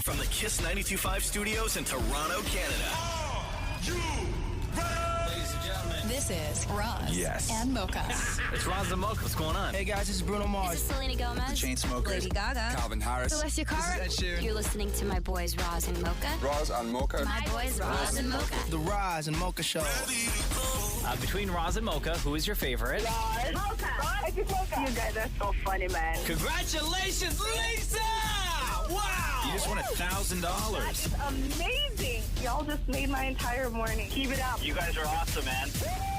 From the Kiss 92.5 studios in Toronto, Canada. Ladies and gentlemen. This is Roz and Mocha. It's Roz and Mocha. What's going on? Hey guys, this is Bruno Mars. This is Selena Gomez. The Chainsmokers. Lady Gaga. Calvin Harris. Celestia Cara. This is Ed Sheeran. You're listening to my boys Roz and Mocha. Roz and Mocha. My boys Roz and Mocha. The Roz and Mocha Show. Between Roz and Mocha, who is your favorite? Mocha. Roz and Mocha. You guys are so funny, man. Congratulations, Lisa! Wow! You just won $1,000. That's amazing. Y'all just made my entire morning. Keep it up. You guys are awesome, man.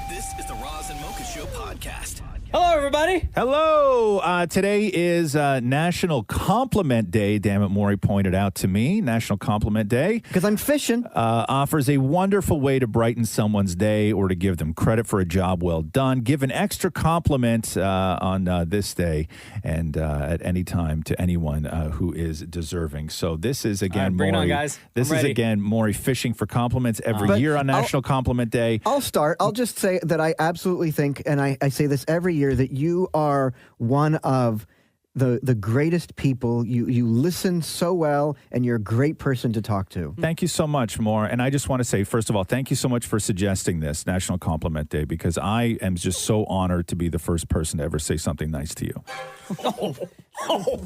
This is the Roz and Mocha Show podcast. Hello, everybody. Hello. Today is National Compliment Day. Damnit Maurie pointed out to me. National Compliment Day. Because I'm fishing. Offers a wonderful way to brighten someone's day or to give them credit for a job well done. Give an extra compliment on this day and at any time to anyone who is deserving. So this is, again, bring it Maurie. on, guys. This I'm is, ready. again, Maurie fishing for compliments every But year on National Compliment Day. I'll start. I'll just say that I absolutely think, and I say this every year, that you are one of the greatest people. You listen so well, and you're a great person to talk to. Thank you so much, Moore. And I just want to say, first of all, thank you so much for suggesting this National Compliment Day, because I am just so honored to be the first person to ever say something nice to you.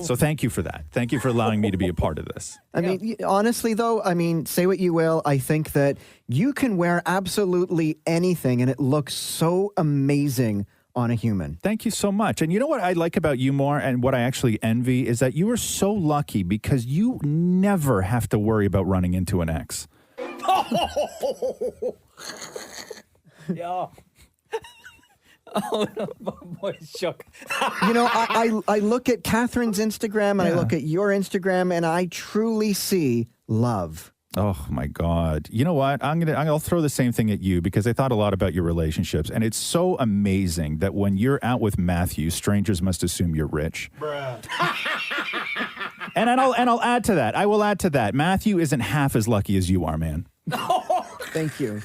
So thank you for that. Thank you for allowing me to be a part of this. I mean, honestly, though, say what you will. I think that you can wear absolutely anything, and it looks so amazing on a human. Thank you so much. And you know what I like about you more, and what I actually envy, is that you are so lucky because you never have to worry about running into an ex. Yeah. Oh, no, my voice shook. I look at Catherine's Instagram and I look at your Instagram, and I truly see love. Oh my God. You know what? I'll throw the same thing at you, because I thought a lot about your relationships, and it's so amazing that when you're out with Matthew, strangers must assume you're rich. Bruh. And I'll add to that. I will add to that. Matthew isn't half as lucky as you are, man. Thank you.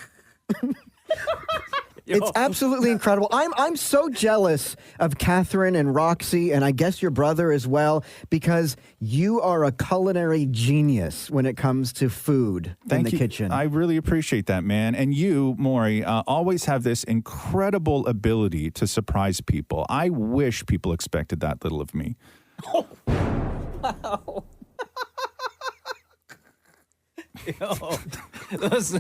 It's absolutely incredible. I'm so jealous of Catherine and Roxy, and I guess your brother as well, because you are a culinary genius when it comes to food in the kitchen. I really appreciate that, man. And you, Maurie, always have this incredible ability to surprise people. I wish people expected that little of me. Oh. Wow. Yo, those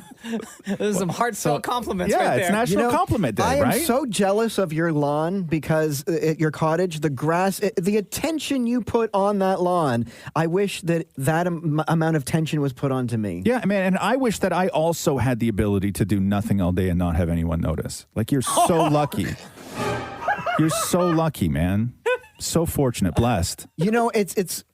some heartfelt compliments right there. Yeah, it's National Compliment Day, I am right? so jealous of your lawn, because at your cottage, the grass, the attention you put on that lawn, I wish that amount of attention was put onto me. Yeah, man, and I wish that I also had the ability to do nothing all day and not have anyone notice. Like, you're so lucky. You're so lucky, man. So fortunate, blessed.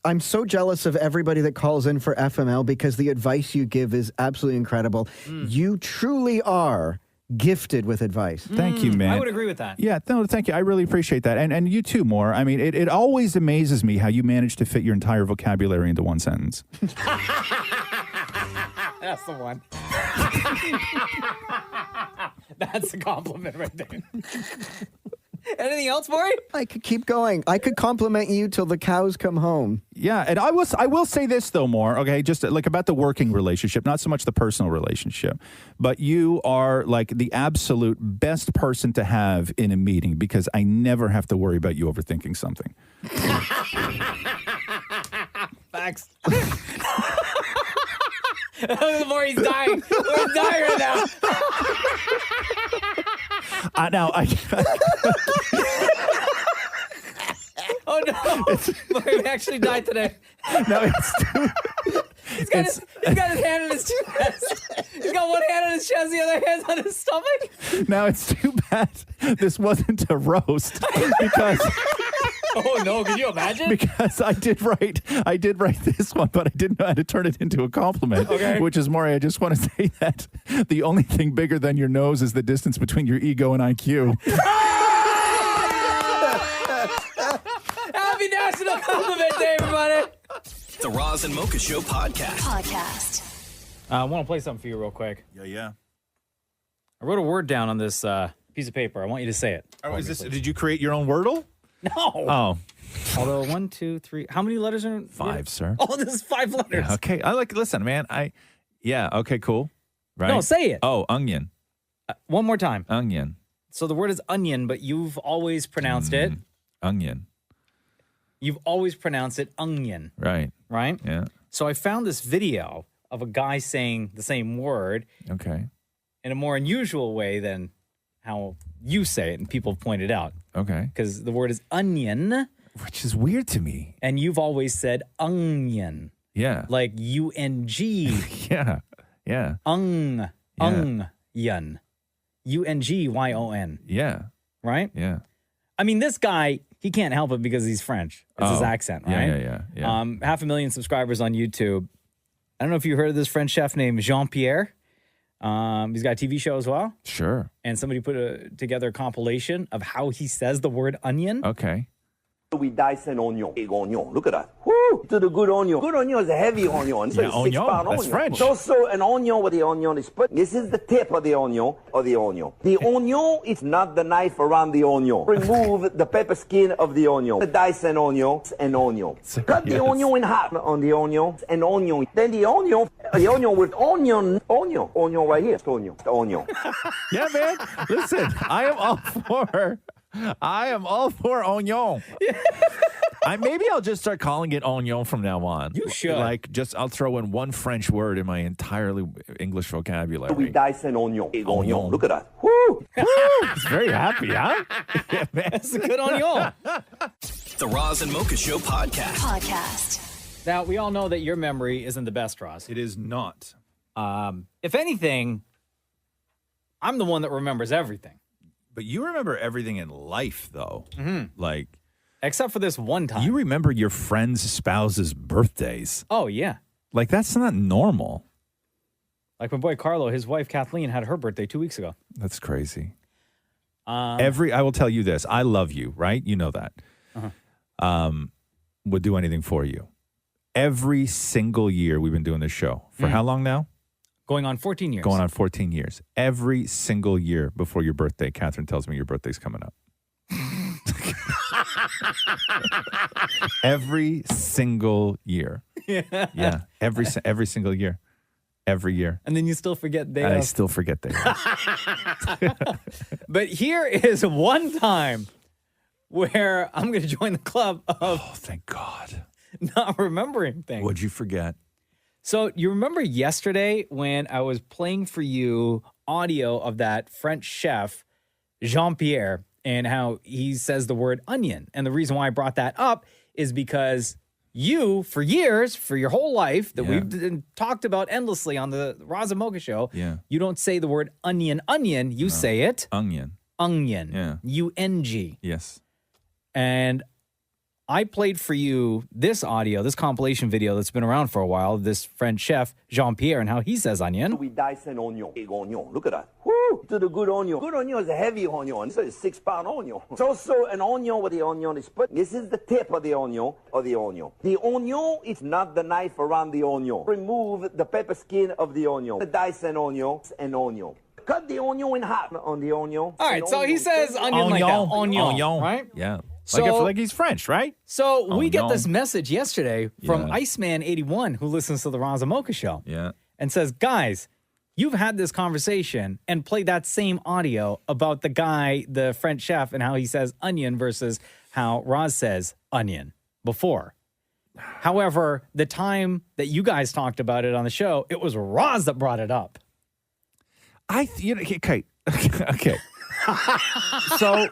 I'm so jealous of everybody that calls in for FML, because the advice you give is absolutely incredible. You truly are gifted with advice. Thank you, man. I would agree with that. Yeah, no, thank you. I really appreciate that. And you too, Moore. I mean, it always amazes me how you manage to fit your entire vocabulary into one sentence. That's the one. That's a compliment right there. Anything else, Maurie? I could keep going. I could compliment you till the cows come home. Yeah, and I will say this, though, Moore, okay, just like about the working relationship, not so much the personal relationship, but you are like the absolute best person to have in a meeting, because I never have to worry about you overthinking something. Facts. Maurie's dying. Maurie's dying right now. Oh no! Maurie actually died today. No, it's too. He's got his hand on his chest. He's got one hand on his chest, the other hand's on his stomach. Now, it's too bad this wasn't a roast, because. Oh no! Could you imagine? Because I did write this one, but I didn't know how to turn it into a compliment. Okay. Which is, Maurie, I just want to say that the only thing bigger than your nose is the distance between your ego and IQ. Happy National Compliment Day, everybody! The Roz and Mocha Show podcast. I want to play something for you real quick. Yeah. I wrote a word down on this piece of paper. I want you to say it. Oh, did you create your own Wordle? No. Oh, Although 1, 2, 3. How many letters are in 5, sir. Oh, this is 5 letters. Yeah, okay. Listen, man. Okay, cool. Right? No, say it. Oh, onion. One more time. Onion. So the word is onion, but you've always pronounced it. Onion. You've always pronounced it onion. Right. Right? Yeah. So I found this video of a guy saying the same word Okay. in a more unusual way than how you say it, and people have pointed out. Okay. Because the word is onion, Which is weird to me. and you've always said onion, Yeah. like U-N-G, Yeah. Yeah. onion, U-N-G-Y-O-N, Yeah. right? Yeah. I mean, this guy, he can't help it because he's French. It's his Oh. accent, Yeah, right? yeah. 500,000 subscribers on YouTube. I don't know if you heard of this French chef named Jean-Pierre. He's got a TV show as well. Sure. And somebody put together a compilation of how he says the word onion. Okay. We dice an onion. Big onion. Look at that. Woo! To the good onion. Good onion is a heavy onion. So Yeah, it's onion. 6-pound That's onion. French. It's also an onion where the onion is put. This is the tip of the onion. The onion is not the knife around the onion. Remove the pepper skin of the onion. Dice an onion. Cut the Yes. onion in half on the onion. An onion. Then the onion with onion right here. Onion. Yeah, man. Listen, I am all for onion. Maybe I'll just start calling it onion from now on. You should. I'll throw in one French word in my entirely English vocabulary. We dice an onion. Big Onion. onion. Look at that. Woo! He's very happy, huh? Yeah, man. That's a good onion. The Roz and Mocha Show podcast. Now, we all know that your memory isn't the best, Ross. It is not. If anything, I'm the one that remembers everything. But you remember everything in life, though. Like, Except for this one time. you remember your friends' spouses' birthdays. Oh, yeah. Like, that's not normal. Like my boy Carlo, his wife Kathleen had her birthday 2 weeks ago. That's crazy. I will tell you this. I love you, right? You know that. Would do anything for you. Every single year we've been doing this show. For how long now? Going on 14 years. Going on 14 years. Every single year before your birthday, Catherine tells me your birthday's coming up. Every single year. Yeah. Every single year. Every year. And then you still forget day And I of. still forget that. But here is one time where I'm going to join the club of Oh, thank God. not remembering things. What'd you forget? So you remember yesterday when I was playing for you audio of that French chef, Jean-Pierre, and how he says the word onion. And the reason why I brought that up is because you, for years, for your whole life, that we've talked about endlessly on the Roz and Mocha Show, you don't say the word onion, you say it. Onion. Onion. Yeah. U-N-G. Yes. And I played for you this audio, this compilation video that's been around for a while, this French chef, Jean-Pierre, and how he says onion. We dice an onion. Big onion. Look at that. Woo! To the good onion. Good onion is a heavy onion. So it's 6-pound onion. It's also an onion where the onion is put. This is the tip of the onion. The onion is not the knife around the onion. Remove the pepper skin of the onion. Dice an onion. Cut the onion in half on the onion. All right, so he says onion like that. Onion. Right? Yeah. So- like he's French, right? So we get Onion. this message yesterday from Yeah. Iceman81, who listens to the Roz and Mocha Show, Yeah. and says, guys, you've had this conversation and played that same audio about the guy, the French chef, and how he says onion versus how Roz says onion before. However, the time that you guys talked about it on the show, it was Roz that brought it up. Okay. So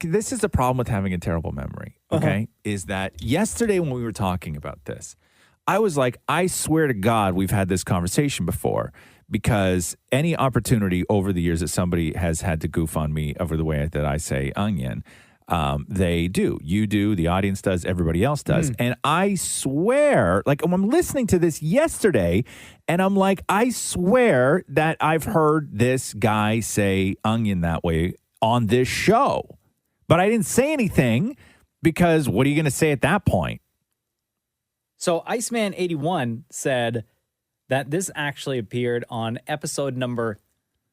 this is the problem with having a terrible memory. Okay, is that yesterday when we were talking about this, I was like, I swear to God, we've had this conversation before, because any opportunity over the years that somebody has had to goof on me over the way that I say onion, they do. You do. The audience does. Everybody else does. And I swear, like I'm listening to this yesterday, and I'm like, I swear that I've heard this guy say onion that way on this show. But I didn't say anything because what are you going to say at that point? So Iceman81 said that this actually appeared on episode number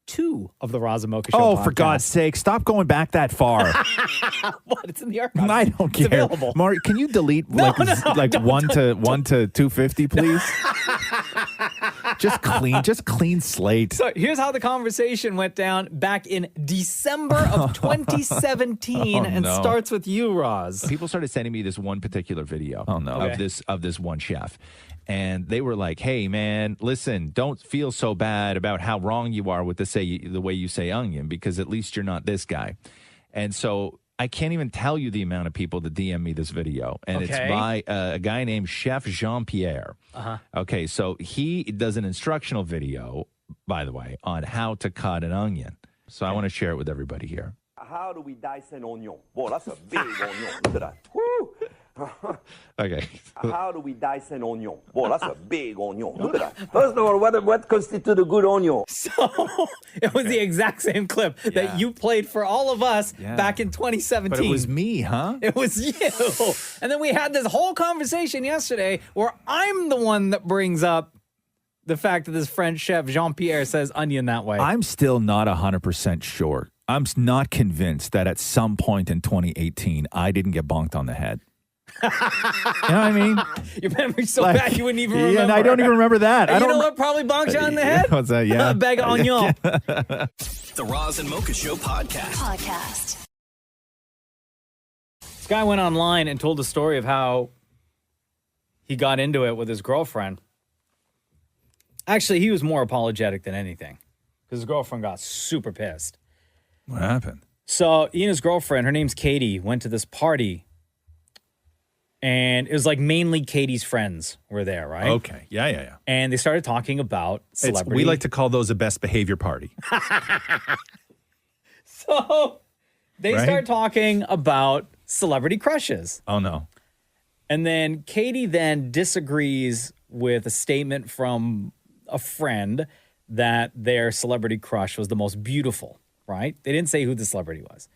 2 of the Roz and Mocha Show Oh, podcast. for God's sake, stop going back that far. What? It's in the archives. I don't It's care. available. Maury, can you delete like don't. 1 to 250, please? Just clean slate. So here's how the conversation went down back in December of 2017 and no. starts with you, Roz. People started sending me this one particular video of this one chef. And they were like, hey, man, listen, don't feel so bad about how wrong you are with the way you say onion, because at least you're not this guy. And so I can't even tell you the amount of people that DM me this video. And it's by a guy named Chef Jean-Pierre. Okay, so he does an instructional video, by the way, on how to cut an onion. So I want to share it with everybody here. How do we dice an onion? Boy, that's a big onion. Look at that. Woo! Okay. How do we dice an onion? Boy, that's a big onion. Look at that. First of all, what constitutes a good onion? So it was the exact same clip that you played for all of us back in 2017. But it was me, huh? It was you. And then we had this whole conversation yesterday where I'm the one that brings up the fact that this French chef, Jean-Pierre, says onion that way. I'm still not 100% sure. I'm not convinced that at some point in 2018, I didn't get bonked on the head. You know what I mean? Your memory's so bad you wouldn't even remember. Yeah, and I don't even remember that. And you know what probably bonked you on the head? What's that? Yeah. A bag of onion. The Roz and Mocha Show podcast. This guy went online and told a story of how he got into it with his girlfriend. Actually, he was more apologetic than anything because his girlfriend got super pissed. What happened? So he and his girlfriend, her name's Katie, went to this party. And it was like mainly Katie's friends were there, right? Okay. Yeah. And they started talking about celebrity. We like to call those a best behavior party. So they start talking about celebrity crushes. Oh, no. And then Katie then disagrees with a statement from a friend that their celebrity crush was the most beautiful, right? They didn't say who the celebrity was.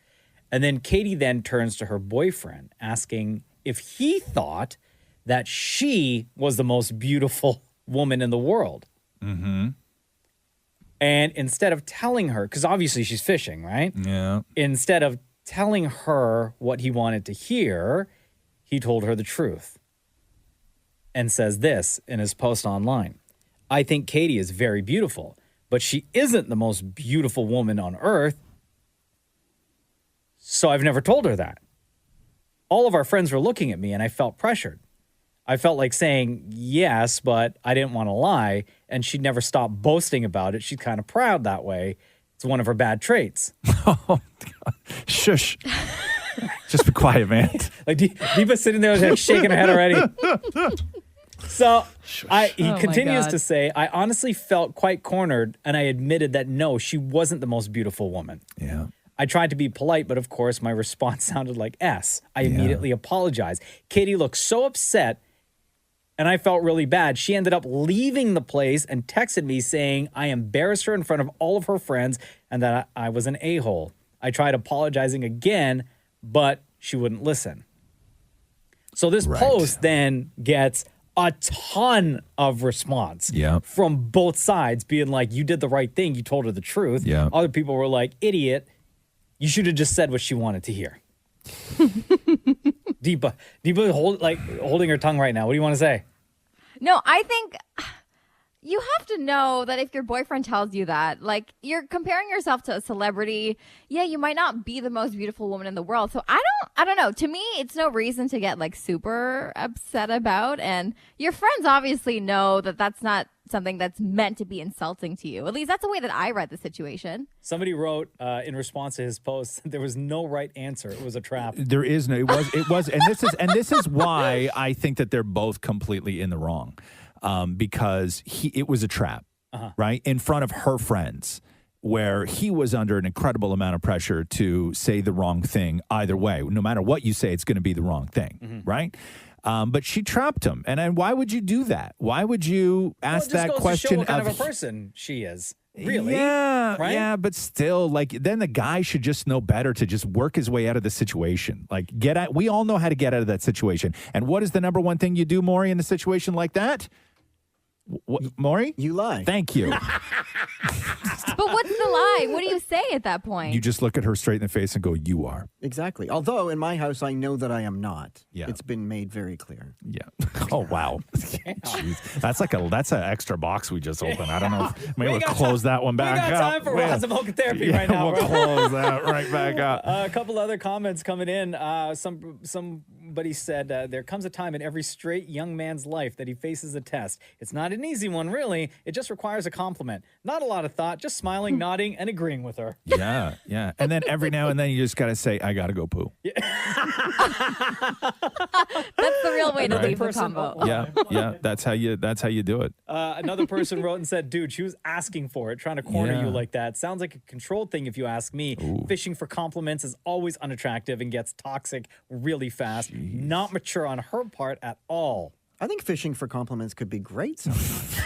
And then Katie then turns to her boyfriend asking if he thought that she was the most beautiful woman in the world. Mm-hmm. And instead of telling her, because obviously she's fishing, right? Yeah. Instead of telling her what he wanted to hear, he told her the truth and says this in his post online. I think Katie is very beautiful, but she isn't the most beautiful woman on earth. So I've never told her that. All of our friends were looking at me and I felt pressured. I felt like saying yes, but I didn't want to lie. And she'd never stop boasting about it. She's kind of proud that way. It's one of her bad traits. Oh, God. Shush. Just be quiet, man. Like Deepa's sitting there like, shaking her head already. So he continues to say, I honestly felt quite cornered and I admitted that no, she wasn't the most beautiful woman. Yeah. I tried to be polite, but of course my response sounded like S. I immediately apologized. Katie looked so upset and I felt really bad. She ended up leaving the place and texted me saying I embarrassed her in front of all of her friends and that I was an a-hole. I tried apologizing again, but she wouldn't listen. So this post then gets a ton of response from both sides being like, you did the right thing. You told her the truth. Yeah. Other people were like, idiot. You should have just said what she wanted to hear. Deepa holding her tongue right now. What do you want to say? No, I think you have to know that if your boyfriend tells you that, like, you're comparing yourself to a celebrity. Yeah, you might not be the most beautiful woman in the world. So I don't know. To me, it's no reason to get like super upset about. And your friends obviously know that that's not something that's meant to be insulting to you. At least that's the way that I read the situation. Somebody wrote in response to his post, there was no right answer. It was a trap. There is no, it was, and this is why I think that they're both completely in the wrong, because it was a trap, right? In front of her friends, where he was under an incredible amount of pressure to say the wrong thing either way. No matter what you say, it's going to be the wrong thing, right? But she trapped him. And why would you do that? Why would you ask that question? To show what kind of a person she is. Really? Yeah, right? yeah, but still, like, then the guy should just know better to just work his way out of the situation. Like, we all know how to get out of that situation. And what is the number one thing you do, Maury, in a situation like that? What, Maury? You lie. Thank you. But what's the lie? What do you say at that point? You just look at her straight in the face and go, "You are." Exactly. Although in my house, I know that I am not. Yeah. It's been made very clear. Yeah. Oh wow. Jeez. That's an extra box we just opened. I don't know. If, maybe we'll close that one back up. We got time for Roz Mocha therapy right now. We'll close that right back up. A couple other comments coming in. Somebody said there comes a time in every straight young man's life that he faces a test. It's not an easy one, really. It just requires a compliment. Not a lot of thought. Just smiling, nodding, and agreeing with her. Yeah, yeah. And then every now and then you just got to say, "I got to go poo." That's the real way to leave the combo. Yeah. That's how you do it. Another person wrote and said, "Dude, she was asking for it, trying to corner you like that. Sounds like a controlled thing if you ask me. Fishing for compliments is always unattractive and gets toxic really fast. Not mature on her part at all." I think fishing for compliments could be great sometimes.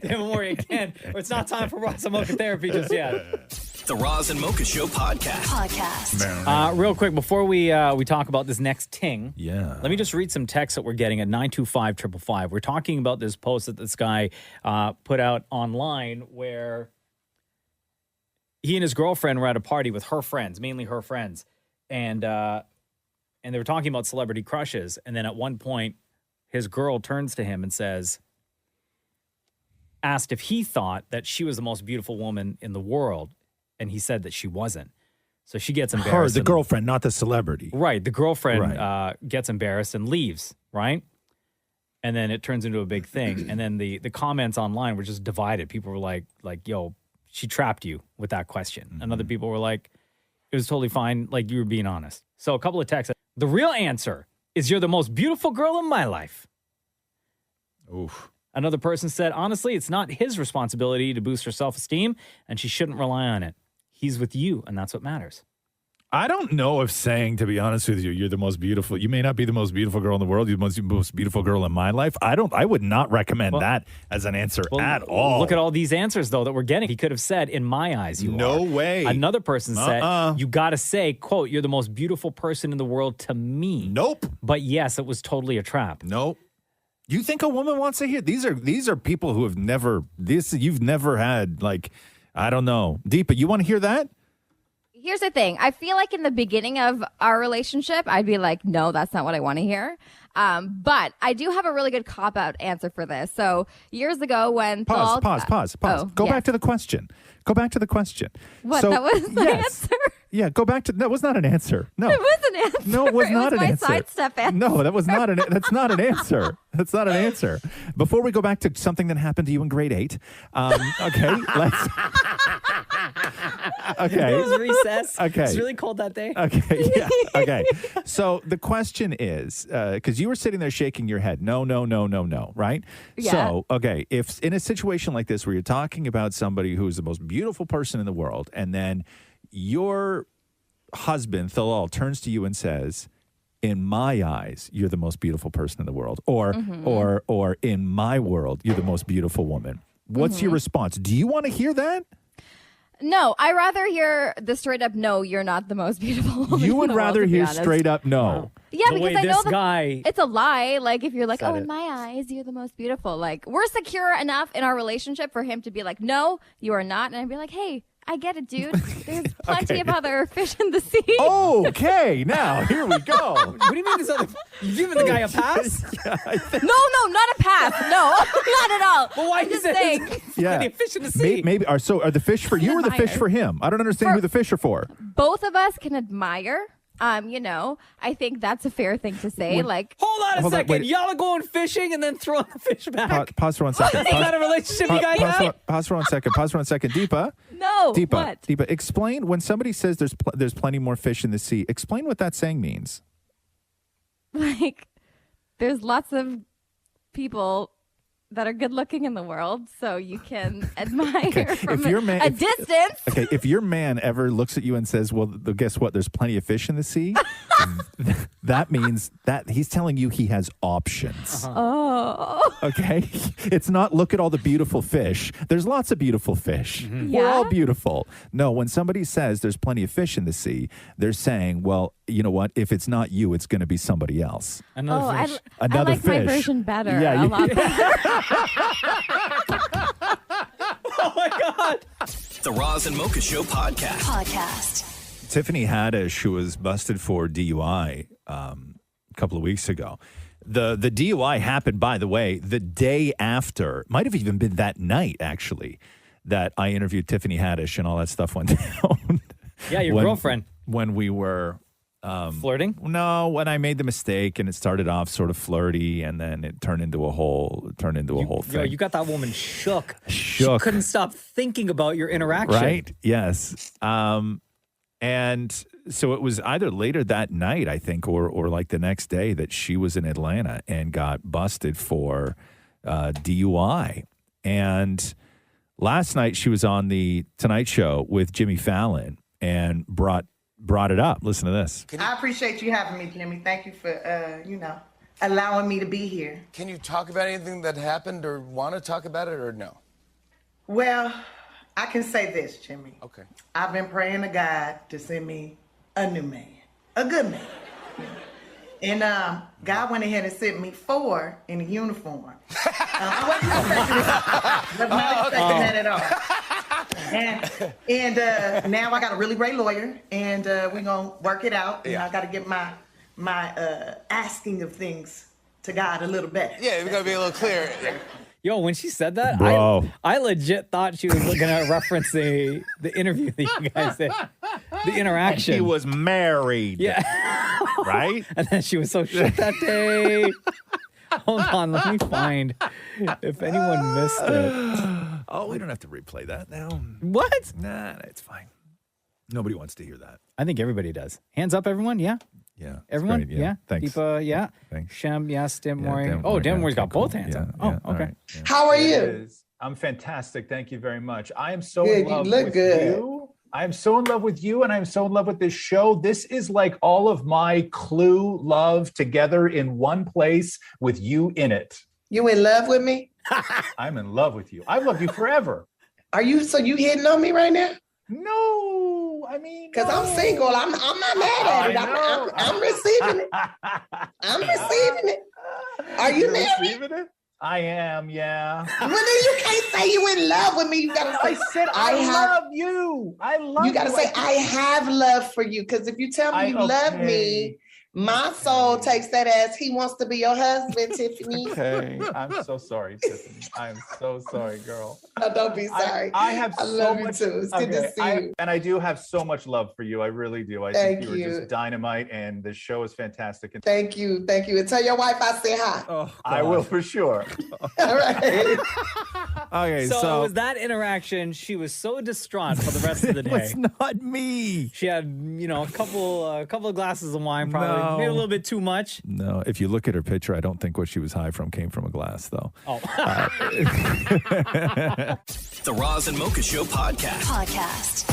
Don't worry, again, it's not time for Roz Mocha therapy just yet. The Roz and Mocha Show podcast. Real quick, before we talk about this next ting, let me just read some texts that we're getting at 925-555. We're talking about this post that this guy put out online where he and his girlfriend were at a party with her friends, mainly her friends, and they were talking about celebrity crushes. And then at one point, his girl turns to him and asked if he thought that she was the most beautiful woman in the world. And he said that she wasn't. So she gets embarrassed. Her, the girlfriend, not the celebrity. Right. The girlfriend gets embarrassed and leaves, right? And then it turns into a big thing. And then the comments online were just divided. People were like, yo, she trapped you with that question. And other people were like, it was totally fine. Like, you were being honest. So a couple of texts. The real answer is you're the most beautiful girl in my life. Oof. Another person said, honestly, it's not his responsibility to boost her self-esteem, and she shouldn't rely on it. He's with you, and that's what matters. I don't know if saying, to be honest with you, you're the most beautiful. You may not be the most beautiful girl in the world. You're the most beautiful girl in my life. I would not recommend that as an answer at all. Look at all these answers, though, that we're getting. He could have said, in my eyes, you are. No way. Another person said, you got to say, quote, you're the most beautiful person in the world to me. Nope. But yes, it was totally a trap. Nope. You think a woman wants to hear? These are people who have never, you've never had, like, I don't know. Deepa, you want to hear that? Here's the thing. I feel like in the beginning of our relationship, I'd be like, no, that's not what I want to hear. But I do have a really good cop-out answer for this. So years ago when... Pause. Oh, Go back to the question. What? So, that was the answer? Yeah, go back to... That was not an answer. No. It was an answer. No, it was not an answer. my sidestep answer. No, that was not that's not an answer. That's not an answer. Before we go back to something that happened to you in grade 8, okay, let's... Okay. It was recess. Okay. It's really cold that day. Okay, yeah. Okay. So the question is, because you were sitting there shaking your head, no, right? Yeah. So, okay, if in a situation like this where you're talking about somebody who's the most beautiful person in the world, and then your husband, Thalal, turns to you and says, in my eyes, you're the most beautiful person in the world, or in my world, you're the most beautiful woman. What's your response? Do you want to hear that? No, I rather hear the straight up no, you're not the most beautiful woman. You would in the rather world, to be hear honest. straight up no. Wow. Yeah, The because way I know this guy it's a lie. Like if you're like, said oh, in it. my eyes, you're the most beautiful. Like we're secure enough in our relationship for him to be like, no, you are not, and I'd be like, hey, I get it, dude. There's plenty of other fish in the sea. Okay, now here we go. What do you mean this other... You giving the guy a pass? Yeah, I think, No, not a pass. No, not at all. Well, why I'm just saying. yeah. The fish in the sea. Maybe are the fish for you or the fish Admire. for him? I don't understand who the fish are for. Both of us can admire. I think that's a fair thing to say. Like, Hold on a Hold on, second. wait. Y'all are going fishing and then throwing the fish back. Pause for 1 second. Is that a relationship you guys have? Pause for 1 second. Pause for 1 second. Deepa, what? Deepa, explain when somebody says there's plenty more fish in the sea. Explain what that saying means. Like, there's lots of people that are good looking in the world, so you can admire from If your man- a if- distance. Okay, if your man ever looks at you and says, well, guess what? There's plenty of fish in the sea. That means that he's telling you he has options. Oh. Okay? It's not look at all the beautiful fish. There's lots of beautiful fish. We're Yeah? all beautiful. No, when somebody says there's plenty of fish in the sea, they're saying, well, you know what? If it's not you, it's going to be somebody else. Another fish. I Another like my fish. version better. Yeah, a lot better. Oh my God. The Roz and Mocha Show podcast. Tiffany Haddish, who was busted for DUI a couple of weeks ago. The DUI happened, by the way, the day after, might have even been that night, actually, that I interviewed Tiffany Haddish and all that stuff went down. Yeah, your girlfriend. When we were... flirting? No, when I made the mistake and it started off sort of flirty and then it turned into a whole thing. Yo, you got that woman shook. She Shook. couldn't stop thinking about your interaction. Right? Yes. And so it was either later that night, I think, or like the next day that she was in Atlanta and got busted for DUI. And last night she was on the Tonight Show with Jimmy Fallon and brought it up. Listen to this. I appreciate you having me, Jimmy. Thank you for, allowing me to be here. Can you talk about anything that happened or want to talk about it or no? Well, I can say this, Jimmy. Okay. I've been praying to God to send me a new man, a good man. And God went ahead and sent me 4 in a uniform. I wasn't expecting that at all. And now I got a really great lawyer, and we're going to work it out. And I got to get my asking of things to God a little better. Yeah, we got to be a little clear. Yo, when she said that, Bro. I legit thought she was going to reference the interview that you guys did. The interaction. He was married. Yeah. Right? And then she was so shook that day. Hold on, let me find if anyone missed it. Oh, we don't have to replay that now. What? Nah, it's fine. Nobody wants to hear that. I think everybody does. Hands up, everyone. Yeah. Yeah. Everyone. great, Yeah. Thanks. Deepa, yeah. Thanks. Shem, yes. Damnit Yeah, Maurie. Damnit Oh, Maurie, Damnit Maurie's okay, got both cool. hands Yeah, up. yeah, Oh, all okay. right, yeah. How are you? I'm fantastic. Thank you very much. I am so Good, in love you look with good. you. I'm so in love with you, and I'm so in love with this show. This is like all of my Clue love together in one place with you in it. You in love with me? I'm in love with you. I've loved you forever. Are you? So you hitting on me right now? No, I mean, Because I'm single. I'm not mad at it. I'm receiving it. I'm receiving it. Are you married? Receiving it? I am, yeah. Well, then you can't say you in love with me. You gotta say I said I love you. I love you. You gotta say I have love for you. Because if you tell me you love me, my soul takes that as he wants to be your husband, Tiffany. Okay, I'm so sorry, Tiffany. I'm so sorry, girl. No, don't be sorry. I have I so love much, you too. It's good to see you. And I do have so much love for you. I really do. I Thank think you you. are just dynamite, and the show is fantastic. And Thank you. Thank you. And tell your wife I say hi. Oh, I will for sure. All right. Okay, So it was that interaction. She was so distraught for the rest of the it day. was not me. She had, a couple of glasses of wine, probably maybe a little bit too much. No, if you look at her picture, I don't think what she was high from came from a glass, though. Oh. The Roz and Mocha Show podcast.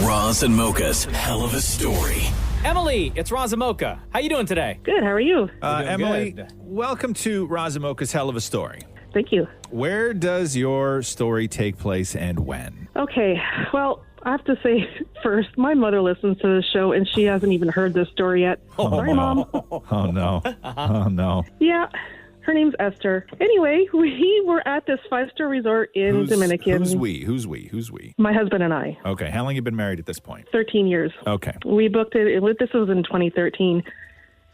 Roz and Mocha's Hell of a Story. Emily, it's Roz and Mocha. How you doing today? Good. How are you? Emily, good. welcome to Roz and Mocha's Hell of a Story. Thank you. Where does your story take place and when? Okay. Well, I have to say first, my mother listens to the show and she hasn't even heard this story yet. Sorry, Mom. Oh, no. Oh, no. Yeah. Her name's Esther. Anyway, we were at this 5-star resort in Dominican. Who's we? My husband and I. Okay. How long you been married at this point? 13 years. Okay. We booked it. This was in 2013.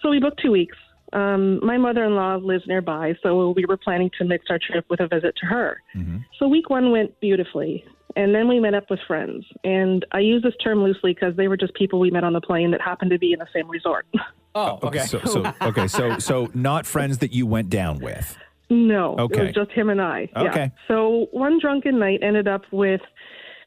So we booked 2 weeks. My mother-in-law lives nearby, so we were planning to mix our trip with a visit to her. Mm-hmm. So week 1 went beautifully. And then we met up with friends. And I use this term loosely because they were just people we met on the plane that happened to be in the same resort. Oh, okay. So not friends that you went down with. No. Okay. It was just him and I. Okay. Yeah. So one drunken night ended up with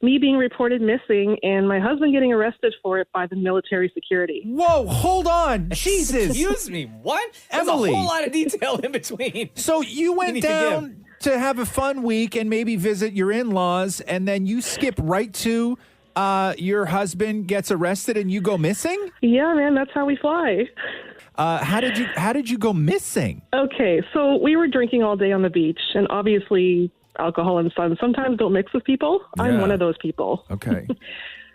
me being reported missing and my husband getting arrested for it by the military security. Whoa, hold on. Jesus. Excuse me. What? There's Emily. a whole lot of detail in between. So you went need to down to have a fun week and maybe visit your in-laws, and then you skip right to your husband gets arrested and you go missing? Yeah, man, that's how we fly. How did you go missing? Okay, so we were drinking all day on the beach, and obviously alcohol and sun sometimes don't mix with people. I'm Yeah. one of those people. Okay.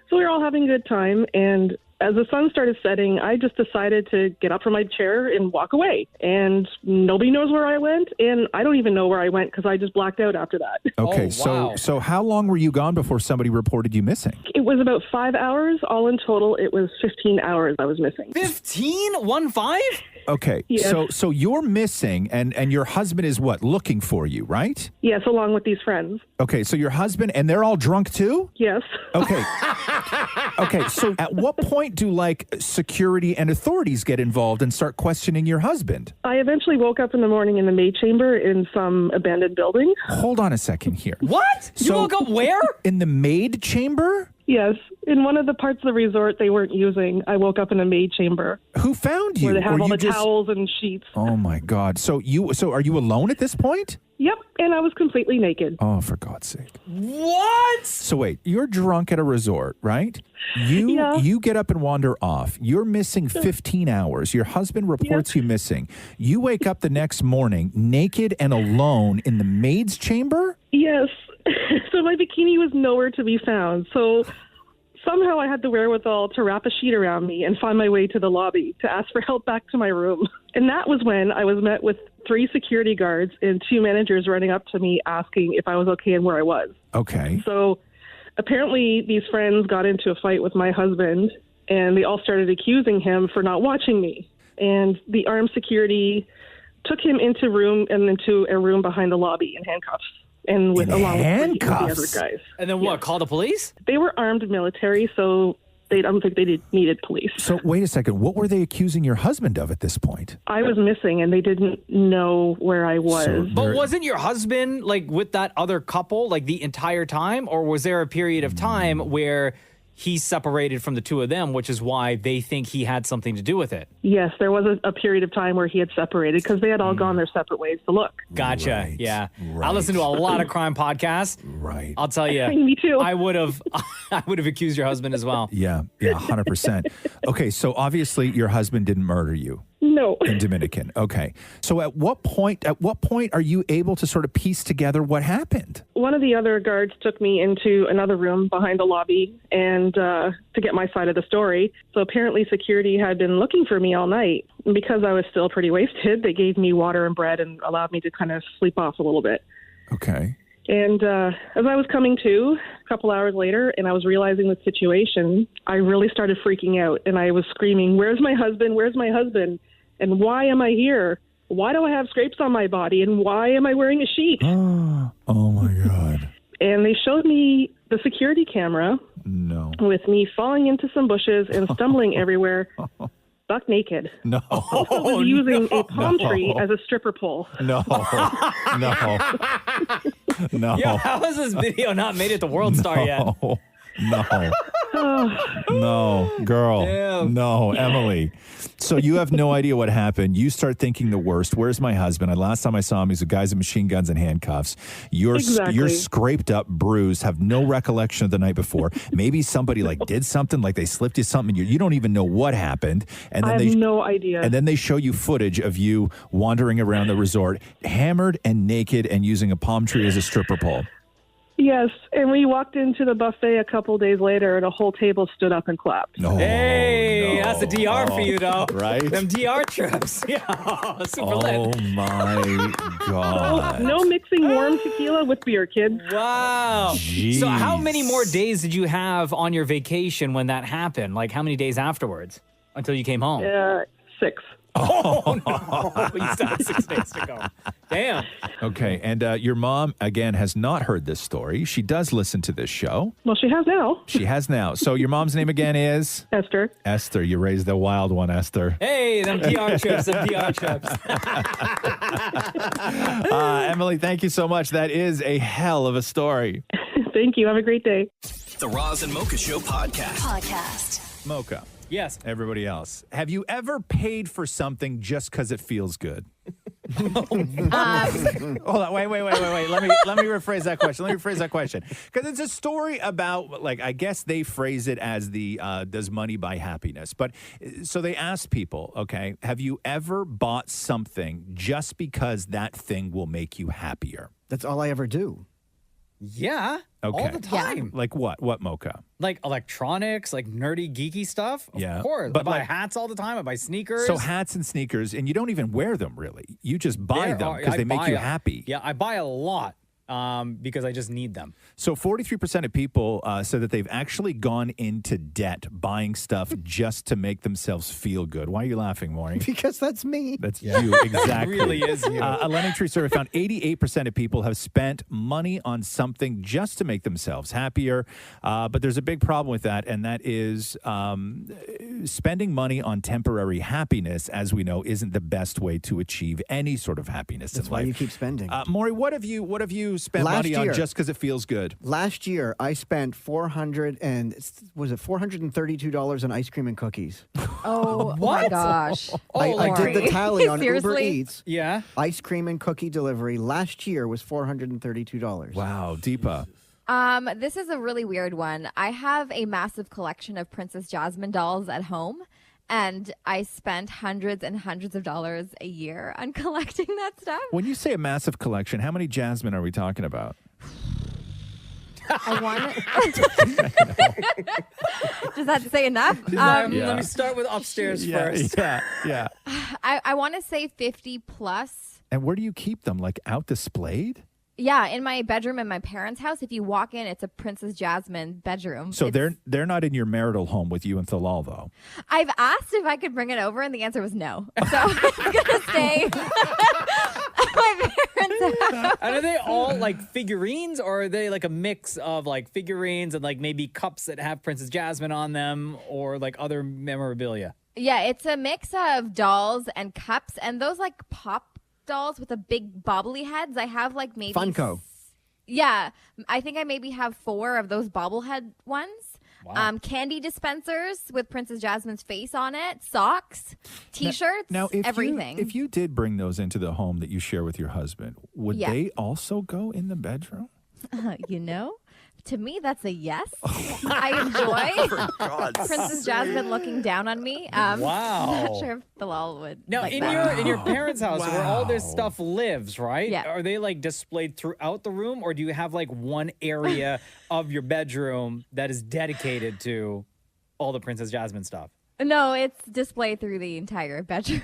So we were all having a good time, and as the sun started setting, I just decided to get up from my chair and walk away. And nobody knows where I went, and I don't even know where I went because I just blacked out after that. Okay, so how long were you gone before somebody reported you missing? It was about 5 hours. All in total, it was 15 hours I was missing. 15? 1-5? Okay, Yes. so you're missing, and your husband is what, looking for you, right? Yes, along with these friends. Okay, so your husband, and they're all drunk too? Yes. Okay. Okay, so at what point do like security and authorities get involved and start questioning your husband? I eventually woke up in the morning in the maid chamber in some abandoned building. Hold on a second here. What? You woke up where? In the maid chamber? Yes, in one of the parts of the resort they weren't using. I woke up in a maid chamber. Who found you? Where they have Or all you the towels and sheets. Oh my God. So are you alone at this point? Yep, and I was completely naked. Oh, for God's sake. What? So wait, you're drunk at a resort, right? You get up and wander off. You're missing 15 hours. Your husband reports you missing. You wake up the next morning naked and alone in the maid's chamber? Yes. So my bikini was nowhere to be found. So somehow I had the wherewithal to wrap a sheet around me and find my way to the lobby to ask for help back to my room. And that was when I was met with 3 security guards and 2 managers running up to me asking if I was okay and where I was. Okay. So apparently these friends got into a fight with my husband, and they all started accusing him for not watching me. And the armed security took him into a room behind the lobby in handcuffs. And along with the other guys. And then what? Call the police? They were armed military, so I don't think they needed police. So wait a second. What were they accusing your husband of at this point? I was missing, and they didn't know where I was. But wasn't your husband like with that other couple like the entire time? Or was there a period of time where he separated from the two of them, which is why they think he had something to do with it? Yes, there was a period of time where he had separated because they had all gone their separate ways to look. Gotcha. Yeah. I listen to a lot of crime podcasts. Right. I'll tell you. Me too. I would have accused your husband as well. Yeah, 100%. Okay, so obviously your husband didn't murder you. No. In Dominican. Okay. So at what point are you able to sort of piece together what happened? One of the other guards took me into another room behind the lobby and to get my side of the story. So apparently security had been looking for me all night. And because I was still pretty wasted, they gave me water and bread and allowed me to kind of sleep off a little bit. Okay. And as I was coming to a couple hours later and I was realizing the situation, I really started freaking out. And I was screaming, "Where's my husband? Where's my husband? And why am I here? Why do I have scrapes on my body? And why am I wearing a sheet?" Oh, my God. And they showed me the security camera with me falling into some bushes and stumbling everywhere, buck naked. No. Also was using a palm tree as a stripper pole. No. No. Yo, how has this video not made it to World Star yet? No. No, girl. Damn. No, Emily. So you have no idea what happened. You start thinking the worst. Where's my husband? Last time I saw him, he's a guy with machine guns and handcuffs. You're scraped up, bruised, have no recollection of the night before. Maybe somebody did something, like they slipped you something. You don't even know what happened. And then I have no idea. And then they show you footage of you wandering around the resort, hammered and naked and using a palm tree as a stripper pole. Yes, and we walked into the buffet a couple days later, and a whole table stood up and clapped. Hey, that's a DR for you, though. Right? Them DR trips. Yeah, super lit. Oh, my God. No mixing warm tequila with beer, kids. Wow. Jeez. So how many more days did you have on your vacation when that happened? Like, how many days afterwards until you came home? 6. Oh, no. You still have 6 days to go. Damn. Okay, and your mom, again, has not heard this story. She does listen to this show. Well, she has now. She has now. So your mom's name again is? Esther. Esther. You raised the wild one, Esther. Hey, them DR trips, Emily, thank you so much. That is a hell of a story. Thank you. Have a great day. The Roz and Mocha Show podcast. Mocha. Yes. Everybody else. Have you ever paid for something just because it feels good? Hold on, wait. Let me rephrase that question. Because it's a story about, like, I guess they phrase it as the does money buy happiness? But so they asked people, okay, have you ever bought something just because that thing will make you happier? That's all I ever do. Yeah. Okay. All the time. Like what? What, Mocha? Like electronics, like nerdy, geeky stuff. Of Yeah. course. But I buy like- hats all the time. I buy sneakers. So hats and sneakers, and you don't even wear them really. You just buy them because they make you happy. Yeah, I buy a lot because I just need them. So 43% of people said that they've actually gone into debt buying stuff just to make themselves feel good. Why are you laughing, Maury? Because that's me. That's you, exactly. It really is you. A Lennon Tree survey found 88% of people have spent money on something just to make themselves happier. But there's a big problem with that, and that is spending money on temporary happiness, as we know, isn't the best way to achieve any sort of happiness That's in why life. you keep spending. Maury, what have you spent Last money on year- just because it feels good? Last year, I spent $432 on ice cream and cookies. Oh my gosh. I did the tally on Uber Seriously? Eats. Yeah. Ice cream and cookie delivery last year was $432. Wow, Deepa. This is a really weird one. I have a massive collection of Princess Jasmine dolls at home, and I spent hundreds and hundreds of dollars a year on collecting that stuff. When you say a massive collection, how many Jasmine are we talking about? I want Does that say enough? Let me start with upstairs first. Yeah. I want to say 50 plus. And where do you keep them? Like out displayed? Yeah, in my bedroom in my parents' house. If you walk in, it's a Princess Jasmine bedroom. So they're not in your marital home with you and Thalal, though. I've asked if I could bring it over, and the answer was no. So I'm gonna stay at my parents' house. And are they all like figurines, or are they like a mix of like figurines and like maybe cups that have Princess Jasmine on them, or like other memorabilia? Yeah, it's a mix of dolls and cups, and those like pop dolls with the big bobbly heads. I have like maybe Funko. Yeah, I think I maybe have 4 of those bobblehead ones. Wow. Candy dispensers with Princess Jasmine's face on it, socks, T-shirts, Now, if everything. if you did bring those into the home that you share with your husband, would Yeah. they also go in the bedroom? You know, to me, that's a yes. I enjoy Princess Jasmine looking down on me. Wow. Not sure if Bilal would. Now, like in that. your parents' house, where all this stuff lives, right? Yeah. Are they like displayed throughout the room, or do you have like one area of your bedroom that is dedicated to all the Princess Jasmine stuff? No, it's displayed through the entire bedroom.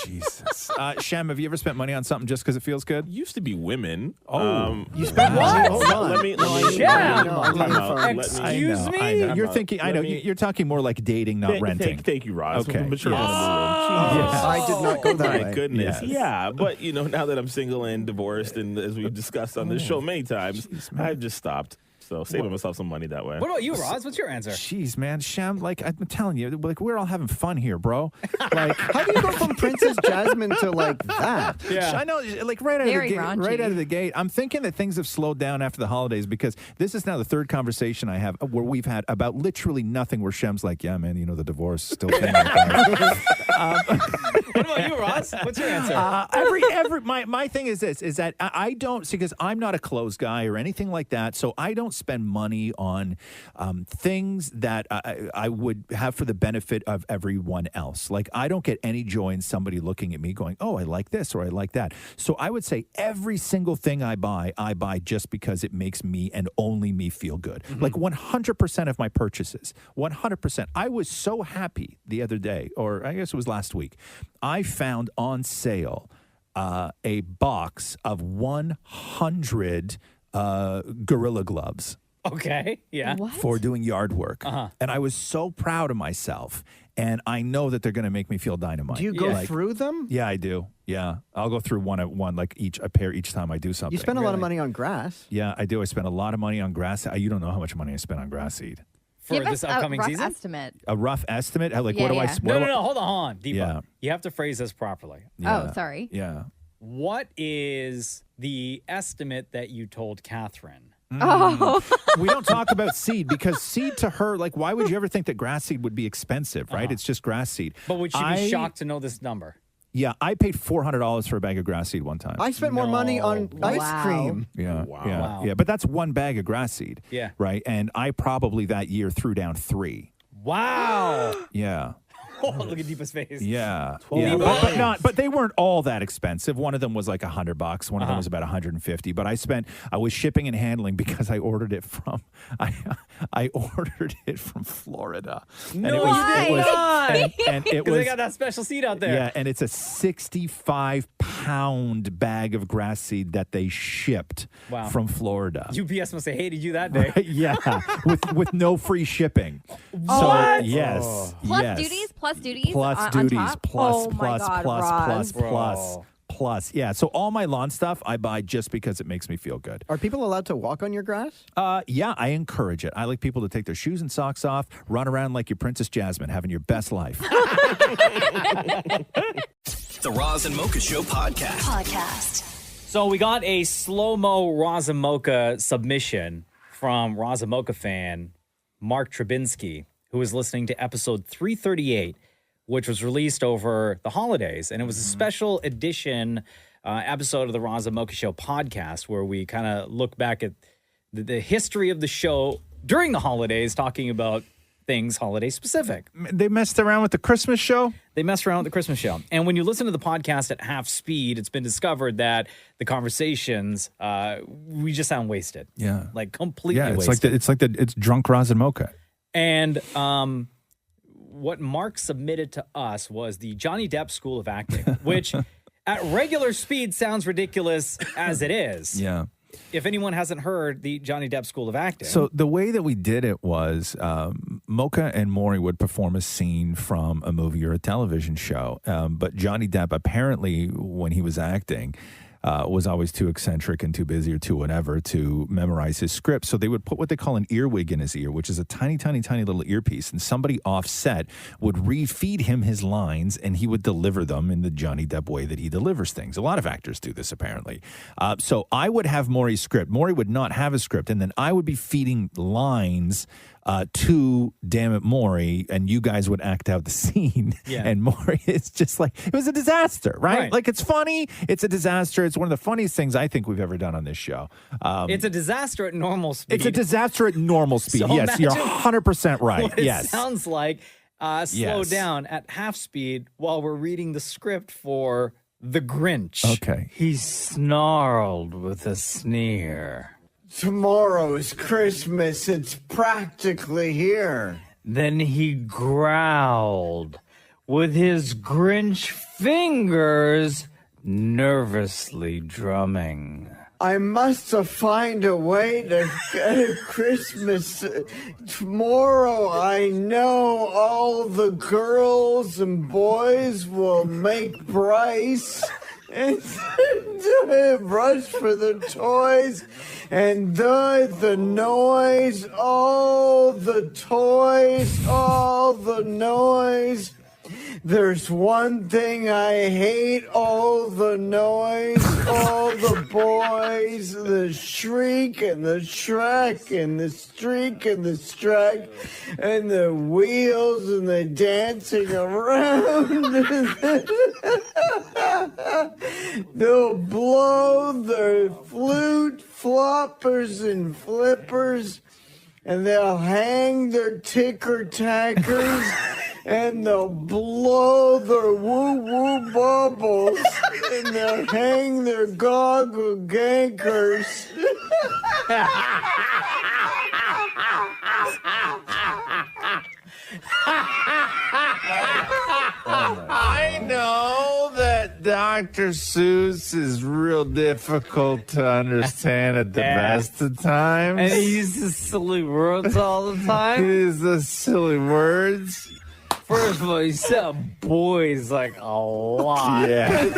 Jesus. Shem, have you ever spent money on something just because it feels good? Used to be women. You spent money? Hold on. Let me Yeah. time out. Let me- Excuse me? I know. You're out. thinking. I Let know. me- You're talking more like dating, not renting. Thank you, Roz. Okay. Mature Yes. in the room. Yes. I did not go that My way. goodness. Yes. Yeah, but now that I'm single and divorced, and as we've discussed on this show many times, I've just stopped. So saving myself some money that way. What about you, Roz? What's your answer? Jeez, man, Shem, like I'm telling you, like we're all having fun here, bro. Like, How do you go from Princess Jasmine to like that? Yeah. I know, like right out Very of the gate. raunchy. Right out of the gate, I'm thinking that things have slowed down after the holidays because this is now the third conversation I have where we've had about literally nothing. Where Shem's like, "Yeah, man, the divorce still." Thing like that. What about you, Roz? What's your answer? My thing is this: is that I don't see, because I'm not a clothes guy or anything like that, so I don't spend money on things that I would have for the benefit of everyone else. Like, I don't get any joy in somebody looking at me going, "Oh, I like this" or "I like that." So I would say every single thing I buy just because it makes me and only me feel good. Like 100% of my purchases, 100%. I was so happy the other day, or I guess it was last week. I found on sale a box of 100 Gorilla Gloves. Okay, yeah. What? For doing yard work. Uh-huh. And I was so proud of myself. And I know that they're going to make me feel dynamite. Do you go through them? Yeah, I do. Yeah. I'll go through one, like a pair each time I do something. You spend a lot of money on grass. Yeah, I do. I spend a lot of money on grass. You don't know how much money I spend on grass seed. For Give this us upcoming a rough season? estimate. A rough estimate? Like, Yeah, what do I... yeah. what do I- No, hold on, Deepa. Yeah. You have to phrase this properly. Yeah. Oh, sorry. Yeah. What is the estimate that you told Catherine? Oh. We don't talk about seed because seed to her, like, why would you ever think that grass seed would be expensive, right? It's just grass seed. But would she be shocked to know this number? Yeah, I paid $400 for a bag of grass seed one time. I spent more money on ice cream. Yeah, Wow. yeah. But that's one bag of grass seed. Yeah. Right? And I probably that year threw down 3. Wow. Yeah. Look at Deepa's face. Yeah. 12 Yeah. bucks. But they weren't all that expensive. One of them was like $100. One of them was about 150. But I was shipping and handling because I ordered it from I ordered it from Florida. No, you did not. And it Because was they got that special seed out there. Yeah, and it's a 65-pound bag of grass seed that they shipped Wow. from Florida. UPS must have hated you that day. Yeah, with no free shipping. What? So yes, Plus yes. duties, plus on duties, top? plus, Oh my plus, God, plus, Roz. plus. Yeah, so all my lawn stuff I buy just because it makes me feel good. Are people allowed to walk on your grass? Yeah, I encourage it. I like people to take their shoes and socks off, run around like your Princess Jasmine, having your best life. The Roz and Mocha Show podcast. So we got a slow-mo Roz and Mocha submission from Roz and Mocha fan Mark Trubinsky, who was listening to episode 338, which was released over the holidays. And it was a special edition episode of the Roz and Mocha Show podcast where we kind of look back at the history of the show during the holidays, talking about things holiday specific. They messed around with the Christmas show? They messed around with the Christmas show. And when you listen to the podcast at half speed, it's been discovered that the conversations, we just sound wasted. Yeah. Like completely Yeah, wasted. it's drunk Roz and Mocha. And what Mark submitted to us was the Johnny Depp School of Acting, which at regular speed sounds ridiculous as it is. Yeah. If anyone hasn't heard the Johnny Depp School of Acting. So the way that we did it was Mocha and Maury would perform a scene from a movie or a television show. But Johnny Depp, apparently, when he was acting, was always too eccentric and too busy or too whatever to memorize his script. So they would put what they call an earwig in his ear, which is a tiny, tiny, tiny little earpiece. And somebody offset would re-feed him his lines and he would deliver them in the Johnny Depp way that he delivers things. A lot of actors do this, apparently. So I would have Maury's script. Maury would not have a script. And then I would be feeding lines to Damnit Maurie, and you guys would act out the scene. Yeah. And Maury is just like, it was a disaster, right? Like, it's funny. It's a disaster. It's one of the funniest things I think we've ever done on this show. It's a disaster at normal speed. It's a disaster at normal speed. So Yes, you're imagine 100% right. what it Yes. sounds like slow Yes. down at half speed while we're reading the script for The Grinch. Okay. He snarled with a sneer. Tomorrow is Christmas. It's practically here. Then he growled with his Grinch fingers nervously drumming. I must find a way to get a Christmas. Tomorrow, I know all the girls and boys will make Bryce and rush for the toys and the noise, all the toys, all the noise. There's one thing I hate, all the noise, all the boys, the shriek and the shrek and the streak and the strek and the wheels and the dancing around. They'll blow their flute, floppers and flippers, and they'll hang their ticker-tackers. And they'll blow their woo-woo bubbles, and they'll hang their goggle gankers. I know that Dr. Seuss is real difficult to understand at the best of times. And he uses silly words all the time. He uses silly words. First of all, he said boys like a lot. Yeah.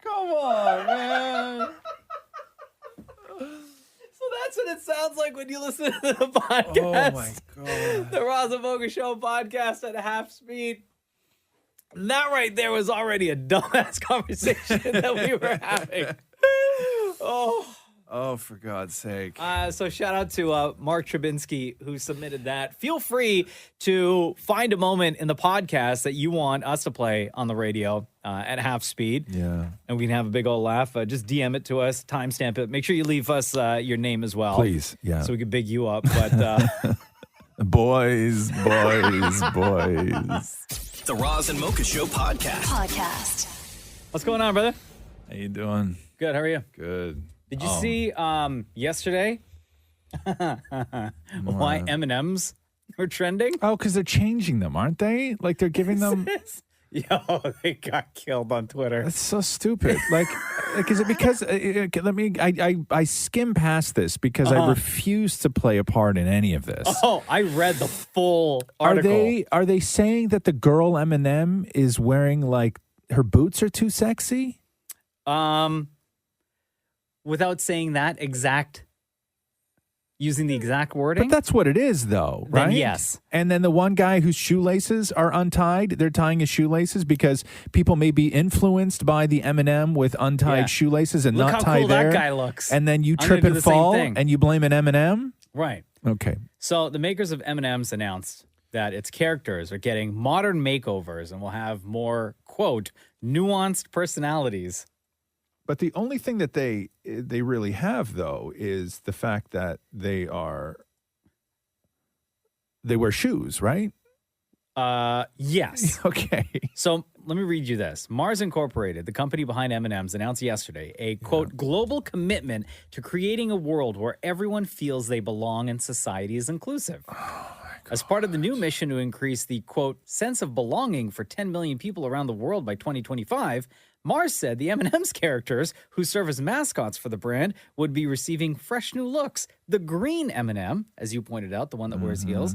Come on, man. So that's what it sounds like when you listen to the podcast. Oh, my God. The Roz and Mocha Show podcast at half speed. That right there was already a dumbass conversation that we were having. Oh, Oh, for God's sake. So shout out to Mark Trubinsky who submitted that. Feel free to find a moment in the podcast that you want us to play on the radio at half speed. Yeah. And we can have a big old laugh. Just DM it to us, timestamp it. Make sure you leave us your name as well. Please, yeah. So we can big you up. But boys. The Roz and Mocha Show podcast. What's going on, brother? How you doing? Good. How are you? Good. Did you see yesterday why M&Ms were trending? Oh, because they're changing them, aren't they? Like they're giving them. Yo, they got killed on Twitter. That's so stupid. Like is it because? I skim past this because I refuse to play a part in any of this. Oh, I read the full article. Are they saying that the girl M&M is wearing like her boots are too sexy? Without saying that using the exact wording. But that's what it is, though, right? Then yes. And then the one guy whose shoelaces are untied, they're tying his shoelaces because people may be influenced by the M&M with untied shoelaces and Look not how tie cool there. that guy looks. And then you I'm trip gonna do and the same fall, thing. and you blame an M&M. Right. Okay. So the makers of M&Ms announced that its characters are getting modern makeovers and will have more, quote, nuanced personalities. But the only thing that they really have, though, is the fact that they wear shoes, right? Yes. Okay. So let me read you this. Mars Incorporated, the company behind M&Ms, announced yesterday a, quote, global commitment to creating a world where everyone feels they belong and society is inclusive. As part of the new mission to increase the, quote, sense of belonging for 10 million people around the world by 2025, Mars said the M&M's characters, who serve as mascots for the brand, would be receiving fresh new looks. The green M&M, as you pointed out, the one that wears heels,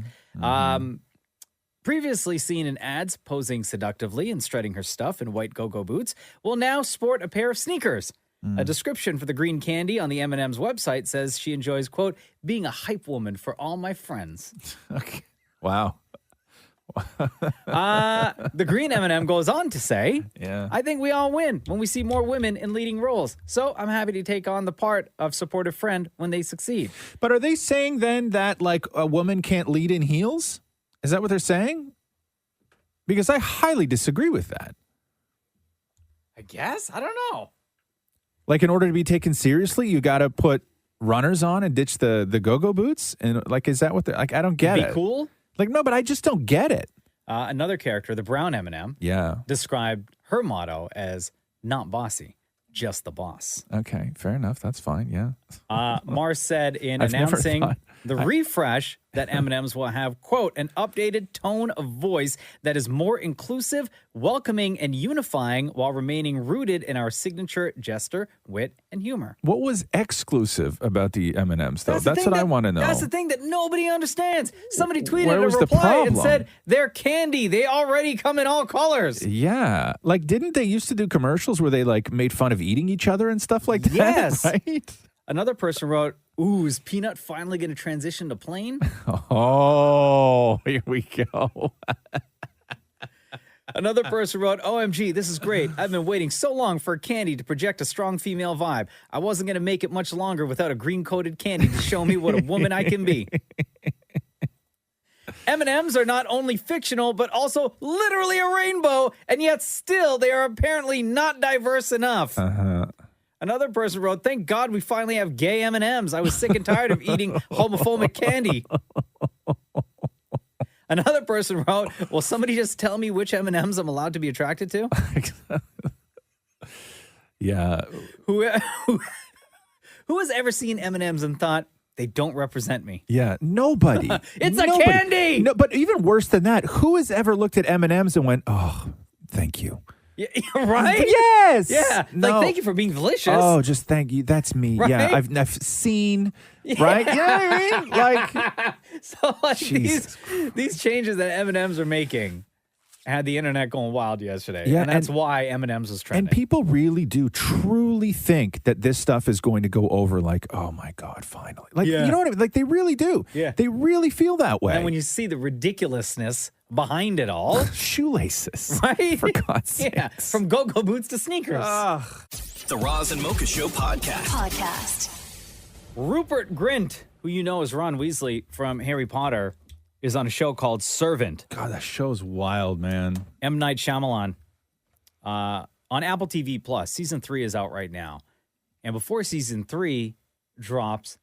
previously seen in ads posing seductively and strutting her stuff in white go-go boots, will now sport a pair of sneakers. A description for the green candy on the M&M's website says she enjoys, quote, being a hype woman for all my friends. Okay. Wow. The green M&M goes on to say, yeah, I think we all win when we see more women in leading roles. So I'm happy to take on the part of supportive friend when they succeed. But are they saying then that like a woman can't lead in heels? Is that what they're saying? Because I highly disagree with that. I guess. I don't know. Like in order to be taken seriously, you got to put runners on and ditch the go-go boots? And like, is that what they're like? I don't get it. Be cool? Like, no, but I just don't get it. Another character, the brown M&M, described her motto as not bossy, just the boss. Okay, fair enough. That's fine. Yeah. Mars said in I've never announcing thought- the refresh that M&Ms will have, quote, an updated tone of voice that is more inclusive, welcoming, and unifying while remaining rooted in our signature jester, wit, and humor. What was exclusive about the M&Ms, though? That's what I want to know. That's the thing that nobody understands. Somebody tweeted Where was a the reply and problem? said, they're candy. They already come in all colors. Yeah. Like, didn't they used to do commercials where they, like, made fun of eating each other and stuff like that? Yes. Right? Another person wrote, ooh, is Peanut finally going to transition to plain? Oh, here we go. Another person wrote, OMG, this is great. I've been waiting so long for a candy to project a strong female vibe. I wasn't going to make it much longer without a green-coated candy to show me what a woman I can be. M&Ms are not only fictional, but also literally a rainbow, and yet still they are apparently not diverse enough. Another person wrote, thank God we finally have gay M&Ms. I was sick and tired of eating homophobic candy. Another person wrote, will somebody just tell me which M&Ms I'm allowed to be attracted to? Yeah. Who has ever seen M&Ms and thought, they don't represent me? Yeah, nobody. It's Nobody. a candy! No, but even worse than that, who has ever looked at M&Ms and went, oh, thank you? Yeah, right? Yes. Yeah. No. Like, thank you for being delicious. Oh, just thank you. That's me. Right? Yeah, I've seen, right? You know what I mean? Like, so like Jesus these changes that M&Ms are making had the internet going wild yesterday. Yeah, and that's why M&Ms was trending. and people really do truly think that this stuff is going to go over like, oh my God, finally. Like, Yeah. you know what I mean? Like, they really do. Yeah. They really feel that way. And when you see the ridiculousness behind it all. Shoelaces. Right? For God's sake. Yeah. From go-go boots to sneakers. The Roz and Mocha Show podcast. Rupert Grint, who you know as Ron Weasley from Harry Potter, is on a show called Servant. God, that show's wild, man. M. Night Shyamalan on Apple TV Plus. Season 3 is out right now. And before season 3 drops,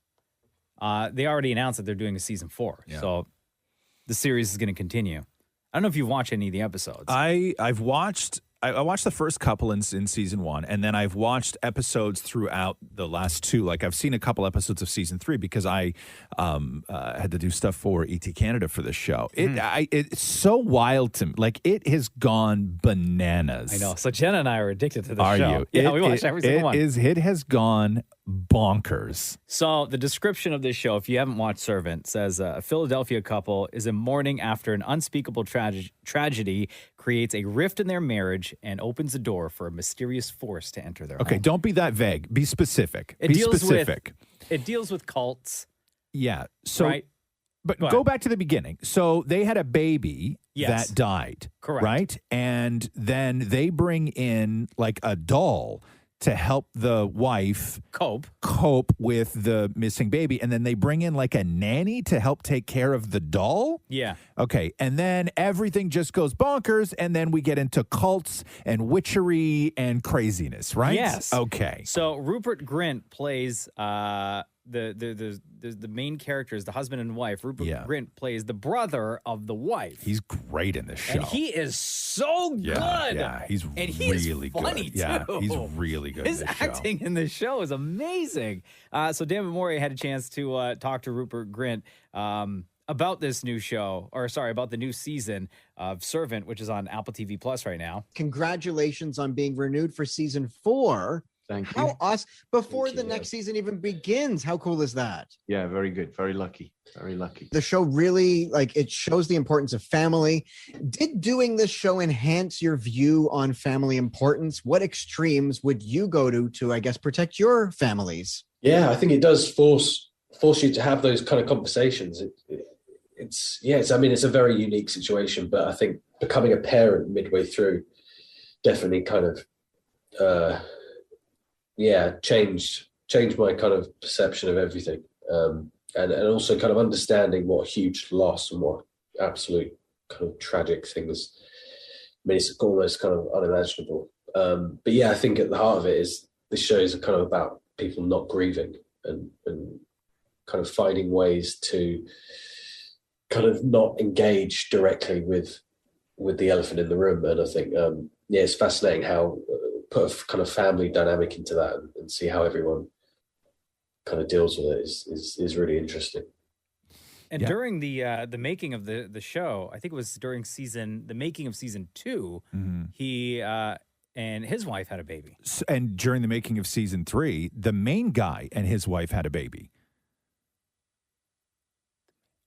they already announced that they're doing a season 4. Yeah. So the series is going to continue. I don't know if you've watched any of the episodes. I've watched I watched the first couple in season 1, and then I've watched episodes throughout the last 2. Like I've seen a couple episodes of season 3 because I had to do stuff for ET Canada for this show. It's so wild to me. Like it has gone bananas. I know. So Jenna and I are addicted to this Are show. you? Yeah, we watch every single one. It has gone bonkers. So the description of this show, if you haven't watched Servant, says a Philadelphia couple is in mourning after an unspeakable tragedy creates a rift in their marriage and opens the door for a mysterious force to enter their home. Don't be that vague. Be specific. It deals with cults. Yeah. So, right? But go back to the beginning. So they had a baby that died. Correct. Right? And then they bring in like a doll to help the wife cope with the missing baby. And then they bring in like a nanny to help take care of the doll. Yeah. Okay. And then everything just goes bonkers. And then we get into cults and witchery and craziness, right? Yes. Okay. So Rupert Grint plays the main characters, the husband and wife. Rupert Grint plays the brother of the wife. He's great in this show. And he is so good. Yeah, he's really funny good. Yeah, too. he's really good. His in this show. acting in this show is amazing. So Damnit Maurie had a chance to talk to Rupert Grint about this new show, about the new season of Servant, which is on Apple TV Plus right now. Congratulations on being renewed for season 4. Thank you. How awesome. Before the next season even begins. How cool is that? Yeah, very good. Very lucky. Very lucky. The show really, it shows the importance of family. Did doing this show enhance your view on family importance? What extremes would you go to, I guess, protect your families? Yeah, I think it does force you to have those kind of conversations. It's a very unique situation, but I think becoming a parent midway through definitely kind of, changed my kind of perception of everything. And also kind of understanding what a huge loss and what absolute kind of tragic things. I mean, it's almost kind of unimaginable. But yeah, I think at the heart of it is this show is kind of about people not grieving and kind of finding ways to kind of not engage directly with the elephant in the room. And I think, it's fascinating how put a kind of family dynamic into that and see how everyone kind of deals with it is really interesting. And during the making of the show, I think it was during the making of season 2, he and his wife had a baby. And during the making of season 3, the main guy and his wife had a baby.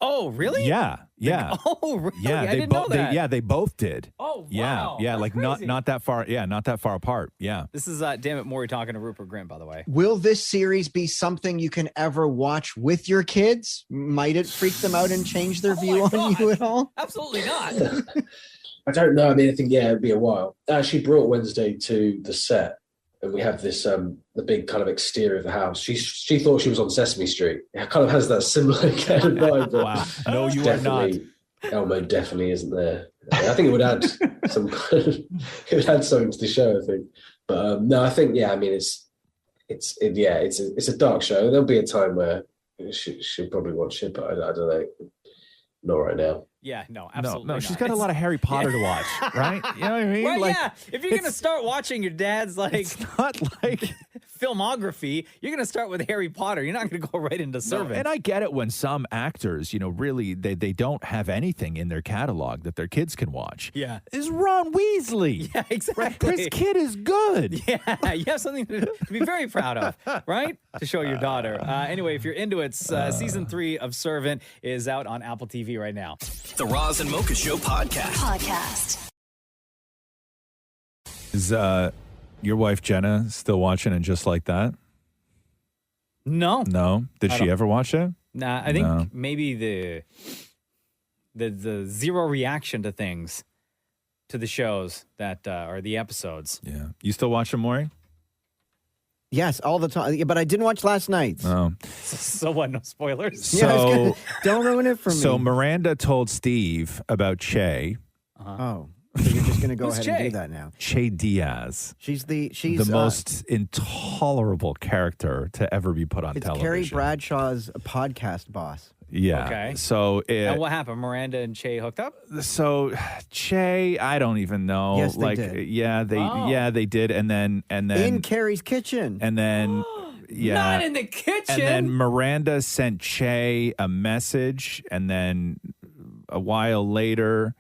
Oh, really? Yeah. Oh, really? Yeah, I didn't know that. They both did. Oh, wow. Yeah, like crazy. not that far. Yeah, not that far apart. Yeah. This is Damnit Maurie talking to Rupert Grint, by the way. Will this series be something you can ever watch with your kids? Might it freak them out and change their view on you at all? Absolutely not. I don't know. I mean, I think, it'd be a while. I actually brought Wednesday to the set, and we have this, the big kind of exterior of the house. She thought she was on Sesame Street. It kind of has that similar kind of vibe. Wow. No, you are not. Elmo definitely isn't there. I think it would add some kind of, it would add something to the show, I think. But no, I think, I mean, it's a dark show. There'll be a time where she'll probably watch it, but I don't know. Not right now. Yeah, no, absolutely No, not. she's got a lot of Harry Potter to watch, right? You know what I mean? Well, Like, if you're going to start watching your dad's, it's not like filmography, you're going to start with Harry Potter. You're not going to go right into Servant. And I get it when some actors, really, they don't have anything in their catalog that their kids can watch. Yeah. Is Ron Weasley. Yeah, exactly. This kid is good. Yeah, you have something to be very proud of, right? To show your daughter. Anyway, if you're into it, season 3 of Servant is out on Apple TV right now. The Roz and Mocha Show podcast. Is your wife Jenna still watching and Just Like That? No. No? Did she ever watch it? Nah, I think maybe the zero reaction to things, to the shows that are the episodes. Yeah. You still watch them, Maury? Yes, all the time. Yeah, but I didn't watch last night's. Oh. So what? No spoilers. So don't ruin it for me. So Miranda told Steve about Che. Oh, so you're just going to go Who's ahead and Che? do that now. Che Diaz. She's the uh, most intolerable character to ever be put on It's television. Carrie Bradshaw's podcast boss. Yeah. Okay. So And what happened? Miranda and Che hooked up? So Che, I don't even know. Yes, they like, did. Yeah, they did, and then In Carrie's kitchen. and then yeah, Not in the kitchen. and then Miranda sent Che a message, and then a while later,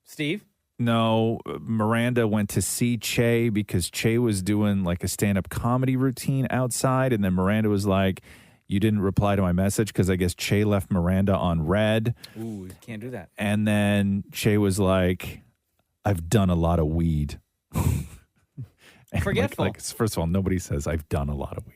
Steve? No, Miranda went to see Che because Che was doing like a stand-up comedy routine outside, and then Miranda was like, "You didn't reply to my message," because I guess Che left Miranda on red. Ooh, you can't do that. And then Che was like, "I've done a lot of weed." And Forgetful. Like, first of all, nobody says I've done a lot of weed.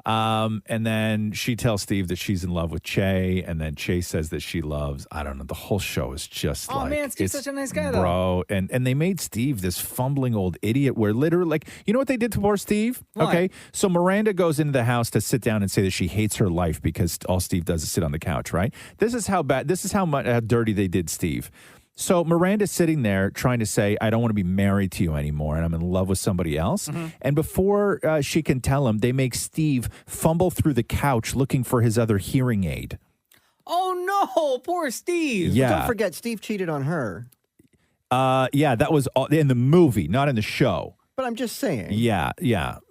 And then she tells Steve that she's in love with Che, and then Che says that she loves, I don't know, the whole show is just Oh, like, man, Steve's it's- such a nice guy, though. bro. And they made Steve this fumbling old idiot where literally, like, you know what they did to poor Steve? What? Okay. So Miranda goes into the house to sit down and say that she hates her life because all Steve does is sit on the couch, right? This is how dirty they did Steve. So Miranda's sitting there trying to say, I don't want to be married to you anymore, and I'm in love with somebody else. Mm-hmm. And before she can tell him, they make Steve fumble through the couch looking for his other hearing aid. Oh, no. Poor Steve. Yeah. Don't forget, Steve cheated on her. Yeah, that was in the movie, not in the show. But I'm just saying. Yeah.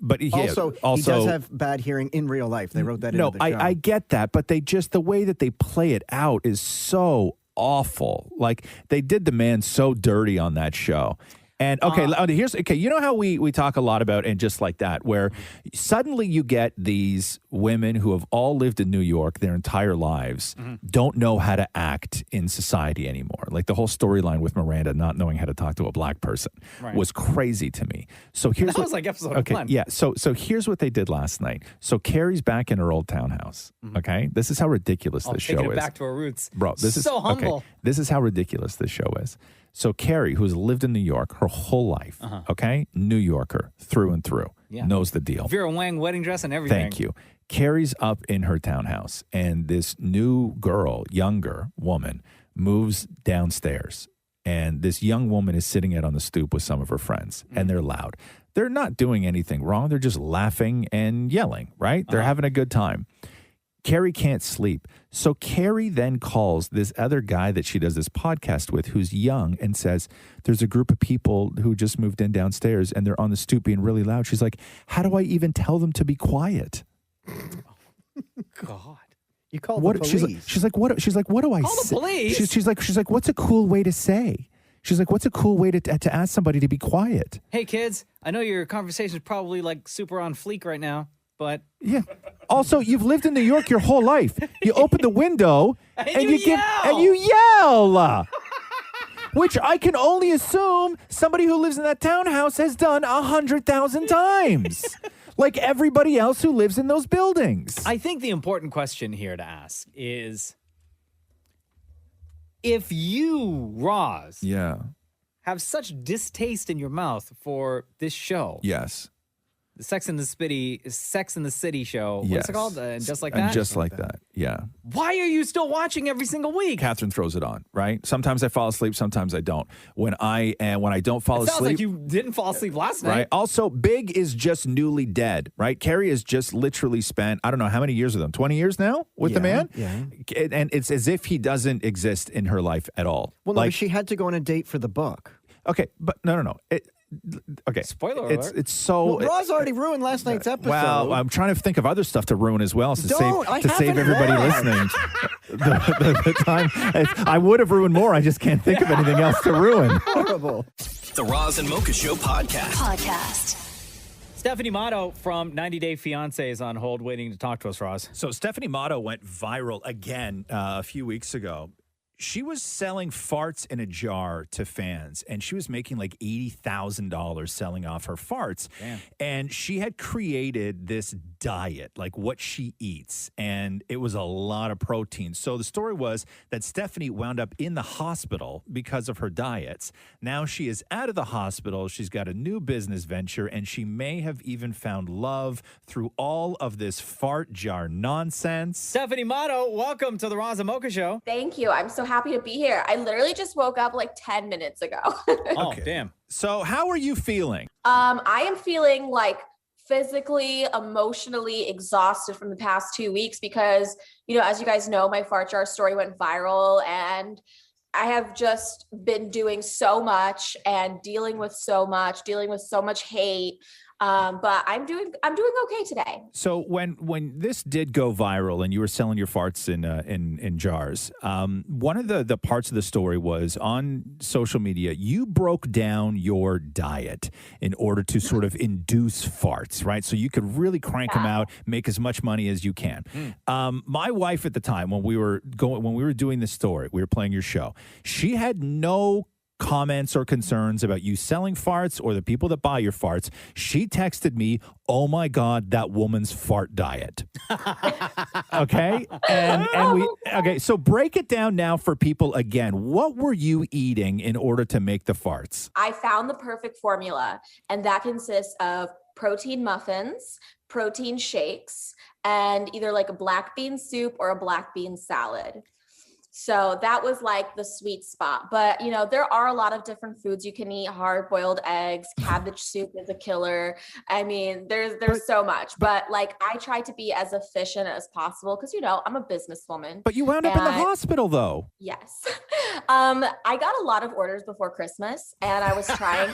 But he Also, he does have bad hearing in real life. They wrote that into the show. I get that, but the way that they play it out is so awful. Like, they did the man so dirty on that show. And you know how we talk a lot about, and just like that, where suddenly you get these women who have all lived in New York their entire lives, don't know how to act in society anymore. Like the whole storyline with Miranda not knowing how to talk to a black person was crazy to me. So here's That was like episode one. Yeah. So here's what they did last night. So Carrie's back in her old townhouse. Okay. This is how ridiculous this show taking it is. back to her roots. Bro, this is so humble. Okay, this is how ridiculous this show is. So Carrie, who's lived in New York her whole life, okay, New Yorker through and through, knows the deal. Vera Wang wedding dress and everything. Thank you. Carrie's up in her townhouse, and this new girl, younger woman, moves downstairs, and this young woman is sitting out on the stoop with some of her friends, and they're loud. They're not doing anything wrong. They're just laughing and yelling, right? They're having a good time. Carrie can't sleep. So Carrie then calls this other guy that she does this podcast with who's young and says, there's a group of people who just moved in downstairs and they're on the stoop being really loud. She's like, how do I even tell them to be quiet? God. You call the police. She's like, what do I Call the say? police? She's like, what's a cool way to say? She's like, what's a cool way to ask somebody to be quiet? Hey, kids, I know your conversation is probably like super on fleek right now, but yeah. Also, you've lived in New York your whole life. You open the window and you yell. Which I can only assume somebody who lives in that townhouse has done 100,000 times. Like everybody else who lives in those buildings. I think the important question here to ask is, if you, Roz, have such distaste in your mouth for this show. Yes. The Sex and the City show. What's Yes. it called? Just like that? And just like that. Yeah. Why are you still watching every single week? Catherine throws it on, right? Sometimes I fall asleep, sometimes I don't. When I don't fall It sounds asleep, like you didn't fall asleep last night. right? Also, Big is just newly dead, right? Carrie has just literally spent, I don't know how many years with him, 20 years now with the man? Yeah. And it's as if he doesn't exist in her life at all. Well, no, but she had to go on a date for the book. Okay, but no. Okay. Spoiler alert. It's so... Well, Roz already ruined last night's episode. Well, I'm trying to think of other stuff to ruin as well to I save haven't everybody watched. listening. the time I would have ruined more. I just can't think of anything else to ruin. Horrible. The Roz and Mocha Show podcast. Stephanie Matto from 90 Day Fiance is on hold waiting to talk to us, Roz. So Stephanie Matto went viral again a few weeks ago. she was selling farts in a jar to fans, and she was making like $80,000 selling off her farts. Damn. And she had created this diet, like what she eats, and it was a lot of protein. So the story was that Stephanie wound up in the hospital because of her diets. Now she is out of the hospital. She's got a new business venture, and she may have even found love through all of this fart jar nonsense. Stephanie Matto, welcome to the Roz and Mocha Show. Thank you. I'm so happy to be here. I literally just woke up like 10 minutes ago. Oh, damn. So how are you feeling? I am feeling like physically, emotionally exhausted from the past 2 weeks because, you know, as you guys know, my fart jar story went viral and I have just been doing so much and dealing with so much hate. But I'm doing okay today. So when this did go viral and you were selling your farts in jars, one of the parts of the story was on social media, you broke down your diet in order to sort of induce farts, right? So you could really crank them out, make as much money as you can. My wife at the time, when we were doing this story, we were playing your show, she had no comments or concerns about you selling farts or the people that buy your farts. She texted me, "Oh my God, that woman's fart diet." Okay. Okay. So break it down now for people again. What were you eating in order to make the farts? I found the perfect formula, and that consists of protein muffins, protein shakes, and either like a black bean soup or a black bean salad. So that was like the sweet spot. But, you know, there are a lot of different foods you can eat. Hard-boiled eggs, cabbage soup is a killer. I mean, there's so much. But like, I try to be as efficient as possible because, you know, I'm a businesswoman. But you wound up in the hospital, though. Yes. I got a lot of orders before Christmas, and I was trying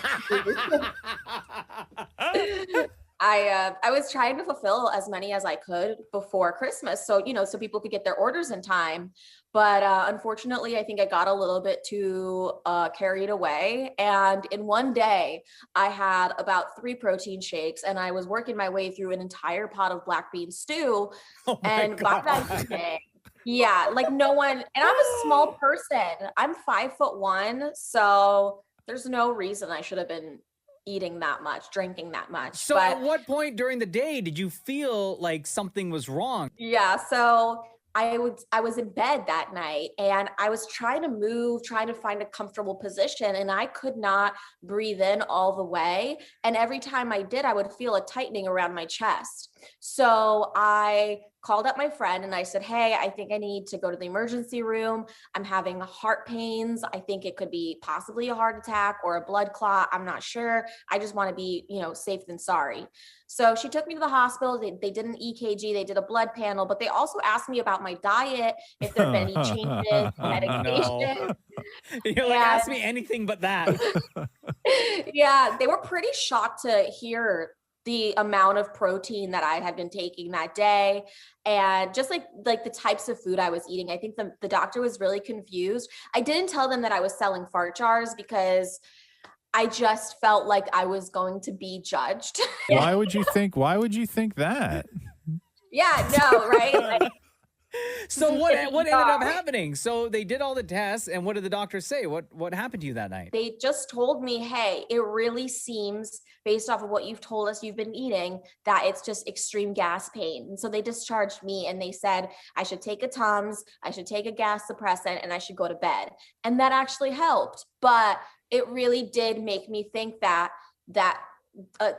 I was trying to fulfill as many as I could before Christmas. So, you know, so people could get their orders in time. But unfortunately, I think I got a little bit too carried away. And in one day, I had about 3 protein shakes and I was working my way through an entire pot of black bean stew. And by that day, yeah, like no one, and I'm a small person. I'm 5'1". So there's no reason I should have been eating that much, drinking that much. So at what point during the day did you feel like something was wrong? Yeah, so I was in bed that night and I was trying to move, trying to find a comfortable position, and I could not breathe in all the way. And every time I did, I would feel a tightening around my chest. So I called up my friend and I said, "Hey, I think I need to go to the emergency room. I'm having heart pains. I think it could be possibly a heart attack or a blood clot. I'm not sure. I just want to be, you know, safe than sorry." So she took me to the hospital. They did an EKG, they did a blood panel, but they also asked me about my diet, if there have been any changes, medication. No. You're like, ask me anything but that. Yeah, they were pretty shocked to hear the amount of protein that I had been taking that day, and just like the types of food I was eating. I think the doctor was really confused. I didn't tell them that I was selling fart jars because I just felt like I was going to be judged. Why would you think that? Yeah, no, right? So what ended up happening? So they did all the tests, and what did the doctor say? What happened to you that night? They just told me, "Hey, it really seems, based off of what you've told us you've been eating, that it's just extreme gas pain." And so they discharged me and they said I should take a Tums, I should take a gas suppressant, and I should go to bed. And that actually helped. But it really did make me think that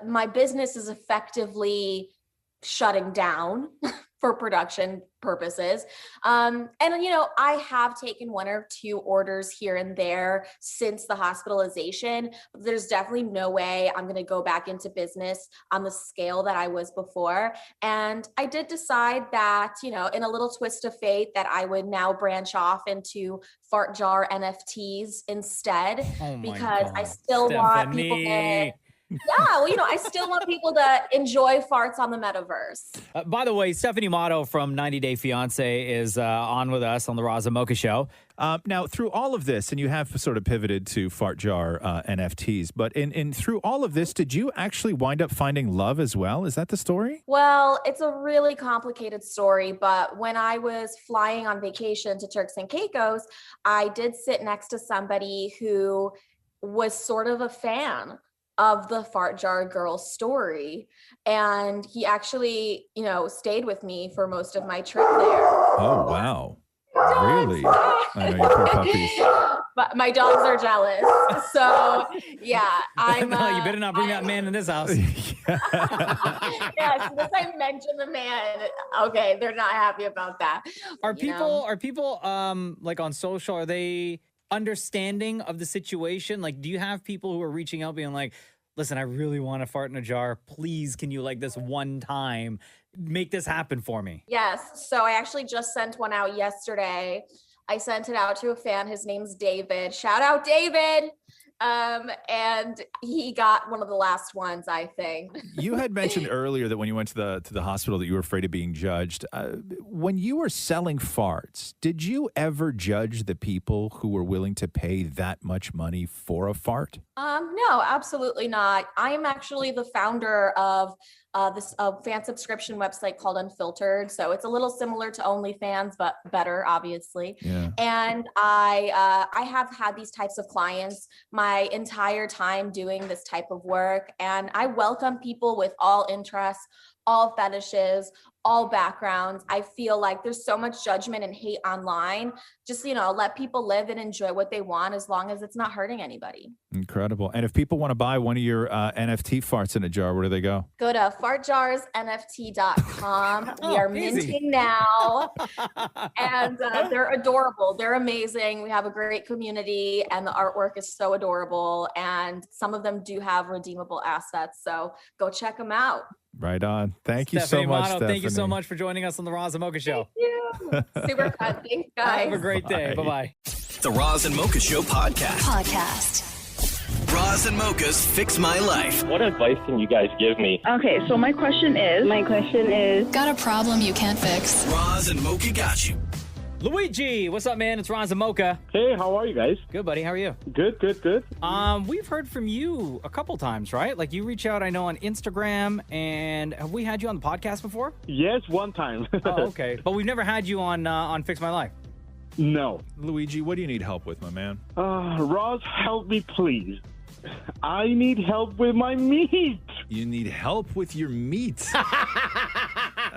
my business is effectively shutting down for production purposes. And, you know, I have taken 1 or 2 orders here and there since the hospitalization. There's definitely no way I'm going to go back into business on the scale that I was before. And I did decide that, you know, in a little twist of fate, that I would now branch off into fart jar NFTs instead, because I still want people to Yeah, well, I still want people to enjoy farts on the metaverse. By the way, Stephanie Matto from 90 Day Fiance is on with us on the Roz Mocha Show. Now, through all of this, and you have sort of pivoted to fart jar NFTs, but in through all of this, did you actually wind up finding love as well? Is that the story? Well, it's a really complicated story, but when I was flying on vacation to Turks and Caicos, I did sit next to somebody who was sort of a fan of the fart jar girl story. And he actually, stayed with me for most of my trip there. Oh, wow. Really? I know your poor puppies. But my dogs are jealous. So yeah, I'm No, you better not bring that man in this house. yeah, as soon as I mention the man, okay, they're not happy about that. Are people like on social, are they understanding of the situation? Like, do you have people who are reaching out being like, listen, I really want to fart in a jar. Please, can you, like, this one time make this happen for me? Yes. So I actually just sent one out yesterday. I sent it out to a fan. His name's David. Shout out, David. And he got one of the last ones, I think. You had mentioned earlier that when you went to the hospital that you were afraid of being judged. When you were selling farts, did you ever judge the people who were willing to pay that much money for a fart? No, absolutely not. I am actually the founder of this fan subscription website called Unfiltered. So it's a little similar to OnlyFans, but better, obviously. Yeah. And I have had these types of clients my entire time doing this type of work. And I welcome people with all interests, all fetishes, all backgrounds. I feel like there's so much judgment and hate online. Just, let people live and enjoy what they want as long as it's not hurting anybody. Incredible. And if people want to buy one of your NFT farts in a jar, where do they go? Go to fartjarsnft.com. We are easy. minting now. And they're adorable. They're amazing. We have a great community and the artwork is so adorable. And some of them do have redeemable assets. So go check them out. Right on. Thank you Stephanie so much, Matto, Stephanie. thank you so much for joining us on the Roz and Mocha Show. Thank you. Super fun. Thanks, guys. Have a great day. Bye-bye. The Roz and Mocha Show podcast. Roz and Mocha's Fix My Life. What advice can you guys give me? Okay, so my question is, Got a problem you can't fix? Roz and Mocha got you. Luigi, what's up, man? It's Roz and Mocha. Hey, how are you guys? Good, buddy. How are you? Good. We've heard from you a couple times, right? Like, you reach out, I know, on Instagram, and have we had you on the podcast before? Yes, one time. Oh, okay. But we've never had you on Fix My Life. No. Luigi, what do you need help with, my man? Roz, help me, please. I need help with my meat. You need help with your meat.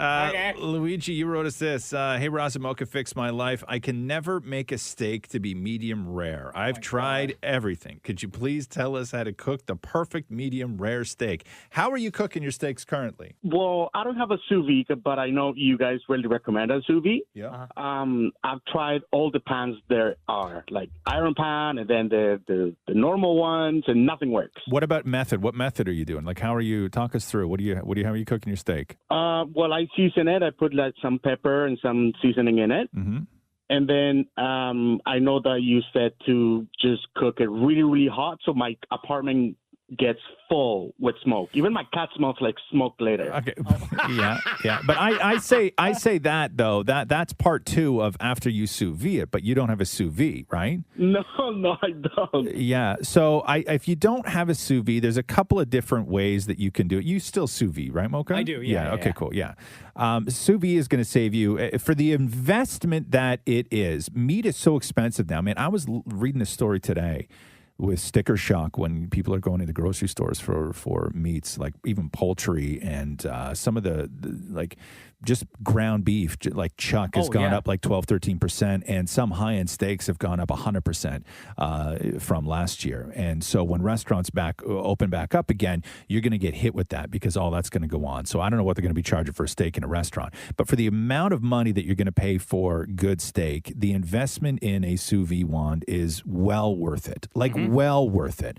Okay. Luigi, you wrote us this. Hey, Roz and Mocha, Fix My Life. I can never make a steak to be medium rare. I've tried everything. Could you please tell us how to cook the perfect medium rare steak? How are you cooking your steaks currently? Well, I don't have a sous vide, but I know you guys really recommend a sous vide. Yeah. I've tried all the pans there are, like iron pan and then the normal ones, and nothing works. What about method? What method are you doing? Like, how are you? Talk us through. How are you cooking your steak? Well, I season it. I put like some pepper and some seasoning in it. Mm-hmm. And then I know that you said to just cook it really, really hot so my apartment gets full with smoke. Even my cat smells like smoke later. Okay. Yeah. But I say that though, that's part two of after you sous vide it, but you don't have a sous vide, right? No, I don't. Yeah. So if you don't have a sous vide, there's a couple of different ways that you can do it. You still sous vide, right, Mocha? I do. Yeah. Okay. Cool. Yeah. Sous vide is going to save you for the investment that it is. Meat is so expensive now. Man, I was reading a story today with sticker shock when people are going into grocery stores for meats, like even poultry and some of the like just ground beef, like chuck has gone up like 12, 13%, and some high-end steaks have gone up 100% from last year. And so when restaurants open back up again, you're going to get hit with that because all that's going to go on. So I don't know what they're going to be charging for a steak in a restaurant. But for the amount of money that you're going to pay for good steak, the investment in a sous vide wand is well worth it. Like, well worth it.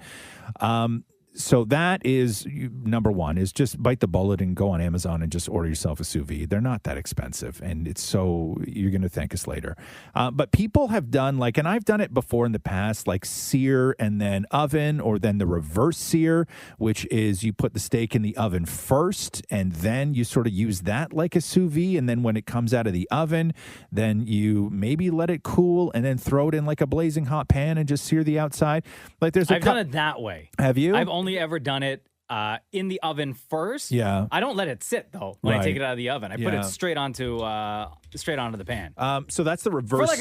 So that is number one, is just bite the bullet and go on Amazon and just order yourself a sous vide. They're not that expensive, and it's so you're going to thank us later. But people have done like, and I've done it before in the past, like sear and then oven, or then the reverse sear, which is you put the steak in the oven first and then you sort of use that like a sous vide, and then when it comes out of the oven, then you maybe let it cool and then throw it in like a blazing hot pan and just sear the outside. Like I've done it that way. Have you? I've only ever done it in the oven first. Yeah. I don't let it sit though when I Right. take it out of the oven. I put Yeah. it straight onto the pan. So that's the reverse. For like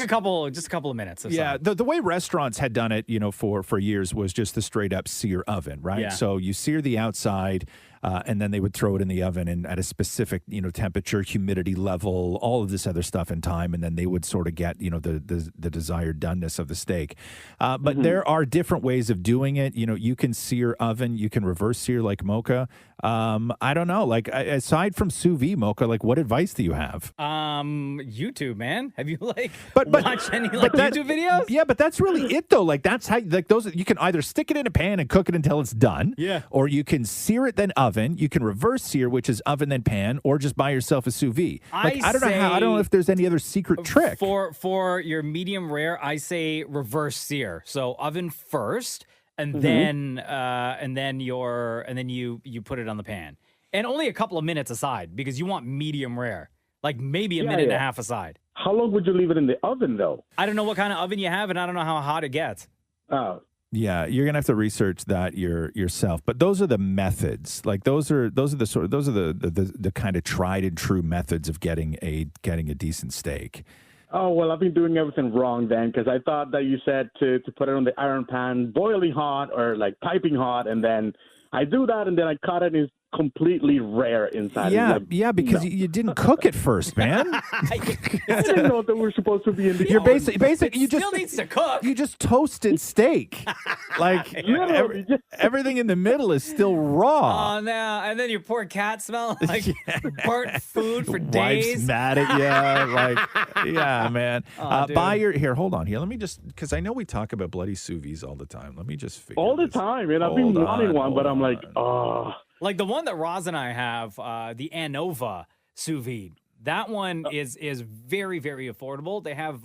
just a couple of minutes. Or Yeah, something. the way restaurants had done it, for years was just the straight up sear oven, right? Yeah. So you sear the outside, and then they would throw it in the oven and at a specific, temperature, humidity level, all of this other stuff in time, and then they would sort of get, the desired doneness of the steak. But there are different ways of doing it. You can sear oven, you can reverse sear like Mocha. I don't know. Like aside from sous vide, Mocha, like what advice do you have? YouTube, man. Have you watched any that- YouTube videos? Yeah, but that's really it though. Like that's how those you can either stick it in a pan and cook it until it's done. Yeah. Or you can sear it then oven. You can reverse sear, which is oven then pan, or just buy yourself a sous vide. Like I don't know if there's any other secret trick. For your medium rare, I say reverse sear. So oven first, and Mm-hmm. then you put it on the pan, and only a couple of minutes aside because you want medium rare, like maybe a minute and a half aside. How long would you leave it in the oven, though? I don't know what kind of oven you have, and I don't know how hot it gets. Oh. Yeah, you're gonna have to research that yourself. But those are the methods. Like those are the kind of tried and true methods of getting a decent steak. Oh, well, I've been doing everything wrong then, because I thought that you said to put it on the iron pan, boiling hot or like piping hot, and then I do that, and then I cut it, and it's completely rare inside. Yeah, It's like, yeah, because no. you didn't cook it first, man. I didn't know that we're supposed to be in the You're oven. basic. You just still needs to cook. You just toasted steak. Like everything in the middle is still raw. Oh no! And then your poor cat smell like burnt food for days. Wife's mad at you. Like, yeah, man. Dude. Buy your hold on here. Let me just because I know we talk about bloody sous vides all the time. Let me just figure All the time, and I've been wanting one, but I'm like, oh. Like the one that Roz and I have, the Anova sous vide. That one is very, very affordable. They have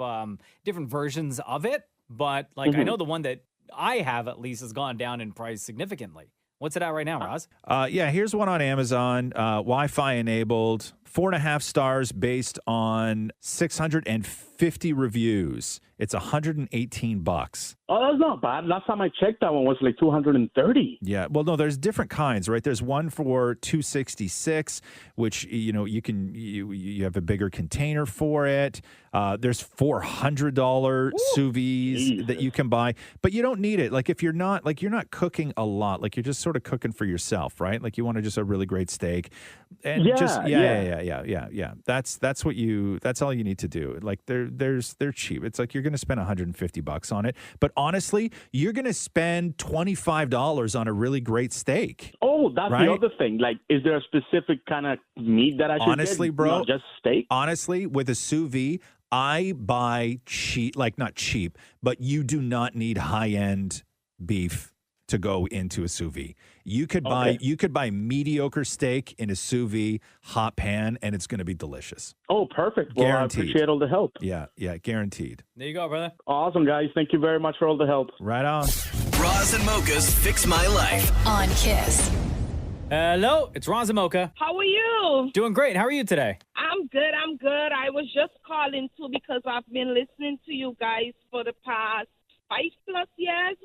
different versions of it, but I know the one that I have at least has gone down in price significantly. What's it at right now, Roz? Yeah, here's one on Amazon, Wi-Fi enabled, 4.5 stars based on 650 reviews. It's $118. Oh, that's not bad. Last time I checked, that one was like $230. Yeah, well, no, there's different kinds, right? There's one for $266, which you have a bigger container for it. There's $400 sous vides that you can buy, but you don't need it. Like if you're not cooking a lot, like you're just sort of cooking for yourself, right? Like you want just a really great steak, and yeah. That's all you need to do. Like they're cheap. It's like you're going to spend $150 on it, but honestly, you're going to spend $25 on a really great steak. Oh, that's right? the other thing. Like, is there a specific kind of meat that I should honestly, get? bro, Not just steak? Honestly, with a sous vide, I buy cheap, like not cheap, but you do not need high-end beef to go into a sous vide. You could buy mediocre steak in a sous vide hot pan, and it's going to be delicious. Oh, perfect. Well, Guaranteed. I appreciate all the help. Yeah, guaranteed. There you go, brother. Awesome, guys. Thank you very much for all the help. Right on. Roz and Mocha's Fix My Life. On Kiss. Hello, it's Roz and Mocha. How are you? Doing great. How are you today? I'm good. I was just calling too because I've been listening to you guys for the past 5+ years.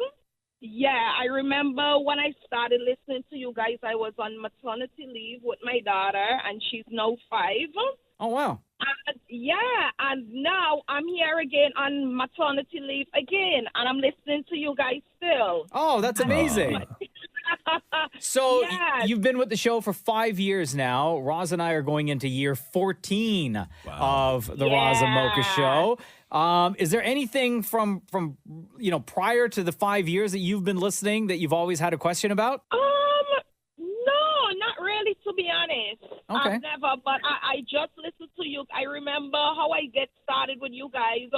Yeah, I remember when I started listening to you guys, I was on maternity leave with my daughter, and she's now 5. Oh, wow. And now I'm here again on maternity leave again, and I'm listening to you guys still. Oh, that's amazing. So Yes. you've been with the show for 5 years now. Roz and I are going into year 14 of the Roz and Mocha show. Is there anything from prior to the 5 years that you've been listening that you've always had a question about? No, not really, to be honest. Okay. I've never, but I just listened to you. I remember how I get started with you guys.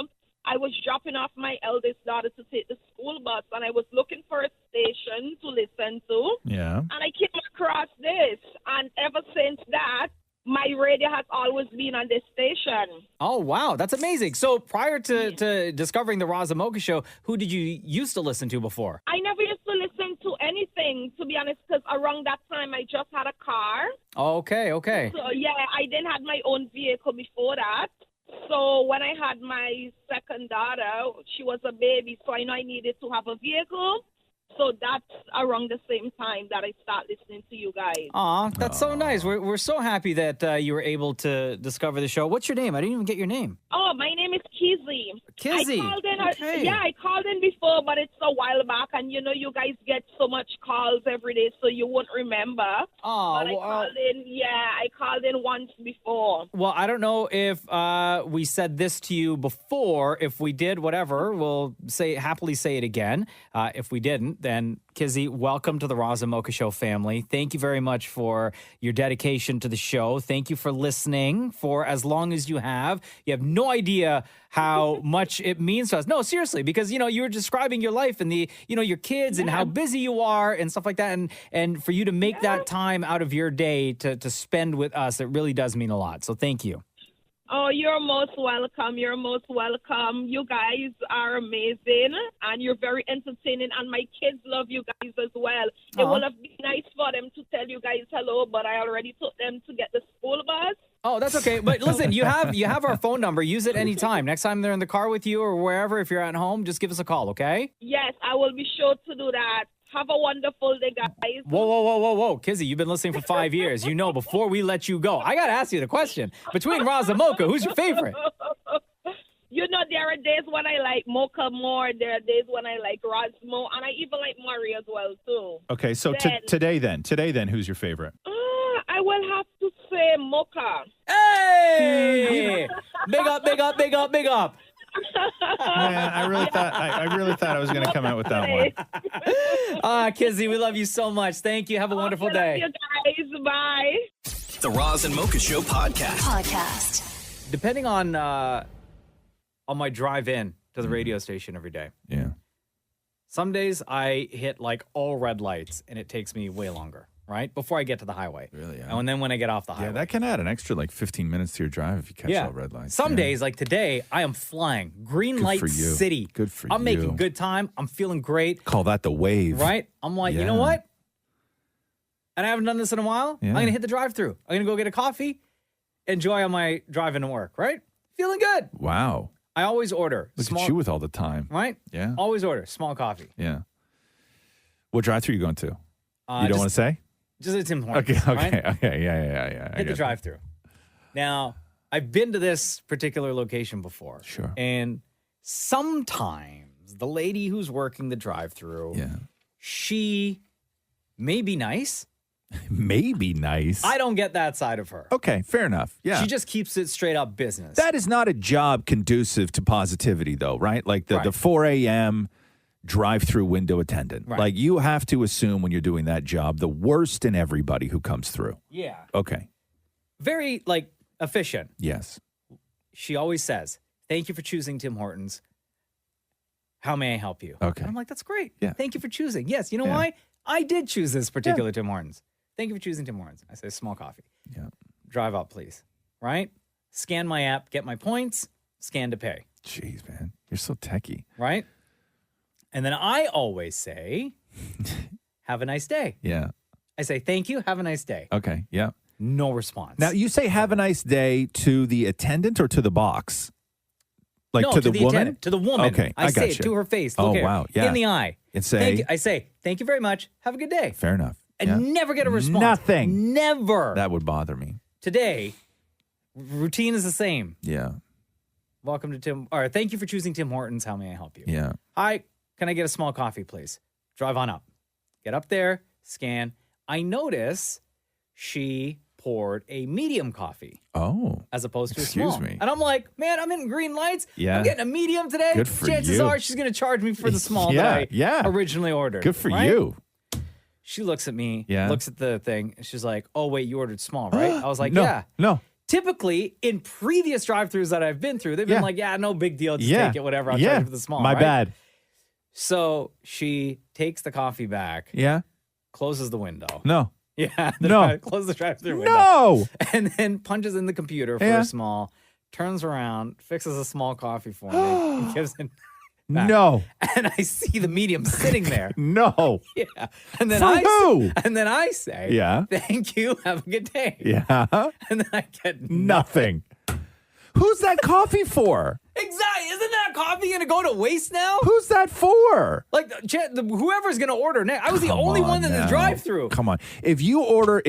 I was dropping off my eldest daughter to take to school school bus, and I was looking for a station to listen to. Yeah. And I came across this, and ever since that, my radio has always been on this station. Oh, wow. That's amazing. So prior to discovering the Roz and Mocha Show, who did you used to listen to before? I never used to listen to anything, to be honest, because around that time I just had a car. Okay. So, yeah, I didn't have my own vehicle before that. So when I had my second daughter, she was a baby, so I know I needed to have a vehicle. So that's around the same time that I start listening to you guys. Aw, that's so nice. We're so happy that you were able to discover the show. What's your name? I didn't even get your name. Oh, my name is Kizzy. Kizzy. I called in. Okay. Yeah, I called in before, but it's a while back, and you know you guys get so much calls every day, so you won't remember. Oh, but I called in. Yeah, I called in once before. Well, I don't know if we said this to you before. If we did, whatever, we'll happily say it again. If we didn't, then Kizzy, welcome to the Roz and Mocha Show family. Thank you very much for your dedication to the show. Thank you for listening for as long as you have. You have no idea how much it means to us. No, seriously, because, you know, you were describing your life and your kids and how busy you are and stuff like that. And for you to make that time out of your day to spend with us, it really does mean a lot. So thank you. Oh, you're most welcome. You're most welcome. You guys are amazing, and you're very entertaining, and my kids love you guys as well. It would have been nice for them to tell you guys hello, but I already took them to get the school bus. Oh, that's okay. But listen, you have our phone number. Use it anytime. Next time they're in the car with you or wherever, if you're at home, just give us a call, okay? Yes, I will be sure to do that. Have a wonderful day, guys. Whoa. Kizzy, you've been listening for 5 years. You know, before we let you go, I got to ask you the question. Between Roz and Mocha, who's your favorite? You know, there are days when I like Mocha more. There are days when I like Roz more. And I even like Maurie as well, too. Okay, so today then, who's your favorite? I will have to say Mocha. Hey! Big up. Man, I really thought I was going to come out with that one. Kizzy, we love you so much. Thank you. Have a wonderful day. Love you guys. Bye. The Roz and Mocha Show podcast. Depending on my drive in to the radio station every day. Yeah. Some days I hit like all red lights and it takes me way longer, right? Before I get to the highway. Really? Yeah. And then when I get off the highway. Yeah, that can add an extra like 15 minutes to your drive if you catch all red lights. Some days, like today, I am flying. Green light city. Good for you. I'm making good time. I'm feeling great. Call that the wave. Right? I'm like, you know what? And I haven't done this in a while. Yeah. I'm going to hit the drive-thru. I'm going to go get a coffee, enjoy on my drive into work, right? Feeling good. Wow. I always order. Look at you with all the time. Right? Yeah. Always order small coffee. Yeah. What drive-thru are you going to? You don't want to say? Just a Tim Hortons. Okay. Right? Yeah. Hit the drive-thru. Now, I've been to this particular location before. Sure. And sometimes the lady who's working the drive-thru, she may be nice. Maybe nice. I don't get that side of her. Okay, fair enough. Yeah. She just keeps it straight up business. That is not a job conducive to positivity, though, right? Like the 4 a.m. drive-through window attendant. Right. Like you have to assume when you're doing that job, the worst in everybody who comes through. Yeah. Okay. Very, efficient. Yes. She always says, "Thank you for choosing Tim Hortons. How may I help you?" Okay. And I'm like, that's great. Yeah. Thank you for choosing. Yes. You know why? I did choose this particular Tim Hortons. Thank you for choosing Tim Hortons. I say, small coffee. Yeah. Drive up, please. Right? Scan my app, get my points, scan to pay. Jeez, man. You're so techie. Right? And then I always say, have a nice day. Yeah. I say, thank you, have a nice day. Okay. Yeah. No response. Now, you say have a nice day to the attendant or to the box? Like no, to the woman? attendant, to the woman. Okay, I say got it you. to her face. Oh, Look at her, wow. Yeah. in the eye. And say, I say, thank you very much. Have a good day. Fair enough. And never get a response. Nothing. Never. That would bother me. Today, routine is the same. Yeah. Welcome to Tim. Or thank you for choosing Tim Hortons. How may I help you? Yeah. Hi, can I get a small coffee, please? Drive on up. Get up there, scan. I notice she poured a medium coffee. Oh. As opposed to a Excuse small. me. And I'm like, man, I'm in green lights. Yeah. I'm getting a medium today. Good for Chances you. are she's going to charge me for the small that I originally ordered. Good for right? you. She looks at me, Yeah. looks at the thing, and she's like, oh, wait, you ordered small, right? I was like, No. yeah. No. Typically, in previous drive-thrus that I've been through, they've been like, yeah, no big deal. Just take it, whatever. I'll charge you for the small, My right? bad. So she takes the coffee back. Yeah. Closes the window. No. Yeah. Close the drive-through window. No. And then punches in the computer for a small, turns around, fixes a small coffee for me, and gives it back. No. And I see the medium sitting there. No. Yeah. And then For who? And then I say, Yeah. thank you. Have a good day. Yeah. And then I get Nothing. Who's that coffee for? Exactly. Isn't that coffee going to go to waste now? Who's that for? Like whoever's going to order next. I was the only one in the drive-through. Come on. If you order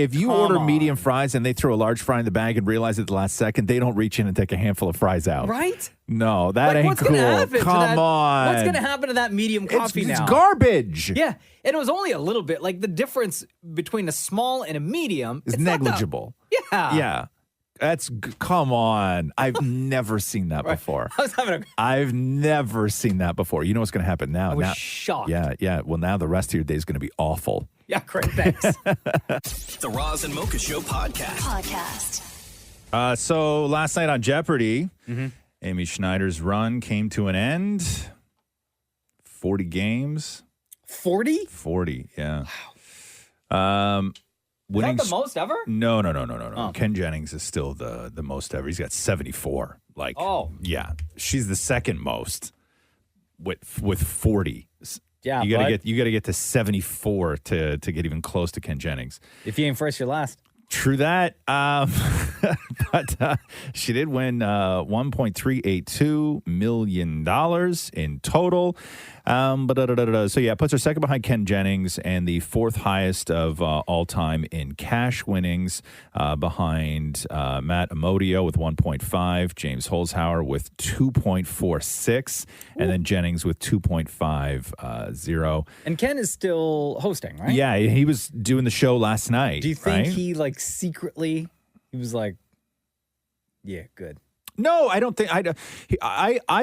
medium fries and they throw a large fry in the bag and realize at the last second, they don't reach in and take a handful of fries out. Right? No, that ain't what's cool. Gonna happen Come on. What's going to happen to that medium coffee now? It's garbage. Yeah. And it was only a little bit. Like the difference between a small and a medium is negligible. Yeah. Yeah. Come on. I've never seen that before. I've never seen that before. You know what's going to happen now? I was shocked. Yeah. Well, now the rest of your day is going to be awful. Yeah, great. Thanks. The Roz and Mocha Show podcast. So last night on Jeopardy, Amy Schneider's run came to an end. 40 games. 40? 40, yeah. Wow. Is that the most ever? No. Oh. Ken Jennings is still the most ever. He's got 74. Yeah. She's the second most with 40. Yeah, you gotta get to 74 to get even close to Ken Jennings. If you ain't first, you're last. True that. But she did win $1.382 million in total. So, yeah, puts her second behind Ken Jennings and the fourth highest of all time in cash winnings behind Matt Amodio with 1.5, James Holzhauer with 2.46, and then Jennings with 2.50. And Ken is still hosting, right? Yeah, he was doing the show last night. Do you think right? he secretly, he was like, yeah, good. No, I don't think I've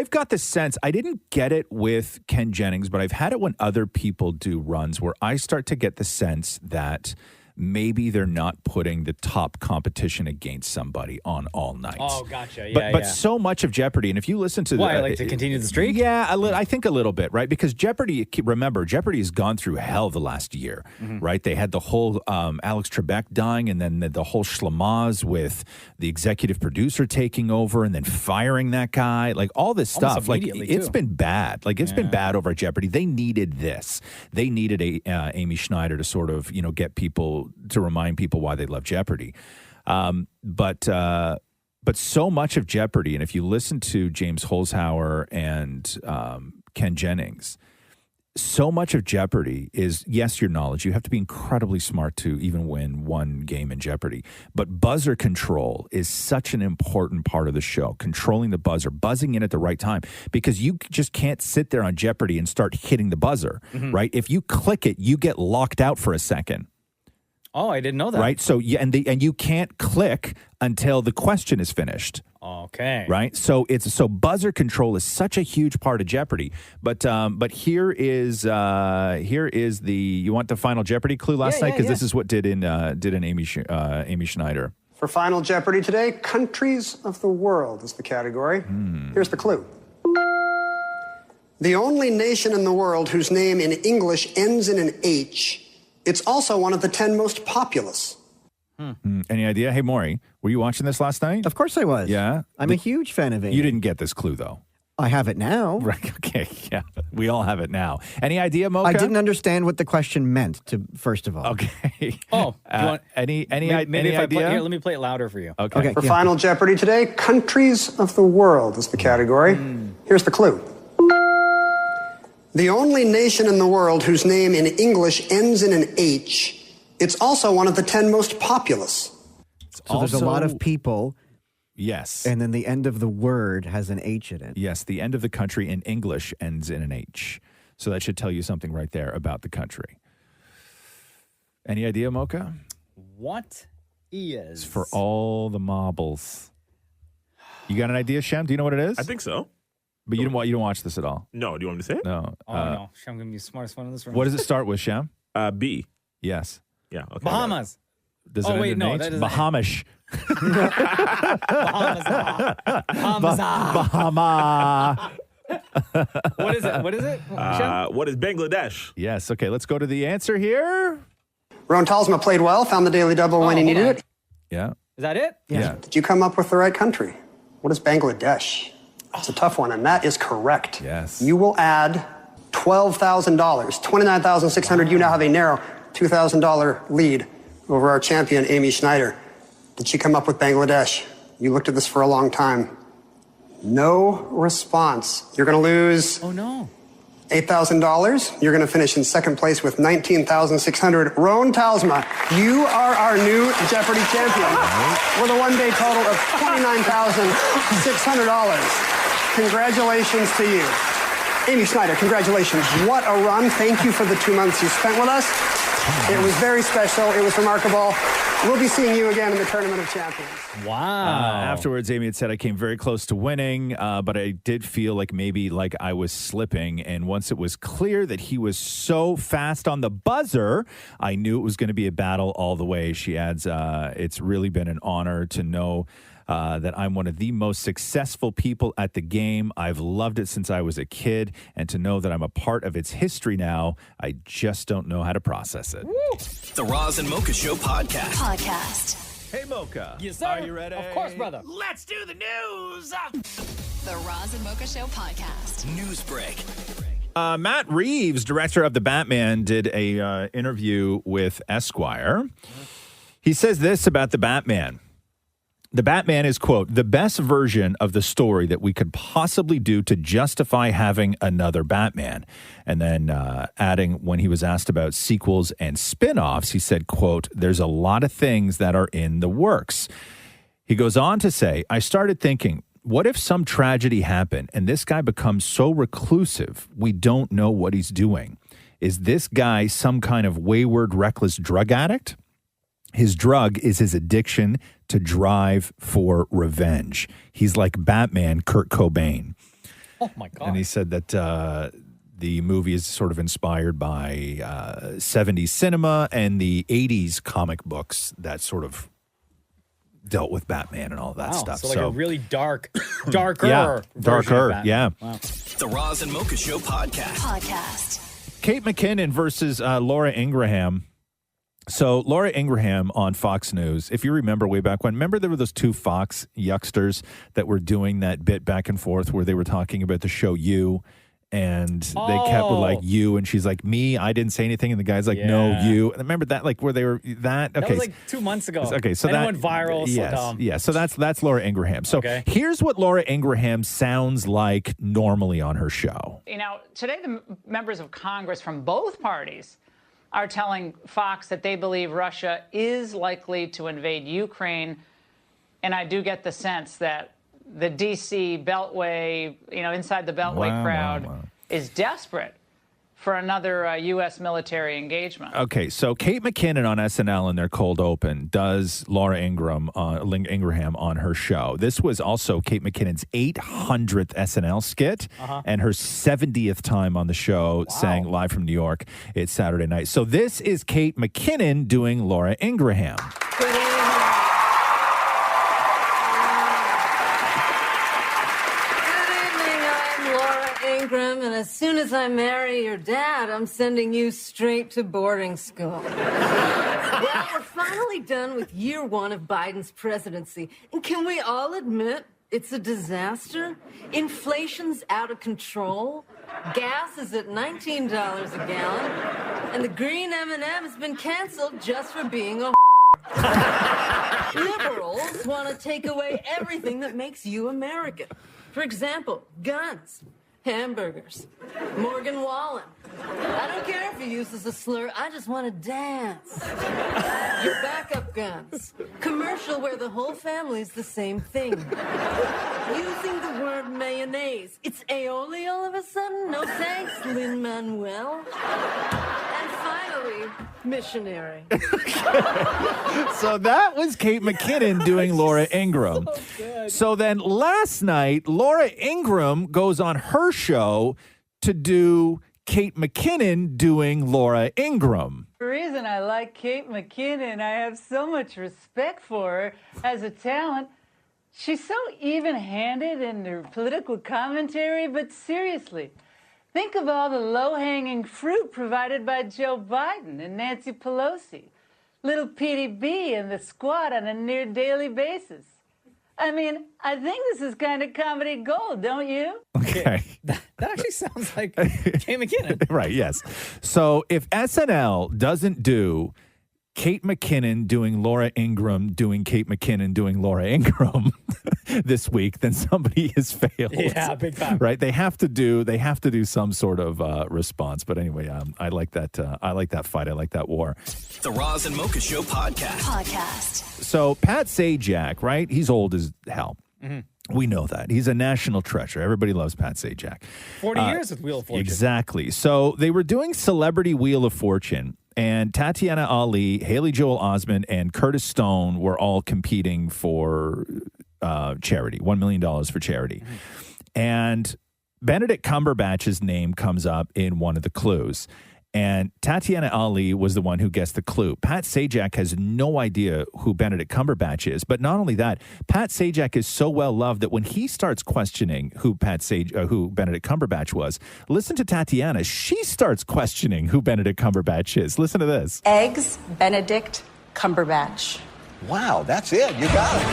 got the sense, I didn't get it with Ken Jennings, but I've had it when other people do runs where I start to get the sense that maybe they're not putting the top competition against somebody on all night. Oh, gotcha. Yeah, but so much of Jeopardy, and if you listen to to continue the streak? Yeah, I think a little bit, right? Because Jeopardy has gone through hell the last year, right? They had the whole Alex Trebek dying, and then the whole schlamaz with the executive producer taking over and then firing that guy, like all this Almost stuff. Like it's too. been bad. Like it's been bad over at Jeopardy. They needed this. They needed Amy Schneider to sort of get people to remind people why they love Jeopardy. But so much of Jeopardy, and if you listen to James Holzhauer and Ken Jennings, so much of Jeopardy is, yes, your knowledge. You have to be incredibly smart to even win one game in Jeopardy. But buzzer control is such an important part of the show, controlling the buzzer, buzzing in at the right time, because you just can't sit there on Jeopardy and start hitting the buzzer, right? If you click it, you get locked out for a second. Oh, I didn't know that. Right? So, and you can't click until the question is finished. Okay. Right? So buzzer control is such a huge part of Jeopardy. But here is the, you want the final Jeopardy clue last night? Because this is what did in Amy Schneider. For Final Jeopardy today, countries of the world is the category. Here's the clue. The only nation in the world whose name in English ends in an H. It's also one of the 10 most populous. Any idea? Hey, Maury, were you watching this last night? Of course I was. Yeah? I'm a huge fan of it. You didn't get this clue, though. I have it now. Right, okay, yeah. We all have it now. Any idea, Mocha? I didn't understand what the question meant, first of all. Okay. Oh, do you want, any maybe idea? Here, let me play it louder for you. Okay. For Final Jeopardy today, countries of the world is the category. Here's the clue. The only nation in the world whose name in English ends in an H. It's also one of the 10 most populous. So there's a lot of people. Yes. And then the end of the word has an H in it. Yes, the end of the country in English ends in an H. So that should tell you something right there about the country. Any idea, Mocha? What is? It's for all the marbles. You got an idea, Shem? Do you know what it is? I think so. But you don't watch this at all? No. Do you want me to say it? No. Oh, no. I'm going to be the smartest one in this room. What does it start with, Shem? B. Yes. Yeah. Okay. Bahamas. Does it end in H? That doesn't. Bahamish. Bahama. Bahama. What is it? What is it? What is Bangladesh? Yes. Okay, let's go to the answer here. Ron Talsma played well, found the daily double when he needed it. Yeah. Is that it? Yeah. Did you come up with the right country? What is Bangladesh? It's a tough one, and that is correct. Yes. You will add $12,000, $29,600. You now have a narrow $2,000 lead over our champion, Amy Schneider. Did she come up with Bangladesh? You looked at this for a long time. No response. You're going to lose. Oh, no. $8,000. You're going to finish in second place with $19,600. Roan Talsma, you are our new Jeopardy champion with a one-day total of $29,600. Congratulations to you. Amy Schneider, congratulations. What a run. Thank you for the 2 months you spent with us. It was very special. It was remarkable. We'll be seeing you again in the Tournament of Champions. Wow. Afterwards, Amy had said I came very close to winning, but I did feel like maybe like I was slipping. And once it was clear that he was so fast on the buzzer, I knew it was going to be a battle all the way. She adds, it's really been an honor to know that I'm one of the most successful people at the game. I've loved it since I was a kid, and to know that I'm a part of its history now, I just don't know how to process it. The Roz and Mocha Show podcast. Hey, Mocha. Yes, sir. Are you ready? Of course, brother. Let's do the news. The Roz and Mocha Show podcast. News break. Matt Reeves, director of The Batman, did a interview with Esquire. He says this about The Batman. The Batman is, quote, the best version of the story that we could possibly do to justify having another Batman. And then adding, when he was asked about sequels and spin-offs, he said, quote, there's a lot of things that are in the works. He goes on to say, I started thinking, what if some tragedy happened and this guy becomes so reclusive we don't know what he's doing? Is this guy some kind of wayward, reckless drug addict? His drug is his addiction to drive for revenge. He's like Batman, Kurt Cobain. Oh, my God. And he said that the movie is sort of inspired by 70s cinema and the 80s comic books that sort of dealt with Batman and all that Wow, stuff. So like a really darker yeah, version of darker, Batman. yeah. Wow. The Roz and Mocha Show podcast. Kate McKinnon versus Laura Ingraham. So Laura Ingraham on Fox News, if you remember way back when, remember there were those two Fox yucksters that were doing that bit back and forth where they were talking about the show You, and they kept with like you, and she's like, me, I didn't say anything, and the guy's like, no, you. And remember that, like where they were that? Okay. That was like 2 months ago. Okay, so and that it went viral. Yes, So dumb. yeah. So that's Laura Ingraham. So here's what Laura Ingraham sounds like normally on her show. You know, today the members of Congress from both parties are telling Fox that they believe Russia is likely to invade Ukraine. And I do get the sense that the D.C. Beltway, you know, inside the Beltway crowd is desperate for another U.S. military engagement. Okay, so Kate McKinnon on SNL in their cold open does Laura Ingraham on her show. This was also Kate McKinnon's 800th SNL skit and her 70th time on the show, saying live from New York. It's Saturday night. So this is Kate McKinnon doing Laura Ingraham. And as soon as I marry your dad, I'm sending you straight to boarding school. Well, we're finally done with year one of Biden's presidency. And can we all admit it's a disaster? Inflation's out of control. Gas is at $19 a gallon. And the green M&M has been canceled just for being a Liberals want to take away everything that makes you American. For example, guns. Hamburgers. Morgan Wallen. I don't care if you use as a slur. I just want to dance. Your backup guns. Commercial where the whole family's the same thing. Using the word mayonnaise. It's aioli all of a sudden? No thanks, Lin-Manuel. And finally, missionary. So that was Kate McKinnon doing Laura Ingraham. So then last night, Laura Ingraham goes on her show to do Kate McKinnon doing Laura Ingraham. The reason I like Kate McKinnon, I have so much respect for her as a talent, She's so even-handed in her political commentary, but seriously, think of all the low-hanging fruit provided by Joe Biden and Nancy Pelosi, little PDB and the squad on a near-daily basis. I mean, I think this is kind of comedy gold, don't you? Okay. That actually sounds like Kate McKinnon. Right, yes. So if SNL doesn't do Kate McKinnon doing Laura Ingraham doing Kate McKinnon doing Laura Ingraham this week, then somebody has failed. Yeah, big time. Right? They have to do some sort of response. But anyway, I like that. I like that fight. I like that war. The Roz and Mocha Show podcast. So Pat Sajak, right? He's old as hell. We know that. He's a national treasure. Everybody loves Pat Sajak. 40 years with Wheel of Fortune. Exactly. So they were doing Celebrity Wheel of Fortune, and Tatiana Ali, Haley Joel Osment, and Curtis Stone were all competing for charity, $1 million for charity. And Benedict Cumberbatch's name comes up in one of the clues. And Tatiana Ali was the one who guessed the clue. Pat Sajak has no idea who Benedict Cumberbatch is. But not only that, Pat Sajak is so well loved that when he starts questioning who Benedict Cumberbatch was, listen to Tatiana. She starts questioning who Benedict Cumberbatch is. Listen to this. Eggs Benedict Cumberbatch. Wow, that's it. You got it.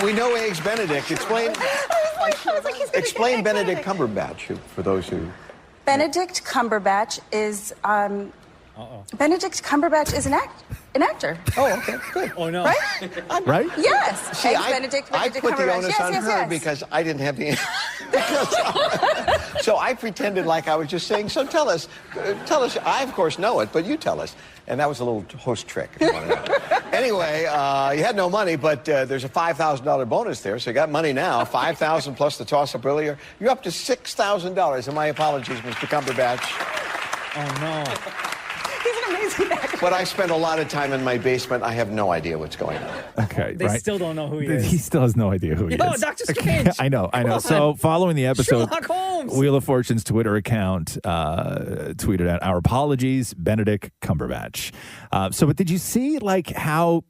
We know Eggs Benedict. Explain Benedict Cumberbatch for those who. Benedict Cumberbatch is Benedict Cumberbatch is an actor. Oh, okay, good. Oh no, right? Right? Yes. See, Eggs I Benedict put the Cumberbatch. onus Yes, on yes, her yes. because I didn't have the So I pretended like I was just saying, so tell us. I, of course, know it, but you tell us. And that was a little host trick. If you want to know. Anyway, you had no money, but there's a $5,000 bonus there, so you got money now. $5,000 plus the toss-up earlier. You're up to $6,000. And my apologies, Mr. Cumberbatch. Oh, no. He's an amazing actor. But I spent a lot of time in my basement. I have no idea what's going on. Okay, They right. still don't know who he is. He still has no idea who he Yo, is. Dr. Strange. I know. Come on. So following the episode, Sherlock Holmes. Wheel of Fortune's Twitter account tweeted out, "Our apologies, Benedict Cumberbatch." But did you see like how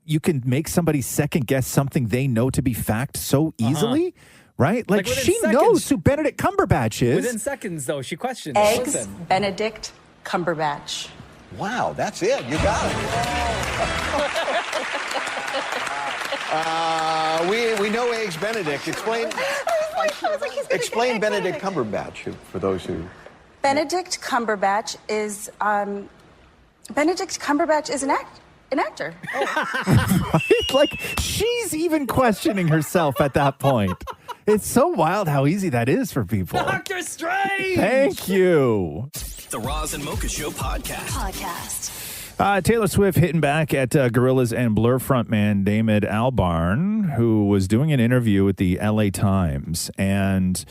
you can make somebody second guess something they know to be fact so easily? Right? Like within she seconds. knows who Benedict Cumberbatch is. Within seconds, though, she questioned. Eggs Listen. Benedict Cumberbatch. Wow, that's it. You got it. We know Eggs Benedict. Explain Benedict Cumberbatch for those who. Benedict Cumberbatch is Benedict Cumberbatch is an actor. Right? Like she's even questioning herself at that point. It's so wild how easy that is for people. Dr. Strange. Thank you. The Roz and Mocha Show podcast. Taylor Swift hitting back at Gorillaz and Blur frontman Damnit Albarn, who was doing an interview with the LA Times. And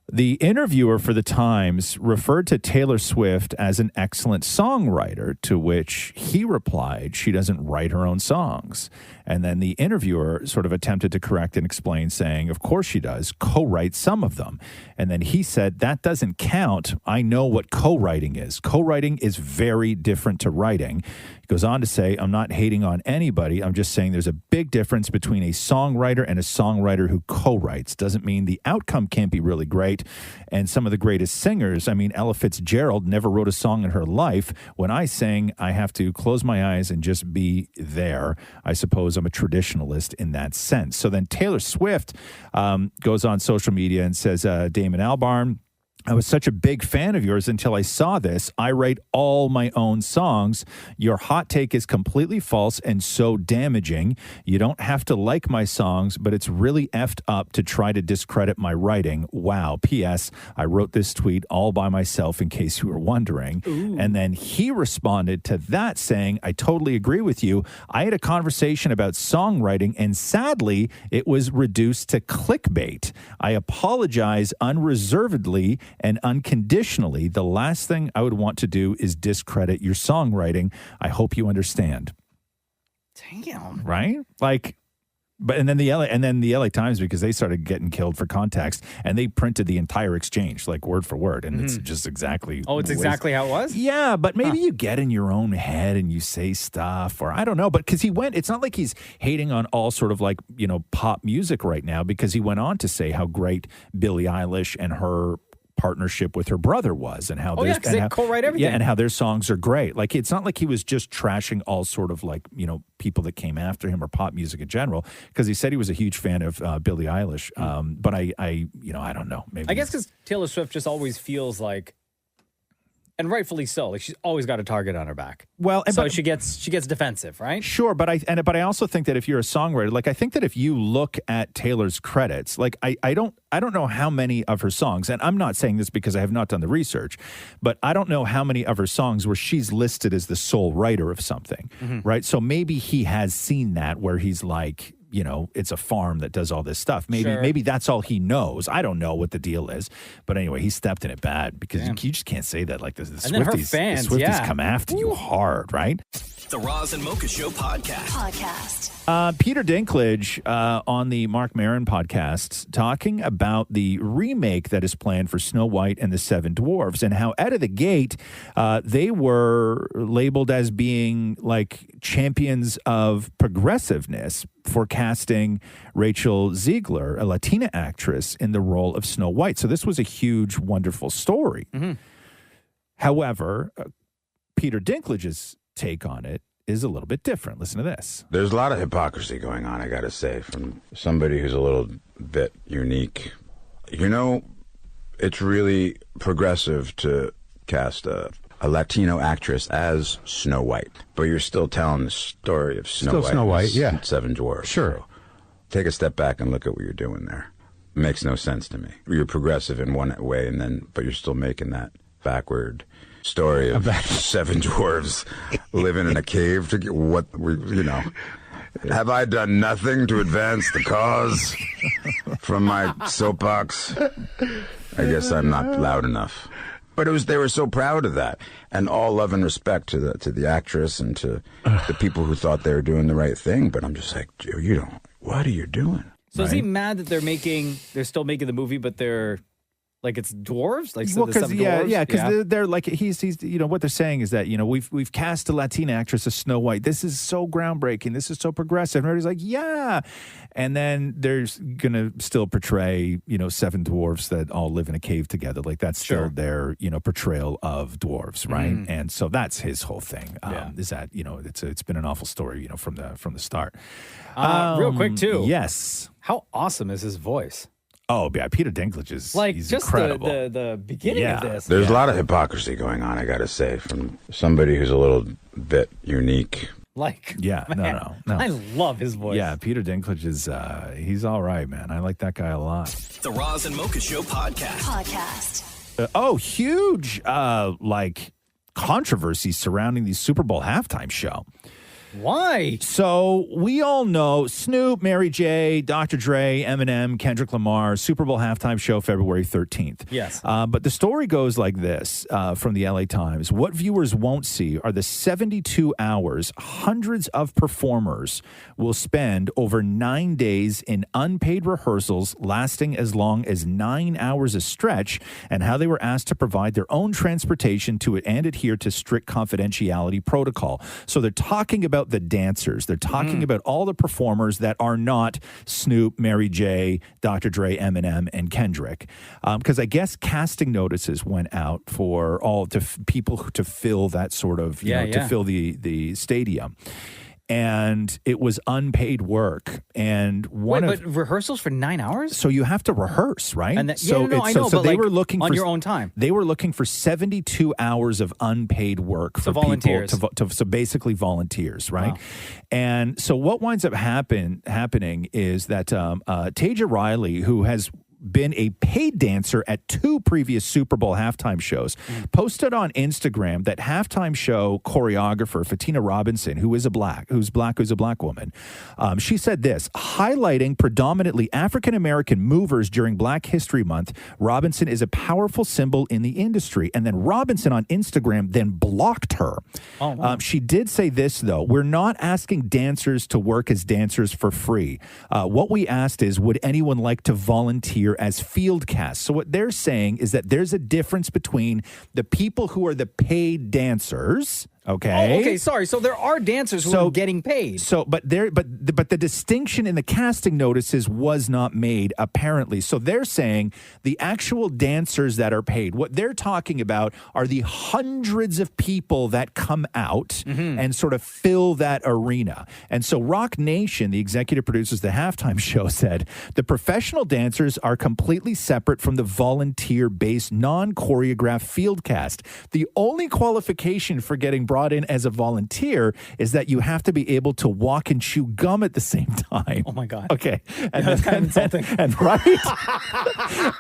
the interviewer for the Times referred to Taylor Swift as an excellent songwriter, to which he replied, she doesn't write her own songs. And then the interviewer sort of attempted to correct and explain, saying, of course she does, co-write some of them. And then he said, that doesn't count. I know what co-writing is. Co-writing is very different to writing. He goes on to say, I'm not hating on anybody. I'm just saying there's a big difference between a songwriter and a songwriter who co-writes. Doesn't mean the outcome can't be really great. And some of the greatest singers, I mean, Ella Fitzgerald never wrote a song in her life. When I sing, I have to close my eyes and just be there. I suppose I'm a traditionalist in that sense. So then Taylor Swift goes on social media and says, Damon Albarn, I was such a big fan of yours until I saw this. I write all my own songs. Your hot take is completely false and so damaging. You don't have to like my songs, but it's really effed up to try to discredit my writing. Wow. P.S. I wrote this tweet all by myself in case you were wondering. Ooh. And then he responded to that saying, I totally agree with you. I had a conversation about songwriting and sadly, it was reduced to clickbait. I apologize unreservedly and unconditionally. The last thing I would want to do is discredit your songwriting. I hope you understand. Damn. Right? Like, But and then the LA Times, because they started getting killed for context, and they printed the entire exchange like word for word, and it's just exactly. Oh, it's exactly how it was? Yeah, but maybe you get in your own head and you say stuff, or I don't know. But because he went, it's not like he's hating on all sort of like pop music right now, because he went on to say how great Billie Eilish and her partnership with her brother was, and how because they co-write everything. Yeah, and how their songs are great. Like, it's not like he was just trashing all sort of like people that came after him or pop music in general, because he said he was a huge fan of Billie Eilish. But I don't know. Maybe I guess because Taylor Swift just always feels like, and rightfully so, like she's always got a target on her back. Well, so she gets defensive, right? Sure, but I also think that if you're a songwriter, like I think that if you look at Taylor's credits, like I don't know how many of her songs, and I'm not saying this because I have not done the research, but I don't know how many of her songs where she's listed as the sole writer of something, right? So maybe he has seen that where he's like, it's a farm that does all this stuff. Maybe that's all he knows. I don't know what the deal is. But anyway, he stepped in it bad, because you just can't say that like this. The And then her Swifties, fans, the Swifties yeah. come after you hard, right? The Roz and Mocha Show podcast. Peter Dinklage on the Mark Maron podcast talking about the remake that is planned for Snow White and the Seven Dwarfs, and how out of the gate they were labeled as being like champions of progressiveness for casting Rachel Ziegler, a Latina actress, in the role of Snow White. So this was a huge, wonderful story. However, Peter Dinklage's take on it is a little bit different. Listen to this. There's a lot of hypocrisy going on, I got to say, from somebody who's a little bit unique. It's really progressive to cast a Latino actress as Snow White, but you're still telling the story of Snow White, yeah. Seven Dwarfs. Sure. So take a step back and look at what you're doing there. It makes no sense to me. You're progressive in one way, but you're still making that backward story of seven dwarves living in a cave to get have I done nothing to advance the cause from my soapbox? I guess I'm not loud enough. But they were so proud of that, and all love and respect to the actress and to the people who thought they were doing the right thing. But I'm just like, what are you doing? So is he mad that they're still making the movie, but they're like, it's dwarves? Like, so because they're like, he's what they're saying is that we've cast a Latina actress as Snow White. This is so groundbreaking. This is so progressive. And everybody's like, yeah. And then there's gonna still portray seven dwarves that all live in a cave together. Like, that's still their portrayal of dwarves, right? And so that's his whole thing. Is that it's been an awful story from the start. Real quick too. Yes. How awesome is his voice? Oh, yeah, Peter Dinklage is he's just incredible. the beginning of this. There's a lot of hypocrisy going on, I got to say, from somebody who's a little bit unique. No. I love his voice. Yeah, Peter Dinklage is he's all right, man. I like that guy a lot. The Roz and Mocha Show podcast. Huge controversy surrounding the Super Bowl halftime show. Why? So we all know Snoop, Mary J, Dr. Dre, Eminem, Kendrick Lamar, Super Bowl halftime show February 13th. Yes. But the story goes like this from the LA Times. What viewers won't see are the 72 hours hundreds of performers will spend over 9 days in unpaid rehearsals lasting as long as 9 hours a stretch, and how they were asked to provide their own transportation to it and adhere to strict confidentiality protocol. So they're talking about the dancers. They're talking about all the performers that are not Snoop, Mary J, Dr. Dre, Eminem, and Kendrick. Because I guess casting notices went out for people to fill that sort of, to fill the stadium. And it was unpaid work. And but rehearsals for 9 hours? So you have to rehearse, right? And so they were looking on for your own time. They were looking for 72 hours of unpaid work for volunteers. people so basically volunteers, right? Wow. And so what winds up happening is that Taja Riley, who has been a paid dancer at 2 previous Super Bowl halftime shows, posted on Instagram that halftime show choreographer Fatina Robinson, who's a black woman, she said this, highlighting predominantly African-American movers during Black History Month. Robinson is a powerful symbol in the industry. And then Robinson on Instagram then blocked her. Oh, wow. She did say this, though. We're not asking dancers to work as dancers for free. What we asked is, would anyone like to volunteer as field cast? So what they're saying is that there's a difference between the people who are the paid dancers. Okay. Oh, okay. Sorry. So there are dancers who are getting paid. So, but the distinction in the casting notices was not made apparently. So they're saying the actual dancers that are paid. What they're talking about are the hundreds of people that come out and sort of fill that arena. And so Rock Nation, the executive producers of the halftime show, said the professional dancers are completely separate from the volunteer-based, non-choreographed field cast. The only qualification for getting brought in as a volunteer is that you have to be able to walk and chew gum at the same time. Oh my God. Okay. And That's kind of insulting.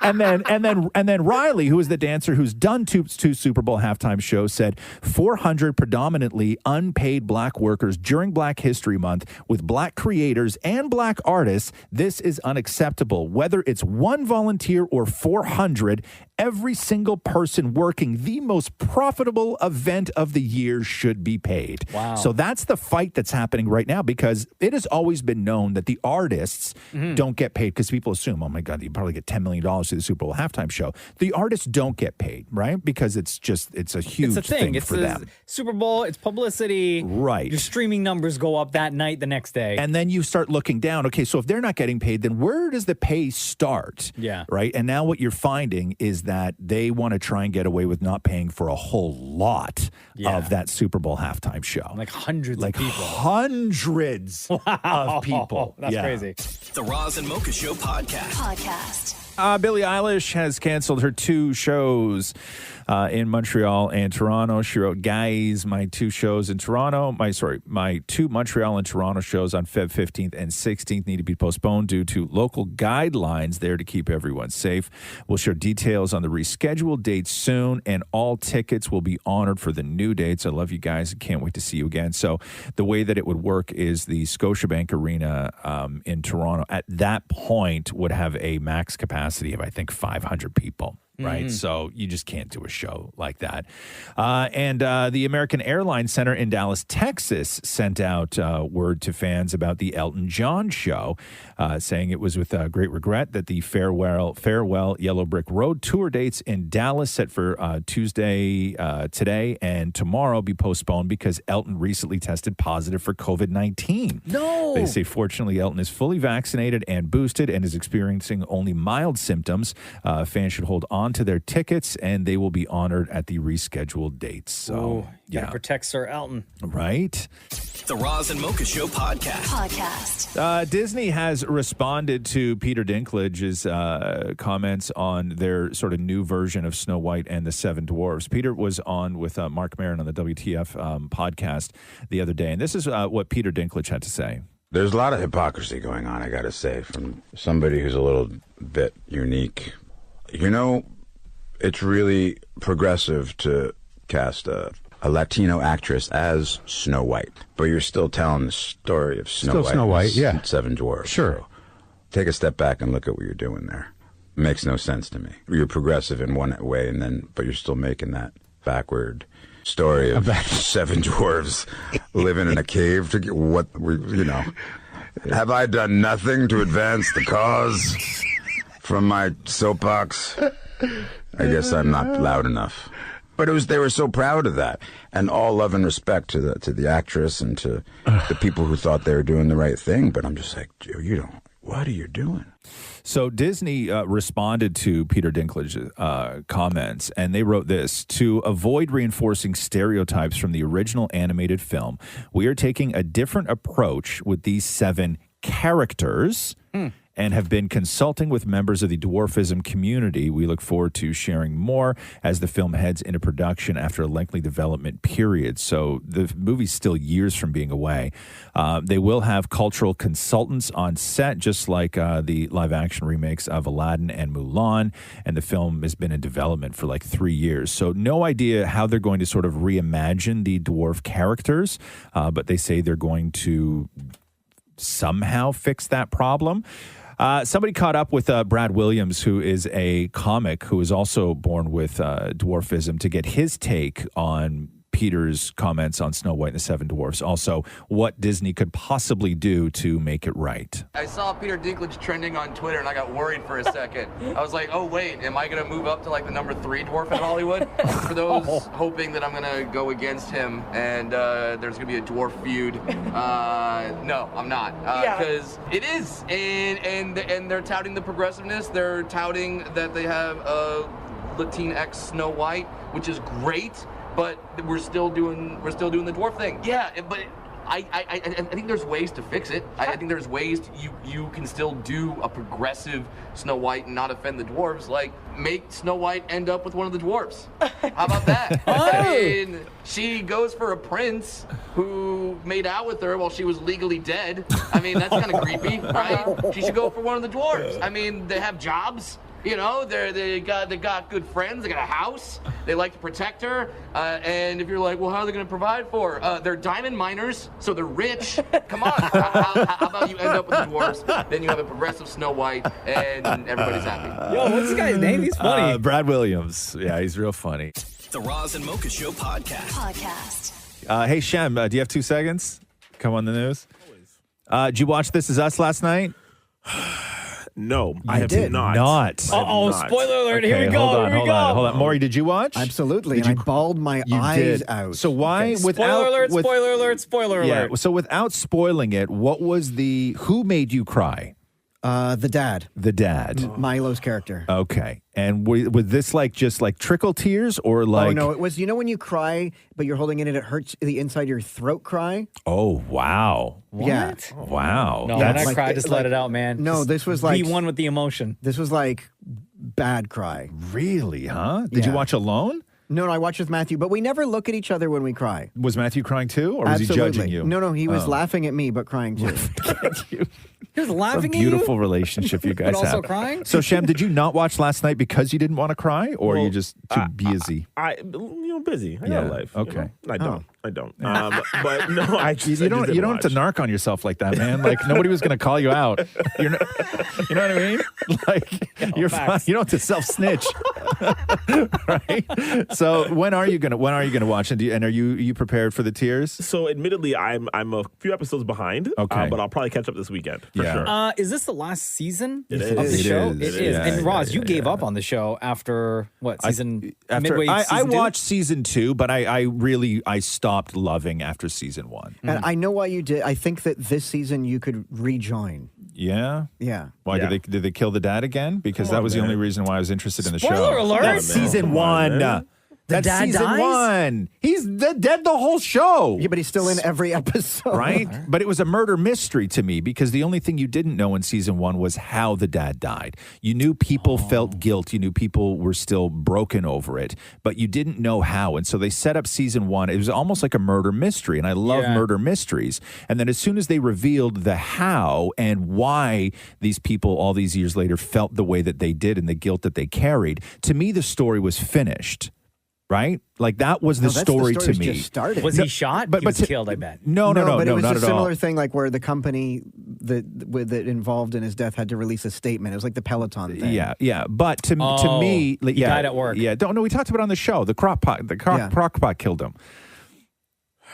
and then Riley, who is the dancer who's done two Super Bowl halftime shows, said 400 predominantly unpaid black workers during Black History Month with black creators and black artists. This is unacceptable. Whether it's one volunteer or 400, every single person working the most profitable event of the year should be paid. Wow. So that's the fight that's happening right now, because it has always been known that the artists don't get paid, because people assume, oh my God, you probably get $10 million to the Super Bowl halftime show. The artists don't get paid, right? Because it's a huge It's a thing. It's for the them. Super Bowl. It's publicity. Right. Your streaming numbers go up that night, the next day. And then you start looking down. Okay, so if they're not getting paid, then where does the pay start? Yeah. Right. And now what you're finding is that they want to try and get away with not paying for a whole lot of that Super Bowl halftime show. Like hundreds of people. Hundreds of people. That's crazy. The Roz and Mocha Show podcast. Billie Eilish has canceled her 2 shows in Montreal and Toronto. She wrote, guys, my 2 shows in Toronto, my 2 Montreal and Toronto shows on Feb 15th and 16th need to be postponed due to local guidelines there to keep everyone safe. We'll share details on the rescheduled dates soon, and all tickets will be honored for the new dates. I love you guys and can't wait to see you again. So the way that it would work is the Scotiabank Arena in Toronto at that point would have a max capacity of, I think, 500 people. Right. So you just can't do a show like that. And the American Airlines Center in Dallas, Texas, sent out word to fans about the Elton John show, saying it was with great regret that the Farewell Yellow Brick Road tour dates in Dallas set for Tuesday, today and tomorrow be postponed because Elton recently tested positive for COVID-19. No. They say, fortunately, Elton is fully vaccinated and boosted and is experiencing only mild symptoms. Fans should hold on to their tickets, and they will be honored at the rescheduled dates. So, gotta protect Sir Elton. Right. The Roz and Mocha Show podcast. Disney has responded to Peter Dinklage's comments on their sort of new version of Snow White and the Seven Dwarfs. Peter was on with Mark Maron on the WTF podcast the other day, and this is what Peter Dinklage had to say. There's a lot of hypocrisy going on, I got to say, from somebody who's a little bit unique. You know, it's really progressive to cast a Latino actress as Snow White, but you're still telling the story of Snow White, and Seven Dwarfs. Sure. So take a step back and look at what you're doing there. It makes no sense to me. You're progressive in one way, but you're still making that backward story of 7 dwarves living in a cave to get have I done nothing to advance the cause from my soapbox? I guess I'm not loud enough. But they were so proud of that, and all love and respect to the actress and to the people who thought they were doing the right thing. But I'm just like, what are you doing? So Disney responded to Peter Dinklage's comments, and they wrote this: to avoid reinforcing stereotypes from the original animated film, we are taking a different approach with these 7 characters. and have been consulting with members of the dwarfism community. We look forward to sharing more as the film heads into production after a lengthy development period. So the movie's still years from being away. They will have cultural consultants on set, just like the live-action remakes of Aladdin and Mulan, and the film has been in development for like 3 years. So no idea how they're going to sort of reimagine the dwarf characters, but they say they're going to somehow fix that problem. Somebody caught up with Brad Williams, who is a comic who is also born with dwarfism, to get his take on Peter's comments on Snow White and the Seven Dwarfs. Also, what Disney could possibly do to make it right. I saw Peter Dinklage trending on Twitter, and I got worried for a second. I was like, oh, wait, am I going to move up to like the number 3 dwarf in Hollywood? For those hoping that I'm going to go against him and there's going to be a dwarf feud. No, I'm not. Because it is. And they're touting the progressiveness. They're touting that they have a Latinx Snow White, which is great. But we're still doing the dwarf thing. Yeah, but I think there's ways to fix it. I think there's ways you can still do a progressive Snow White and not offend the dwarves. Like, make Snow White end up with one of the dwarves. How about that? I mean, she goes for a prince who made out with her while she was legally dead. I mean, that's kind of creepy, right? She should go for one of the dwarves. I mean, they have jobs. You know, they got good friends. They got a house. They like to protect her. And if you're like, well, how are they going to provide for her? They're diamond miners, so they're rich. Come on. How about you end up with the dwarves? Then you have a progressive Snow White, and everybody's happy. Yo, what's this guy's name? He's funny. Brad Williams. Yeah, he's real funny. The Roz and Mocha Show podcast. Hey, Shem, do you have 2 seconds? Come on the news. Did you watch This Is Us last night? No, I have not. Uh-oh, spoiler alert. Here we go. Hold on. Maury, did you watch? Absolutely. And I bawled my eyes out. So why, Okay. Spoiler alert. So without spoiling it, who made you cry? The dad. The dad. Milo's character. Okay. And was this just trickle tears or like... Oh, no, it was, when you cry, but you're holding it and it hurts the inside of your throat cry? Oh, wow. Yeah. Wow. No, when I cry, just let it out, man. No, Just this was like... Be one with the emotion. This was like bad cry. Really, huh? Did you watch alone? No, I watched with Matthew, but we never look at each other when we cry. Was Matthew crying too, or was he judging you? No, he was laughing at me, but crying too. He was laughing at you? Beautiful relationship you guys But also have. crying? So, Shem, did you not watch last night because you didn't want to cry, or are you just too busy? Busy. I got a life. Okay. I don't. But no, you don't have to narc on yourself like that, man. Like nobody was going to call you out. You know what I mean? Like you're fine. You don't have to self snitch, right? So when are you gonna watch? And are you prepared for the tears? So admittedly, I'm a few episodes behind. Okay, but I'll probably catch up this weekend for sure. Is this the last season It of the is. show? It is. It is. Yeah, And Roz, you gave up on the show after what season? Midway I season two? watched season 2, but I stopped loving after season 1. And I know why you did. I think that this season you could rejoin. Yeah? Yeah. Why did they kill the dad again? Because that was the only reason why I was interested in the show. Spoiler alert! That's season 1. The That's dad season dies? 1. He's dead the whole show. Yeah, but he's still in every episode. Right? But it was a murder mystery to me because the only thing you didn't know in season 1 was how the dad died. You knew people felt guilt. You knew people were still broken over it, but you didn't know how. And so they set up season 1. It was almost like a murder mystery, and I love murder mysteries. And then as soon as they revealed the how and why these people all these years later felt the way that they did and the guilt that they carried, to me the story was finished. Right? Like that was the story to me. Just started. Was he shot? He was killed, I bet. No, but it was not a at similar all. thing, like where the company that involved in his death had to release a statement. It was like the Peloton thing. Yeah. But to me, he died at work. Yeah, we talked about it on the show. The crock pot. The crock pot killed him.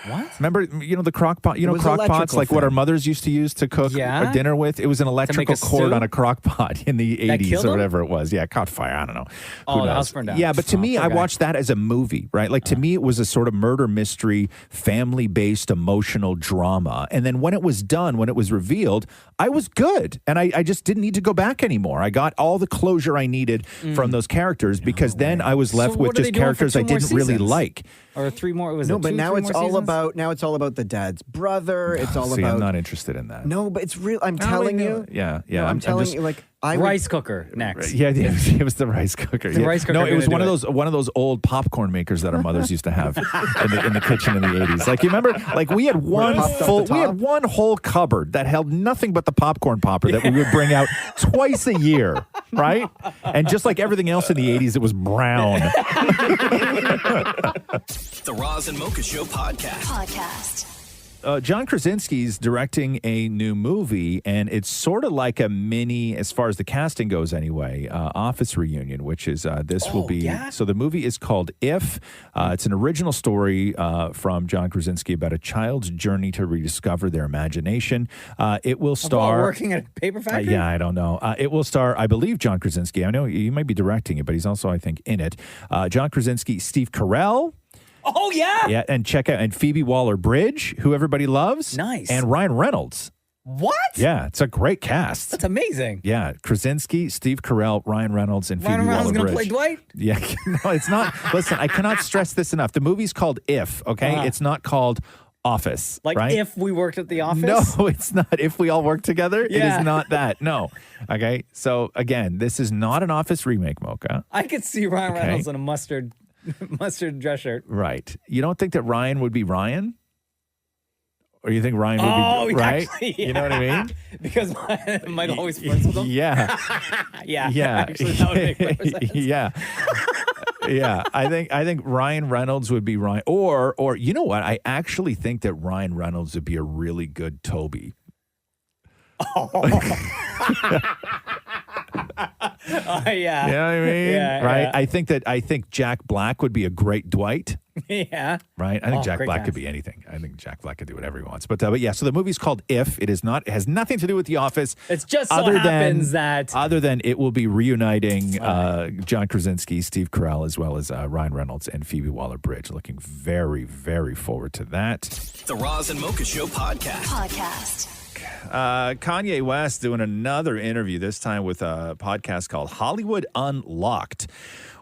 What? Remember, the crock pot, crock pots, like what our mothers used to use to cook dinner with? It was an electrical cord on a crock pot in the 80s or whatever it was. Yeah, it caught fire. I don't know. Oh, the house burned down. Yeah, but to me, I watched that as a movie, right? Like to me, it was a sort of murder mystery, family-based emotional drama. And then when it was done, when it was revealed, I was good. And I just didn't need to go back anymore. I got all the closure I needed from those characters because then I was left with just characters I didn't really like. Or 3 more? Was no, it but now it's all about the dad's brother. It's all See, about. I'm not interested in that. No, but it's real. I'm telling you. Yeah. No, I'm telling you, like rice cooker next. Yeah, it was the rice cooker. The Yeah. rice cooker No, it was gonna one of those old popcorn makers that our mothers used to have in the kitchen in the 80s. Like you remember, like we had one whole cupboard that held nothing but the popcorn popper that we would bring out twice a year, right? And just like everything else in the 80s, it was brown. The Roz and Mocha Show podcast. John Krasinski's directing a new movie, and it's sort of like a mini, as far as the casting goes anyway, Office reunion, which is this will be. Yeah? So the movie is called If. It's an original story from John Krasinski about a child's journey to rediscover their imagination. It will star. About working at a paper factory? Yeah, I don't know. It will star, I believe, John Krasinski. I know he might be directing it, but he's also, I think, in it. John Krasinski, Steve Carell. Oh, yeah. Yeah, and check out, and Phoebe Waller-Bridge, who everybody loves. Nice. And Ryan Reynolds. What? Yeah, it's a great cast. That's amazing. Yeah, Krasinski, Steve Carell, Ryan Reynolds, and Phoebe Ryan Reynolds Waller-Bridge. going to play Dwight? Yeah, no, it's not. Listen, I cannot stress this enough. The movie's called If, okay? Uh-huh. It's not called Office, Like right? if we worked at the office? No, it's not. If we all work together, it Yeah. is not that. No. Okay, so again, this is not an Office remake, Mocha. I could see Ryan Okay. Reynolds in a mustard dress shirt. Right. You don't think that Ryan would be Ryan? Or you think Ryan would be right? Actually, You know what I mean? Because Mike always flirts with him. Yeah. yeah. Yeah. Actually, that would make more sense. Yeah. Yeah. I think Ryan Reynolds would be Ryan. Or you know what? I actually think that Ryan Reynolds would be a really good Toby. Oh, yeah. You know what I mean? Yeah, right? yeah. I think Jack Black would be a great Dwight. Yeah. Right? I think Oh, Jack great Black cast. could be anything. I think Jack Black could do whatever he wants. But yeah, so the movie's called If. It has nothing to do with The Office. It's just so happens that other than it will be reuniting John Krasinski, Steve Carell, as well as Ryan Reynolds and Phoebe Waller-Bridge. Looking very, very forward to that. The Roz and Mocha Show podcast. Kanye West doing another interview, this time with a podcast called Hollywood Unlocked,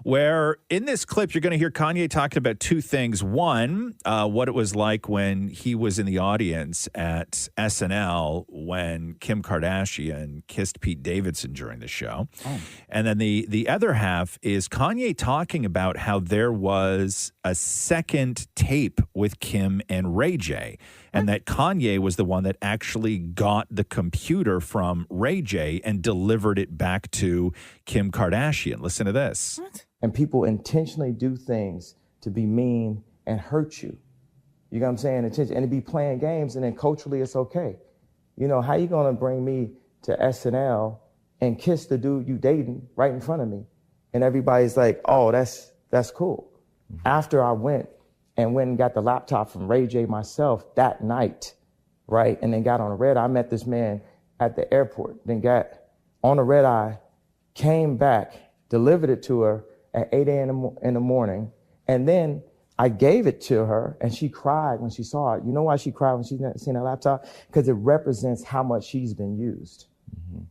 where in this clip, you're going to hear Kanye talking about two things. One, what it was like when he was in the audience at SNL when Kim Kardashian kissed Pete Davidson during the show. Oh. And then the other half is Kanye talking about how there was a second tape with Kim and Ray J, and that Kanye was the one that actually got the computer from Ray J and delivered it back to Kim Kardashian. Listen to this. What? And people intentionally do things to be mean and hurt you. You know what I'm saying? And to be playing games, and then culturally it's okay. You know, how you gonna bring me to SNL and kiss the dude you dating right in front of me? And everybody's like, oh, that's cool. Mm-hmm. After I went and got the laptop from Ray J myself that night, right? And then got on a red eye. I met this man at the airport, then got on a red eye, came back, delivered it to her at 8 a.m. in the morning. And then I gave it to her and she cried when she saw it. You know why she cried when she seen that laptop? Because it represents how much she's been used. Mm-hmm.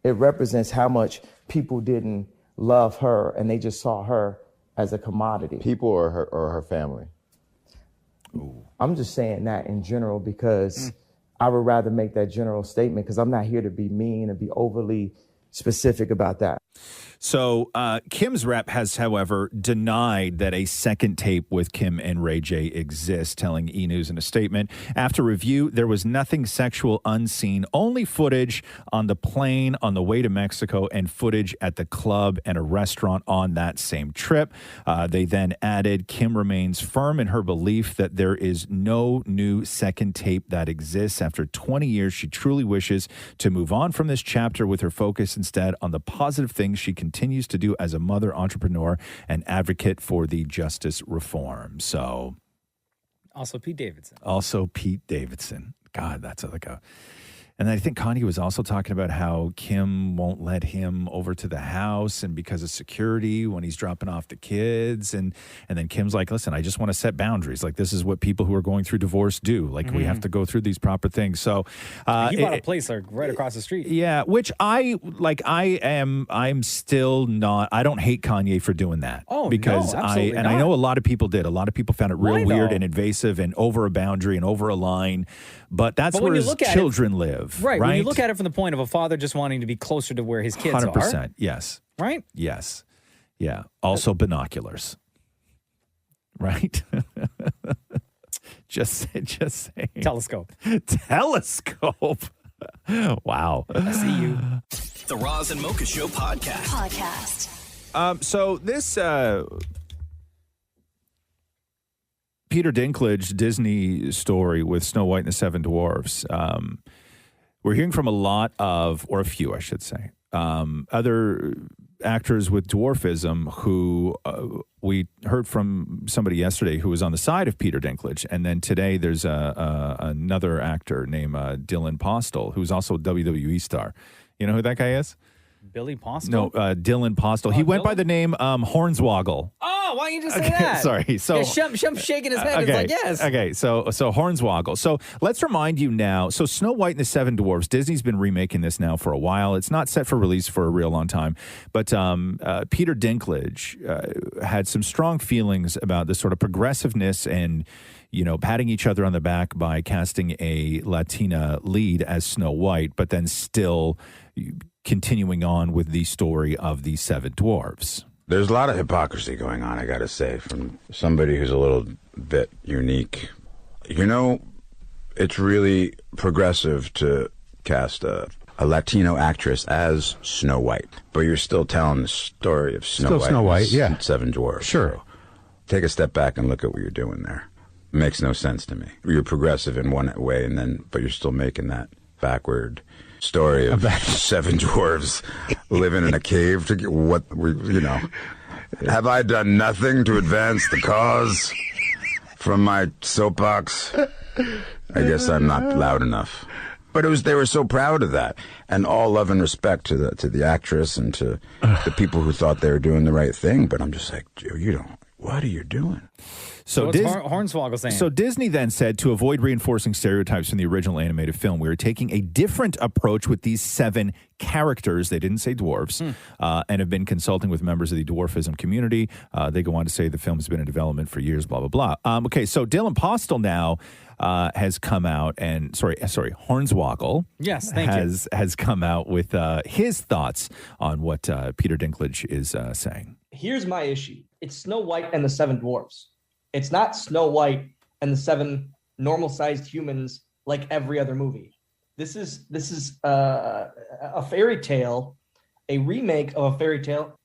It represents how much people didn't love her and they just saw her as a commodity. People or her family? Ooh. I'm just saying that in general because I would rather make that general statement because I'm not here to be mean and be overly specific about that. So Kim's rep has, however, denied that a second tape with Kim and Ray J exists, telling E! News in a statement. After review, there was nothing sexual unseen, only footage on the plane on the way to Mexico and footage at the club and a restaurant on that same trip. They then added, Kim remains firm in her belief that there is no new second tape that exists. After 20 years, she truly wishes to move on from this chapter with her focus instead on the positive things she continues to do as a mother, entrepreneur, and advocate for the justice reform. So, Also Pete Davidson. also Pete Davidson. God, that's like a... And I think Kanye was also talking about how Kim won't let him over to the house and because of security when he's dropping off the kids. And then Kim's like, listen, I just want to set boundaries. Like, this is what people who are going through divorce do. Like, we have to go through these proper things. So He bought a place like right across the street. yeah, which I'm still not, I don't hate Kanye for doing that. Oh, because no, absolutely I not. know a lot of people did. A lot of people found it real Why, weird though? and invasive and over a boundary and over a line. But that's But when where you his look at it- children live. Right. When you look at it from the point of a father just wanting to be closer to where his kids 100%. are. Yes. Right? Yes. Yeah. Also binoculars. Right? just saying. Telescope. Telescope. Wow. I see you. The Roz and Mocha Show podcast. So this Peter Dinklage Disney story with Snow White and the Seven Dwarfs. We're hearing from a lot of, or a few, I should say, other actors with dwarfism who we heard from somebody yesterday who was on the side of Peter Dinklage. And then today there's another actor named Dylan Postel, who's also a WWE star. You know who that guy is? Billy Postel? No, Dylan Postel. He went by the name Hornswoggle. Oh, why don't you just say that? Sorry. So Shum's shaking his head. It's like, yes. Okay. So Hornswoggle. So let's remind you now. So Snow White and the Seven Dwarfs. Disney's been remaking this now for a while. It's not set for release for a real long time. But Peter Dinklage had some strong feelings about the sort of progressiveness and, patting each other on the back by casting a Latina lead as Snow White, but then still continuing on with the story of the Seven Dwarfs. There's a lot of hypocrisy going on, I gotta say, from somebody who's a little bit unique. It's really progressive to cast a Latino actress as Snow White, but you're still telling the story of Snow White, and Seven Dwarfs. Sure. So take a step back and look at what you're doing there. It makes no sense to me. You're progressive in one way, but you're still making that backward story of seven dwarves living in a cave to get have I done nothing to advance the cause from my soapbox? I guess I'm not loud enough. But they were so proud of that, and all love and respect to the actress and to the people who thought they were doing the right thing. But I'm just like, what are you doing? So what's Hornswoggle saying? So Disney then said, to avoid reinforcing stereotypes from the original animated film, we are taking a different approach with these seven characters. They didn't say dwarves, and have been consulting with members of the dwarfism community. They go on to say the film has been in development for years, blah, blah, blah. Okay, so Dylan Postel now has come out and, Hornswoggle. Yes, thank you. Has come out with his thoughts on what Peter Dinklage is saying. Here's my issue. It's Snow White and the Seven Dwarfs. It's not Snow White and the seven normal-sized humans like every other movie. This is a fairy tale, a remake of a fairy tale,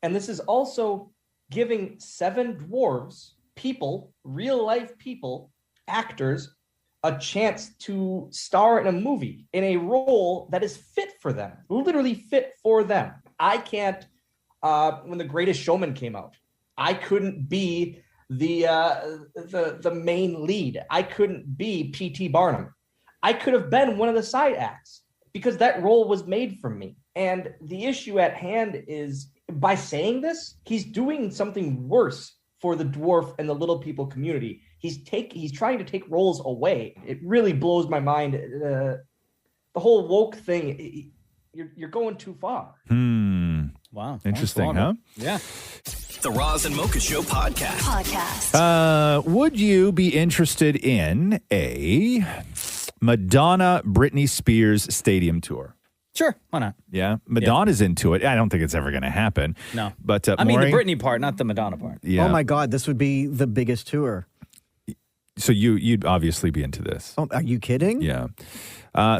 and this is also giving seven dwarves, people, real-life people, actors, a chance to star in a movie in a role that is fit for them, literally fit for them. I can't. When The Greatest Showman came out, I couldn't be the main lead. I couldn't be P.T. Barnum. I could have been one of the side acts because that role was made for me. And the issue at hand is, by saying this, he's doing something worse for the dwarf and the little people community. He's trying to take roles away. It really blows my mind. The whole woke thing, you're going too far. Wow. Interesting, huh? Yeah. The Roz and Mocha Show podcast. Would you be interested in a Madonna Britney Spears stadium tour? Sure, why not? Yeah, Madonna's into it. I don't think it's ever going to happen. No. But I mean the Maury? Britney part, not the Madonna part. Yeah. Oh my God, this would be the biggest tour. So you'd obviously be into this. Oh, are you kidding? Yeah.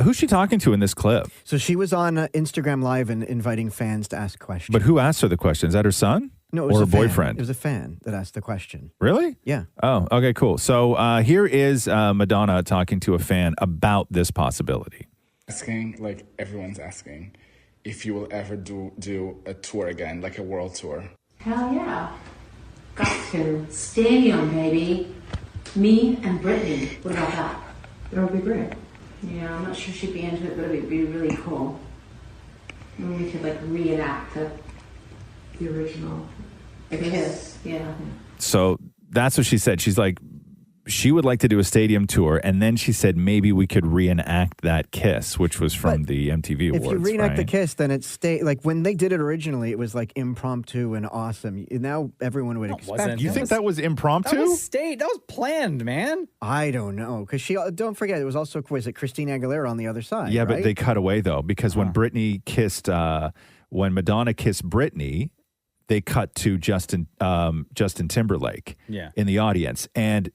Who's she talking to in this clip? So she was on Instagram Live and inviting fans to ask questions. But who asked her the question? Is that her son? No, it was or a her fan. boyfriend? It was a fan that asked the question. Really? Yeah. Oh, okay, cool. So here is Madonna talking to a fan about this possibility. Asking, like everyone's asking, if you will ever do a tour again, like a world tour. Hell yeah. Got to. Stadium, baby. Me and Brittany. What about that? That would be great. Yeah, I'm not sure she'd be into it, but it'd be really cool. And we could like reenact the original kiss. Yeah. So that's what she said. She's like, she would like to do a stadium tour, and then she said maybe we could reenact that kiss, which was from the MTV Awards. If you reenact the right? kiss, then it's like when they did it originally, it was like impromptu and awesome. Now everyone would expect. You think that was impromptu? That was That was planned, man. I don't know, because don't forget, it was also, was it Christina Aguilera on the other side? Yeah, right? but they cut away though, because when Britney kissed, when Madonna kissed Britney, they cut to Justin Timberlake in the audience, and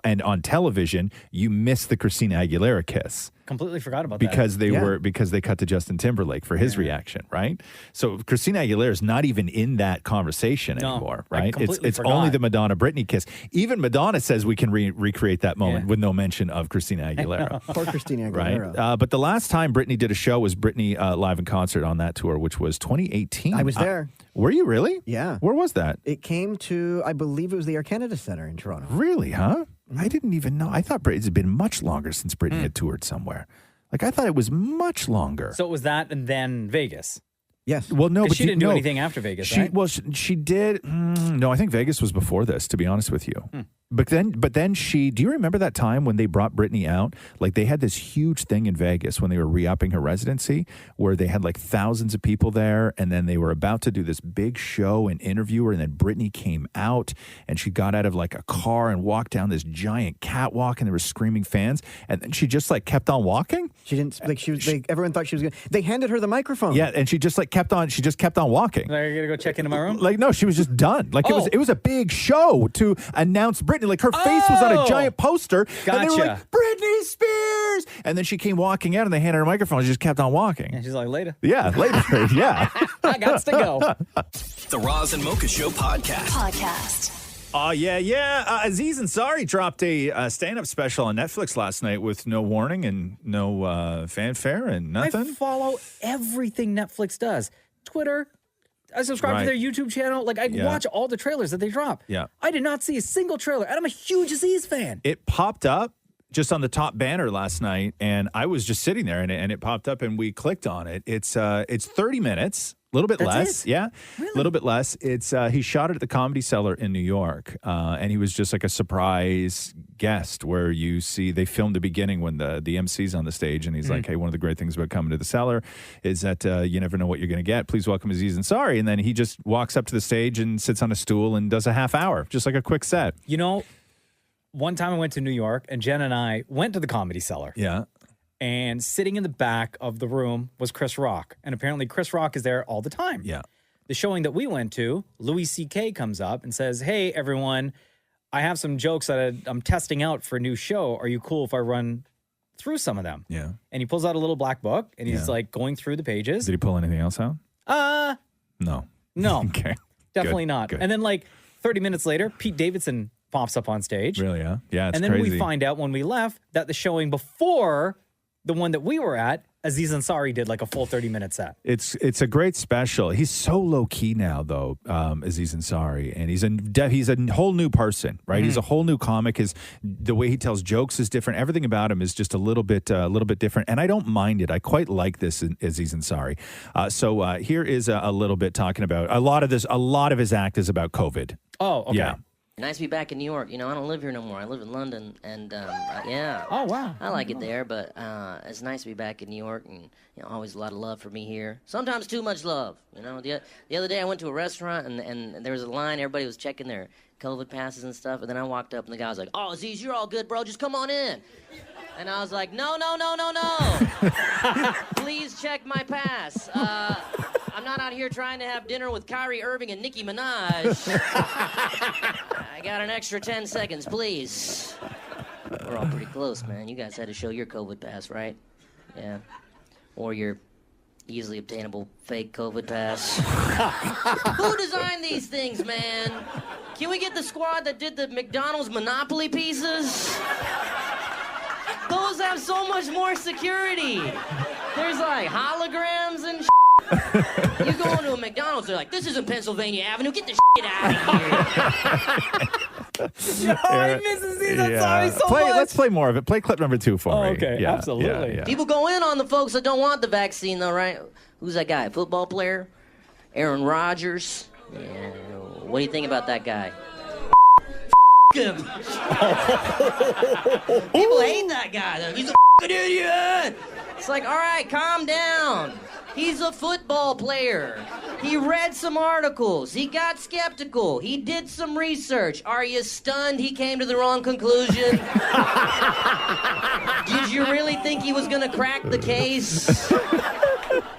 and on television you missed the Christina Aguilera kiss. Completely forgot about because that. because they cut to Justin Timberlake for his reaction, right? So Christina Aguilera is not even in that conversation anymore, right? It's only the Madonna Britney kiss. Even Madonna says we can recreate that moment with no mention of Christina Aguilera. Poor Christina Aguilera. Right? But the last time Britney did a show was Britney live in concert on that tour, which was 2018. I was there. Were you really? Yeah. Where was that? It came to, I believe it was the Air Canada Center in Toronto. Really, huh? I didn't even know. I thought it had been much longer since Britney had toured somewhere. Like, I thought it was much longer. So it was that and then Vegas. Yes. Well, no, 'Cause but she didn't do anything after Vegas, right? Well, she did. No, I think Vegas was before this, to be honest with you. But then she, do you remember that time when they brought Britney out? Like, they had this huge thing in Vegas when they were re-upping her residency, where they had like thousands of people there, and then they were about to do this big show and interview her, and then Britney came out, and she got out of like a car and walked down this giant catwalk, and there were screaming fans, and then she just like kept on walking. She didn't, like, everyone thought she was going to, they handed her the microphone. Yeah, and she just kept on walking. Are you going to go check into my room? Like, no, she was just done. Like, it was a big show to announce Britney. Like, her face was on a giant poster. And they were like, Britney Spears. And then she came walking out, and they handed her a microphone. She just kept on walking. And she's like, later. Yeah, later. Yeah. I got to go. The Roz and Mocha Show podcast. Oh, yeah. Aziz Ansari dropped a stand-up special on Netflix last night with no warning and no fanfare and nothing. I follow everything Netflix does. Twitter. I subscribe to their YouTube channel. Like, I watch all the trailers that they drop. Yeah. I did not see a single trailer. And I'm a huge Aziz fan. It popped up just on the top banner last night, and I was just sitting there, and it popped up, and we clicked on it. It's 30 minutes. A little bit less, yeah. A little bit less. It's he shot it at the Comedy Cellar in New York, and he was just like a surprise guest where you see they filmed the beginning when the MC's on the stage, and he's like, "Hey, one of the great things about coming to the Cellar is that you never know what you're going to get. Please welcome Aziz Ansari." And then he just walks up to the stage and sits on a stool and does a half hour, just like a quick set. You know, one time I went to New York, and Jen and I went to the Comedy Cellar. Yeah. And sitting in the back of the room was Chris Rock. And apparently Chris Rock is there all the time. Yeah. The showing that we went to, Louis C.K. comes up and says, "Hey, everyone, I have some jokes that I'm testing out for a new show. Are you cool if I run through some of them?" Yeah. And he pulls out a little black book, and he's like going through the pages. Did he pull anything else out? No. No. Okay. Definitely Good, not. good. And then like 30 minutes later, Pete Davidson pops up on stage. Really, yeah? Yeah, it's And then crazy. we find out when we left that the showing before the one that we were at, Aziz Ansari did like a full 30-minute set. It's a great special. He's so low key now, though, Aziz Ansari, and he's a whole new person, right? He's a whole new comic. The way he tells jokes is different. Everything about him is just a little bit different, and I don't mind it. I quite like this in Aziz Ansari. So here is a little bit talking about a lot of this. A lot of his act is about COVID. Oh, okay. Yeah. Nice to be back in New York. You know, I don't live here no more. I live in London, and yeah. Oh, wow. I like it there, but it's nice to be back in New York, and you know, always a lot of love for me here. Sometimes too much love. You know, the other day I went to a restaurant, and there was a line. Everybody was checking their COVID passes and stuff, and then I walked up, and the guy was like, "Oh, Aziz, you're all good, bro. Just come on in." And I was like, no. Please check my pass. I'm not out here trying to have dinner with Kyrie Irving and Nicki Minaj. I got an extra 10 seconds, please. We're all pretty close, man. You guys had to show your COVID pass, right? Yeah. Or your easily obtainable fake COVID pass. Who designed these things, man? Can we get the squad that did the McDonald's Monopoly pieces? Those have so much more security. There's like holograms and shit. You go into a McDonald's, they're like, "This isn't Pennsylvania Avenue. Get the shit out of here." I miss Aziz Please, I'm sorry so much. Let's play more of it. Play clip number 2 for me. Okay, Yeah, absolutely. yeah. People go in on the folks that don't want the vaccine, though, right? Who's that guy? Football player? Aaron Rodgers? Yeah. What do you think about that guy? Him. People hate that guy. They're like, he's a idiot. It's like, all right, calm down. He's a football player. He read some articles. He got skeptical. He did some research. Are you stunned he came to the wrong conclusion? Did you really think he was going to crack the case?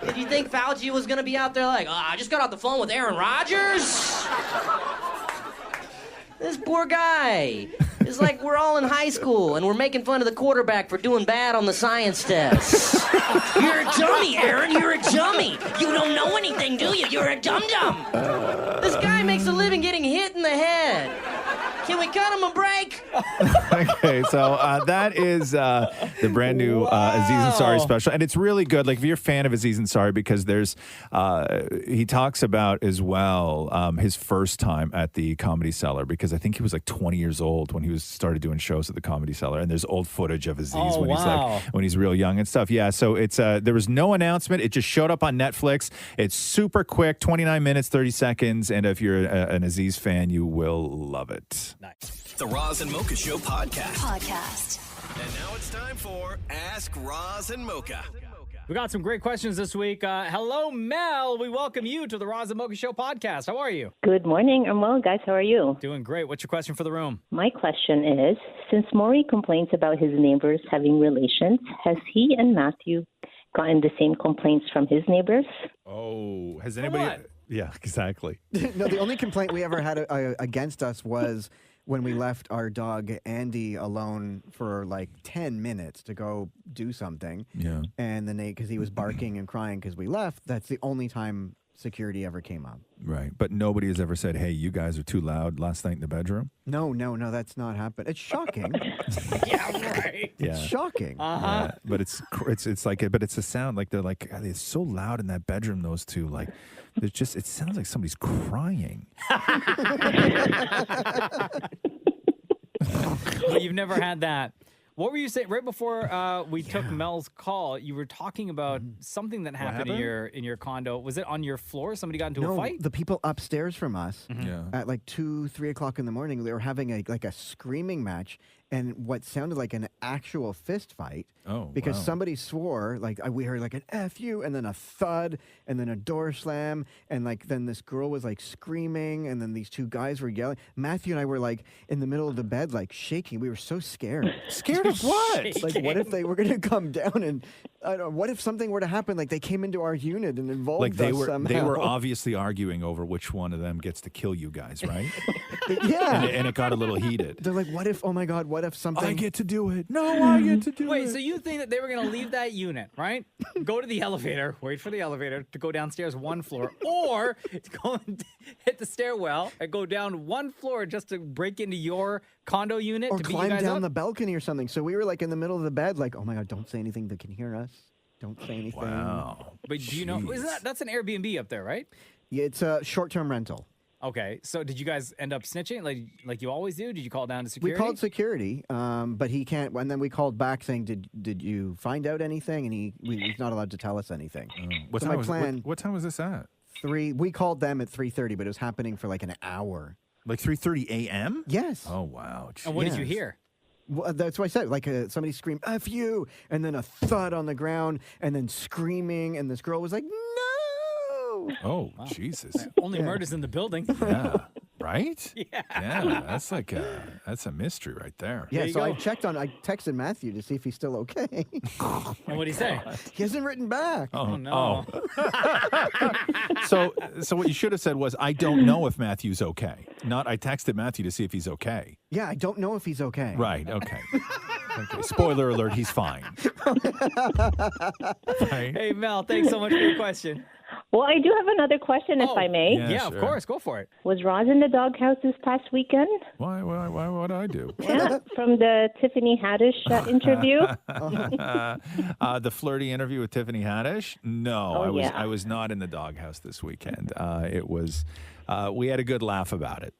Did you think Fauci was going to be out there like, I just got off the phone with Aaron Rodgers? This poor guy. It's like we're all in high school and we're making fun of the quarterback for doing bad on the science test. You're a dummy, Aaron. You're a dummy. You don't know anything, do you? You're a dum-dum. This guy makes a living getting hit in the head. Can we cut him a break? Okay, so that is the brand new Aziz Ansari special, and it's really good. Like if you're a fan of Aziz Ansari, because there's he talks about as well his first time at the Comedy Cellar, because I think he was like 20 years old when he started doing shows at the Comedy Cellar, and there's old footage of Aziz when he's real young and stuff. Yeah, so it's there was no announcement; it just showed up on Netflix. It's super quick, 29 minutes, 30 seconds, and if you're an Aziz fan, you will love it. Nice. The Roz and Mocha Show podcast. And now it's time for Ask Roz and Mocha. We got some great questions this week. Hello, Mel. We welcome you to the Roz and Mocha Show podcast. How are you? Good morning. I'm well, guys. How are you? Doing great. What's your question for the room? My question is, since Maurie complains about his neighbors having relations, has he and Matthew gotten the same complaints from his neighbors? Oh, has anybody... Yeah, exactly. No, the only complaint we ever had against us was when we left our dog Andy alone for like 10 minutes to go do something. Yeah. And then because he was barking and crying because we left, that's the only time security ever came up. Right. But nobody has ever said, hey, you guys are too loud last night in the bedroom? No, that's not happened. It's shocking. Yeah, right. It's shocking. Yeah, but it's like, but it's a sound like they're like, God, it's so loud in that bedroom, those two. Like, it sounds like somebody's crying. Well, you've never had that. What were you saying right before we took Mel's call? You were talking about something that happened in your condo. Was it on your floor? Somebody got into a fight? The people upstairs from us Yeah. at like 2-3 o'clock in the morning, they were having a screaming match and what sounded like an actual fist fight. Oh, because wow. somebody swore, like we heard like an F you and then a thud and then a door slam and like then this girl was like screaming and then these two guys were yelling. Matthew and I were like in the middle of the bed like shaking. We were so scared. Scared of what? Like what if they were going to come down and I don't know, what if something were to happen like they came into our unit and involved Like they us were somehow? they were obviously arguing over which one of them gets to kill you guys, right? Yeah. And it got a little heated. They're like, what if, oh my God, what if something... I get to do it. No, I get to do it. Wait, so you think that they were going to leave that unit, right? Go to the elevator, wait for the elevator to go downstairs one floor, or to go and hit the stairwell and go down one floor just to break into your condo unit Or to beat you climb guys down up? the balcony or something. So we were like in the middle of the bed, like, oh my God, don't say anything. They can hear us. Don't say anything. Wow. But do you know, that's an Airbnb up there, right? Yeah, it's a short-term rental. Okay, so did you guys end up snitching like you always do? Did you call down to security? We called security, but he can't. And then we called back saying, "Did you find out anything?" And he's not allowed to tell us anything. What So time my plan. what time was this at? 3. We called them at 3:30, but it was happening for like an hour. Like 3:30 a.m.? Yes. Oh, wow. And what did you Yes. hear? Well, that's what I said. Like somebody screamed, F you, and then a thud on the ground, and then screaming, and this girl was like, no. Oh, Jesus. Only murders in the building. Yeah. Right? Yeah. Yeah, that's like that's a mystery right there. Yeah, so I texted Matthew to see if he's still okay. And what'd he say? He hasn't written back. Oh, no. So what you should have said was, I don't know if Matthew's okay. Not, I texted Matthew to see if he's okay. Yeah, I don't know if he's okay. Right, okay. Okay. Spoiler alert, he's fine. Right? Hey, Mel, thanks so much for your question. Well, I do have another question, if I may. Yeah, of course. Go for it. Was Roz in the doghouse this past weekend? Why what I do? Yeah, from the Tiffany Haddish interview. The flirty interview with Tiffany Haddish? No, Oh, yeah. I was not in the doghouse this weekend. It was we had a good laugh about it.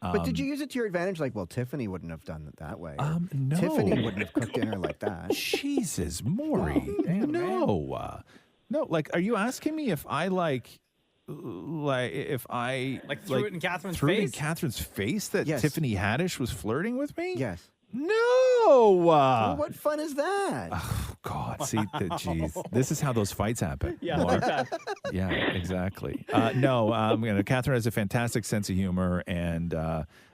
But did you use it to your advantage? Like, well, Tiffany wouldn't have done it that way. No. Tiffany wouldn't have cooked dinner like that. Jesus, Maury. No. No, like, are you asking me if I if I threw it in Catherine's threw it in face? Catherine's face that Yes. Tiffany Haddish was flirting with me? Yes. No. Well, what fun is that? Oh, God, see, geez, this is how those fights happen. Yeah, Maury. like that. Yeah, exactly. No, Catherine has a fantastic sense of humor and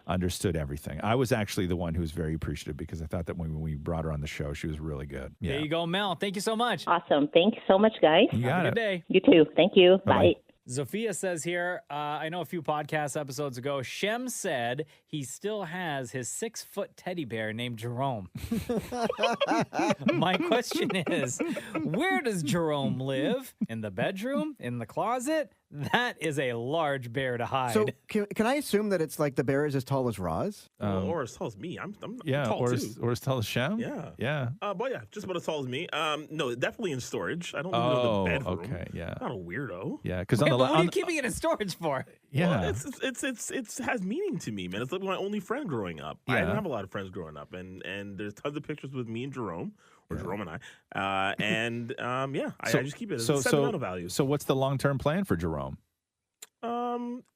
understood everything. I was actually the one who was very appreciative because I thought that when we brought her on the show, she was really good. Yeah. There you go, Mel. Thank you so much. Awesome. Thank you so much, guys. You Have got a it. good day. You too. Thank you. Bye. Zofia says here, I know a few podcast episodes ago, Shem said he still has his 6-foot teddy bear named Jerome. My question is, where does Jerome live? In the bedroom? In the closet? That is a large bear to hide. So can I assume that it's like the bear is as tall as Roz? Or as tall as me. I'm Yeah, tall or too. as tall as Shem? Yeah. Yeah. But yeah, just about as tall as me. No, definitely in storage. I don't live in the bedroom. Okay, yeah. I'm not a weirdo. Yeah, because Wait, but what are you keeping it in storage for? Yeah. Well, it has meaning to me, man. It's like my only friend growing up. I Yeah. didn't have a lot of friends growing up, and there's tons of pictures with me and Jerome, or Jerome and I, I just keep it as a sentimental value. So what's the long-term plan for Jerome?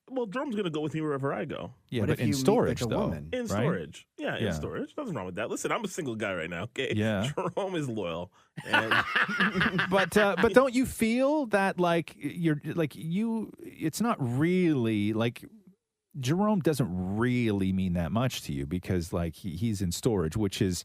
Well, Jerome's gonna go with me wherever I go. Yeah, but in storage, though. In right? storage. Yeah, in Yeah. storage. Nothing wrong with that. Listen, I'm a single guy right now, okay? Yeah. Jerome is loyal. And But don't you feel that it's not really like Jerome doesn't really mean that much to you because he's in storage, which is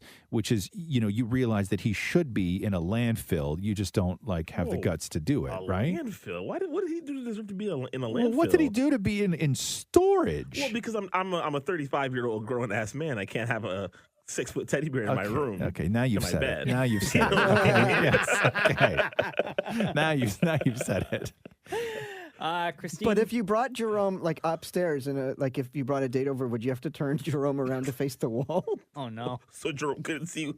you realize that he should be in a landfill. You just don't have the guts to do it, right? Landfill. What did he do to deserve to be in a landfill? Well, what did he do to be in storage? Well, because I'm a 35-year-old grown ass man. I can't have a 6-foot teddy bear in my room. Okay, now you've in my said bed. it. Now you've said it. Okay, yes. Okay. Now you've said it. Christine. But if you brought Jerome upstairs and if you brought a date over, would you have to turn Jerome around to face the wall? Oh no! So Jerome couldn't see.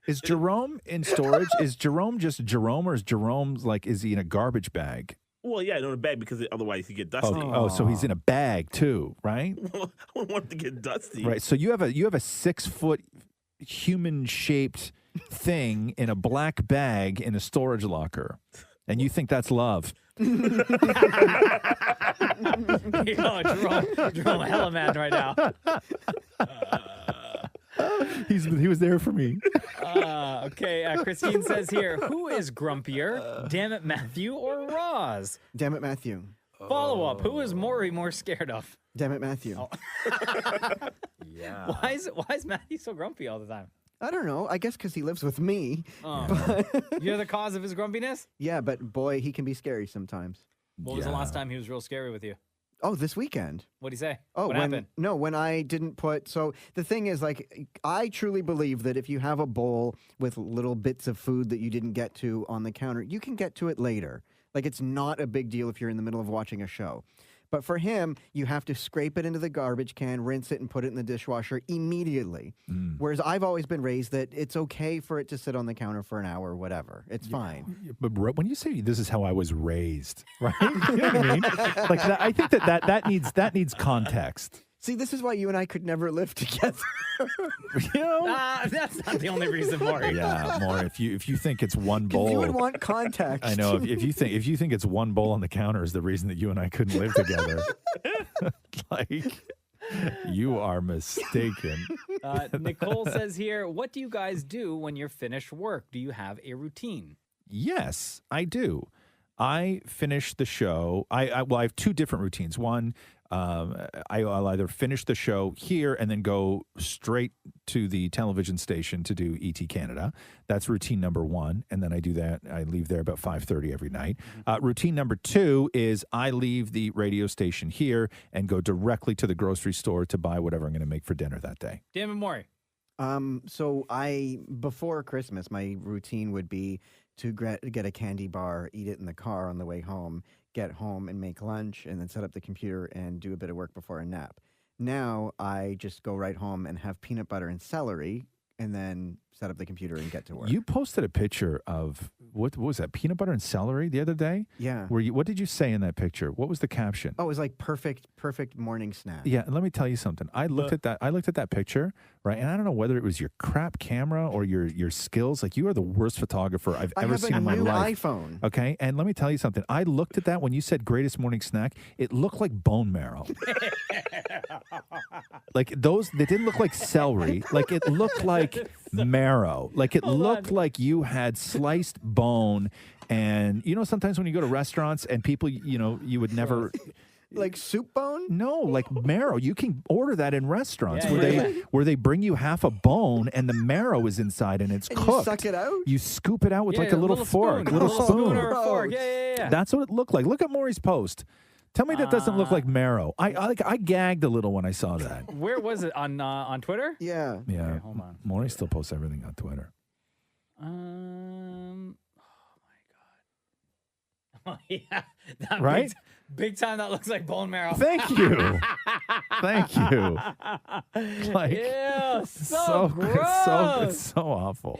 Is Jerome in storage? Is Jerome just Jerome, or is Jerome's is he in a garbage bag? Well, yeah, in a bag because otherwise he get dusty. Oh, so he's in a bag too, right? I don't want him to get dusty. Right. So you have a 6-foot human-shaped thing in a black bag in a storage locker, and you think that's love? Jerome hella mad right now. He was there for me. Okay, Christine says here, who is grumpier, Damnit Matthew or Roz? Damnit Matthew. Follow up, who is Maury more scared of? Damnit Matthew. Yeah. Why is Matthew so grumpy all the time? I don't know. I guess because he lives with me. Oh. You're the cause of his grumpiness? Yeah, but boy, he can be scary sometimes. What was the last time he was real scary with you? Oh, this weekend. What'd he say? Oh, what happened? No, when I didn't put. So the thing is, I truly believe that if you have a bowl with little bits of food that you didn't get to on the counter, you can get to it later. It's not a big deal if you're in the middle of watching a show. But for him, you have to scrape it into the garbage can, rinse it, and put it in the dishwasher immediately. Whereas I've always been raised that it's okay for it to sit on the counter for an hour or whatever. It's fine. But when you say this is how I was raised, right? You know what I mean? I think that needs context. See, this is why you and I could never live together. That's not the only reason, Maury. Yeah, Maury. If you think it's one bowl, you would want context. I know. If you think it's one bowl on the counter is the reason that you and I couldn't live together, you are mistaken. Nicole says here, what do you guys do when you're finished work? Do you have a routine? Yes, I do. I finish the show. I have two different routines. One, I'll either finish the show here and then go straight to the television station to do ET Canada. That's routine number one. And then I do that. I leave there about 5:30 every night. Routine number two is I leave the radio station here and go directly to the grocery store to buy whatever I'm going to make for dinner that day. Damnit Maurie. So before Christmas, my routine would be to get a candy bar, eat it in the car on the way home, get home and make lunch, and then set up the computer and do a bit of work before a nap. Now I just go right home and have peanut butter and celery and then set up the computer and get to work. You posted a picture of what was that? Peanut butter and celery the other day? Yeah. What did you say in that picture? What was the caption? Oh, it was like perfect morning snack. Yeah, and let me tell you something. I looked at that picture, right? And I don't know whether it was your crap camera or your skills. Like, you are the worst photographer I've ever seen in my life. I have a new iPhone. Okay, and let me tell you something. I looked at that when you said greatest morning snack. It looked like bone marrow. Like they didn't look like celery. Like, it looked like marrow. Like, it looked like you had sliced bone. And you know, sometimes when you go to restaurants and people, you would never. Like soup bone? No, like marrow. You can order that in restaurants Yeah, where they bring you half a bone and the marrow is inside and it's cooked. You suck it out? You scoop it out with like a little fork. Little spoon or a fork. Yeah. That's what it looked like. Look at Maury's post. Tell me that doesn't look like marrow. I gagged a little when I saw that. Where was it? On Twitter? Yeah. Yeah. Okay, hold on. Maury still posts everything on Twitter. Oh my god. Oh yeah. That Right? Big time. That looks like bone marrow. Thank you. Thank you. Like, ew, so gross. It's so awful.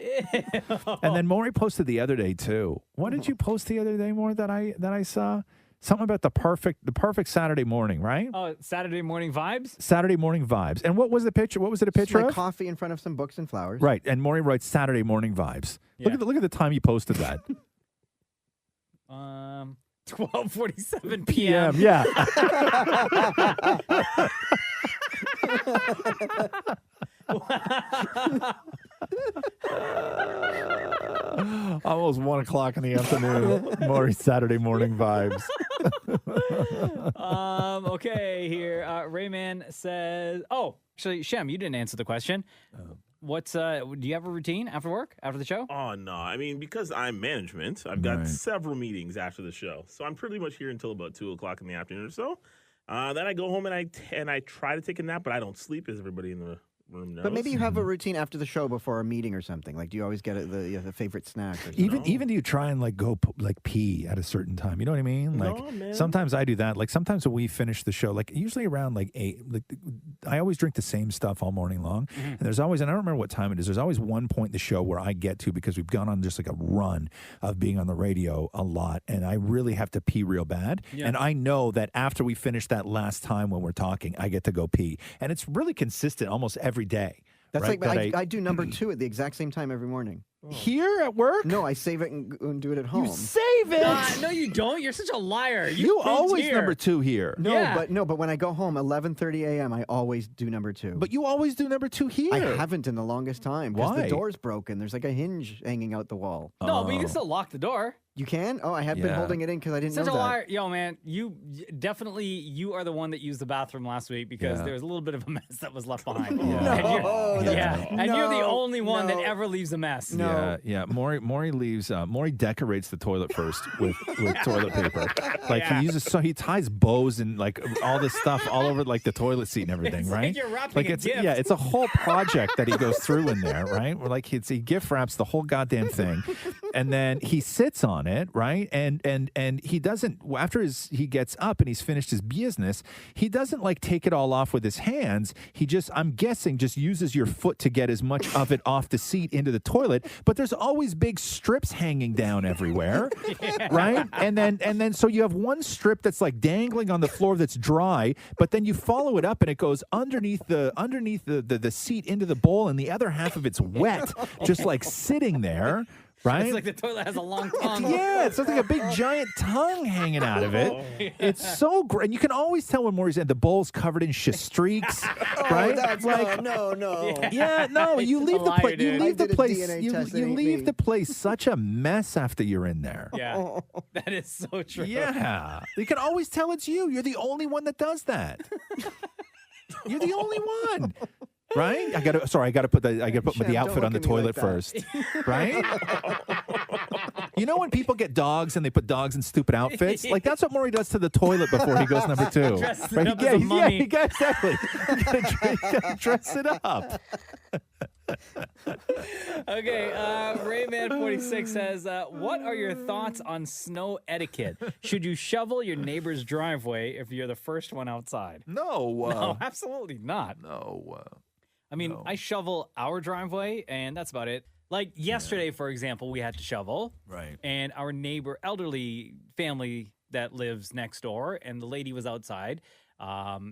And then Maury posted the other day too. What did you post the other day, Maury, that I saw? Something about the perfect Saturday morning, right? Oh, Saturday morning vibes? Saturday morning vibes. And what was the picture? What was it a picture Just my of? coffee in front of some books and flowers. Right. And Maury writes Saturday morning vibes. Yeah. Look at the time you posted that. 12:47 p.m. Yeah. Almost 1 o'clock in the afternoon. Maury's Saturday morning vibes. Okay, here. Rayman says, actually, Shem, you didn't answer the question. Do you have a routine after work, after the show? Oh, no. I mean, because I'm management, I've got several meetings after the show. So I'm pretty much here until about 2 o'clock in the afternoon or so. Then I go home and I try to take a nap, but I don't sleep, as everybody in the room knows. But maybe you have a routine after the show before a meeting or something. Like, do you always get the favorite snack? Or something? Even do you try and go pee at a certain time? You know what I mean? Like, No, man. sometimes I do that. Like, sometimes when we finish the show, like usually around 8, I always drink the same stuff all morning long. Mm-hmm. And there's always, and I don't remember what time it is. There's always one point in the show where I get to, because we've gone on just like a run of being on the radio a lot, and I really have to pee real bad. Yeah. And I know that after we finish that last time when we're talking, I get to go pee, and it's really consistent almost every day. That's right? like I do number 2 at the exact same time every morning. Here at work? No, I save it and do it at home. You save it? No, you don't. You're such a liar. You always here. number 2 here. But when I go home 11:30 a.m., I always do number 2. But you always do number 2 here. I haven't in the longest time because Why? the door's broken. There's like a hinge hanging out the wall. No, but you can still lock the door. You can? Oh, I had been holding it in because I didn't Such know a that. liar. Yo, man, you are the one that used the bathroom last week because there was a little bit of a mess that was left behind. And you're the only one that ever leaves a mess. Yeah. Maury leaves. Maury decorates the toilet first with toilet paper. Like he ties bows and like all this stuff all over like the toilet seat and everything, It's right? like you're wrapping a gift. Yeah, it's a whole project that he goes through in there, right? Where like he gift wraps the whole goddamn thing, and then he sits on it, right? And he doesn't, after he gets up and he's finished his business, he doesn't like take it all off with his hands. He just, I'm guessing, just uses your foot to get as much of it off the seat into the toilet. But there's always big strips hanging down everywhere, right? And then so you have one strip that's like dangling on the floor that's dry, but then you follow it up and it goes underneath the seat into the bowl, and the other half of it's wet, just like sitting there. Right? It's like the toilet has a long tongue. Yeah, it's like a big giant tongue hanging out of it. It's so great. And you can always tell when Maury's in. The bowl's covered in streaks, right? That's like, no. Yeah, no. You leave the place. You leave the place. You leave me. the place such a mess after you're in there. Yeah, that is so true. Yeah, you can always tell it's you. You're the only one that does that. You're the only one. Right? I gotta put the outfit on the toilet first. Right? You know when people get dogs and they put dogs in stupid outfits? Like that's what Maury does to the toilet before he goes number 2. Dresses it up as a mummy. Yeah, you gotta dress it up. Okay, Rayman46 says, what are your thoughts on snow etiquette? Should you shovel your neighbor's driveway if you're the first one outside? No. No, absolutely not. No. I mean, I shovel our driveway, and that's about it. Like yesterday, for example, we had to shovel. Right. And our neighbor, elderly family that lives next door, and the lady was outside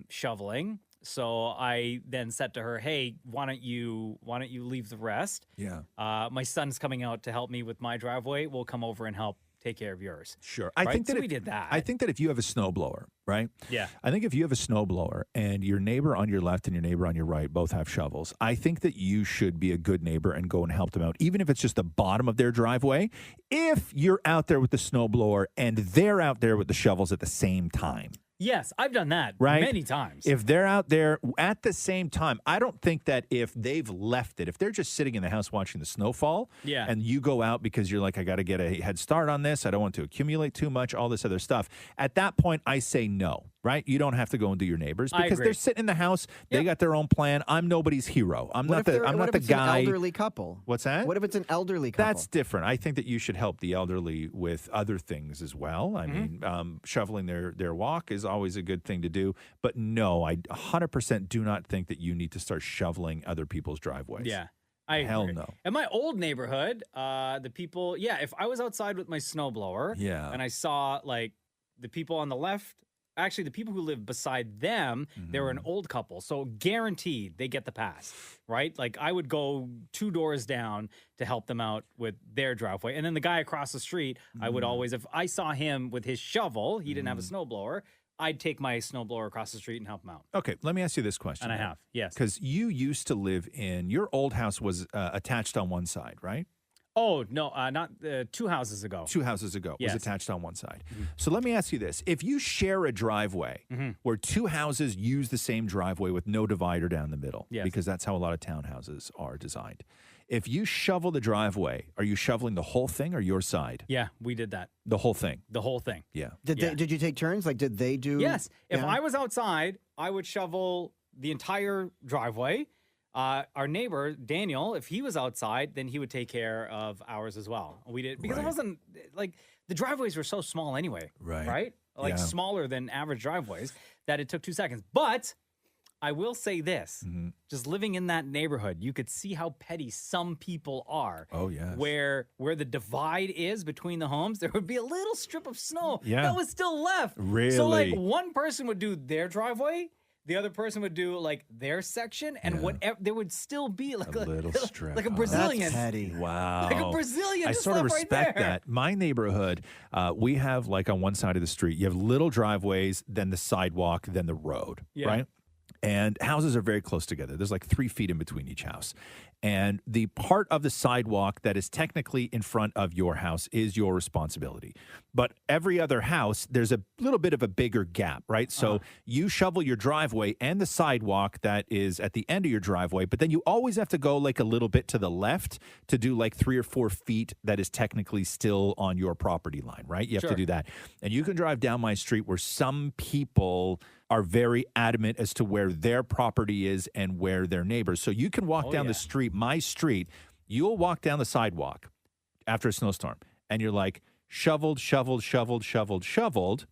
shoveling. So I then said to her, "Hey, why don't you leave the rest? Yeah. My son's coming out to help me with my driveway. We'll come over and help take care of yours." Sure. Right? I think that So we did that. I think that if you have a snowblower, right? Yeah. I think if you have a snowblower and your neighbor on your left and your neighbor on your right both have shovels, I think that you should be a good neighbor and go and help them out, even if it's just the bottom of their driveway. If you're out there with the snowblower and they're out there with the shovels at the same time. Yes, I've done that Right? many times. If they're out there at the same time, I don't think that if they've left it, if they're just sitting in the house watching the snowfall, Yeah. and you go out because you're like, I got to get a head start on this, I don't want to accumulate too much, all this other stuff. At that point, I say no, right? You don't have to go and do your neighbors I because agree. they're sitting in the house, they got their own plan. I'm nobody's hero. I'm What not if the they're- I'm what not if the it's guy. an elderly couple? What's that? What if it's an elderly couple? That's different. I think that you should help the elderly with other things as well. I Mm-hmm. mean, shoveling their walk is always a good thing to do. But no, I 100% do not think that you need to start shoveling other people's driveways. Yeah. Hell agree. no. In my old neighborhood, the people, if I was outside with my snowblower, Yeah. and I saw like the people on the left, actually the people who live beside them, they were an old couple, so guaranteed they get the pass, right? Like I would go 2 doors down to help them out with their driveway, and then the guy across the street, I would always, if I saw him with his shovel, he didn't have a snowblower, I'd take my snowblower across the street and help him out. Okay, let me ask you this question. And I have, yes. Because you used to live in, your old house was attached on one side, right? Oh, no, not 2 houses ago. 2 houses ago Yes. was attached on one side. So let me ask you this. If you share a driveway where 2 houses use the same driveway with no divider down the middle, Yes. because that's how a lot of townhouses are designed. If you shovel the driveway, are you shoveling the whole thing or your side? Yeah, we did that. The whole thing? The whole thing. Yeah. Did you take turns? Like, did they do? Yes. If Yeah. I was outside, I would shovel the entire driveway. Our neighbor, Daniel, if he was outside, then he would take care of ours as well. We did, because it wasn't like the driveways were so small anyway. Right? Like Yeah. smaller than average driveways that it took 2 seconds. But I will say this, just living in that neighborhood, you could see how petty some people are. Oh, yes. Where the divide is between the homes, there would be a little strip of snow Yeah. that was still left. Really? So like one person would do their driveway, the other person would do like their section, and whatever there would still be like a little strip. like a Brazilian. That's petty. Wow. Like a Brazilian I just sort of left right respect there. that. My neighborhood, we have like on one side of the street, you have little driveways, then the sidewalk, then the road, Yeah. right? And houses are very close together. There's like 3 feet in between each house. And the part of the sidewalk that is technically in front of your house is your responsibility. But every other house, there's a little bit of a bigger gap, right? So you shovel your driveway and the sidewalk that is at the end of your driveway, but then you always have to go like a little bit to the left to do like 3 or 4 feet that is technically still on your property line, right? You have to Sure. do that. And you can drive down my street where some people are very adamant as to where their property is and where their neighbors. So you can walk down the street, my street, you'll walk down the sidewalk after a snowstorm and you're like, shoveled, shoveled, shoveled, shoveled, shoveled.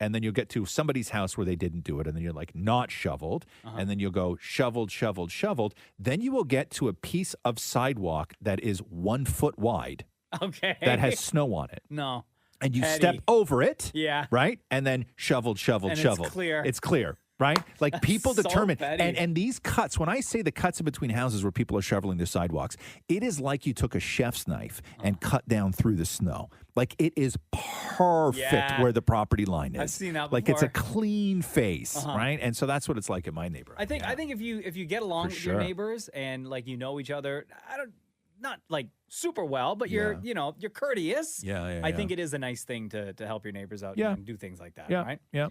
And then you'll get to somebody's house where they didn't do it. And then you're like, not shoveled. And then you'll go shoveled, shoveled, shoveled. Then you will get to a piece of sidewalk that is 1 foot wide Okay. that has snow on it. No. And you Petty. step over it, Yeah. right? And then shoveled, shoveled, And it's shoveled. clear. It's clear, right? Like people so determine, petty. and these cuts, when I say the cuts in between houses where people are shoveling their sidewalks, it is like you took a chef's knife and cut down through the snow. Like it is perfect Yeah. where the property line is. I've seen that Like it's a before. clean face, Uh-huh. right? And so that's what it's like in my neighborhood. I think if you get along For with sure. your neighbors and like you know each other, not like super well, but you're you're courteous. Yeah, I think it is a nice thing to help your neighbors out Yeah. and do things like that, Yeah, right? yeah.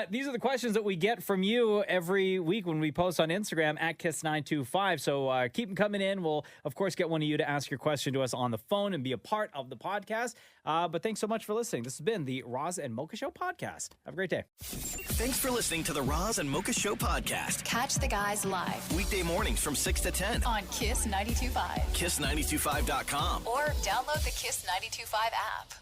These are the questions that we get from you every week when we post on Instagram at Kiss925. So keep them coming in. We'll, of course, get one of you to ask your question to us on the phone and be a part of the podcast. But thanks so much for listening. This has been the Roz and Mocha Show podcast. Have a great day. Thanks for listening to the Roz and Mocha Show podcast. Catch the guys live Weekday mornings from 6 to 10. on Kiss 92.5 Kiss925.com. or download the Kiss 92.5 app.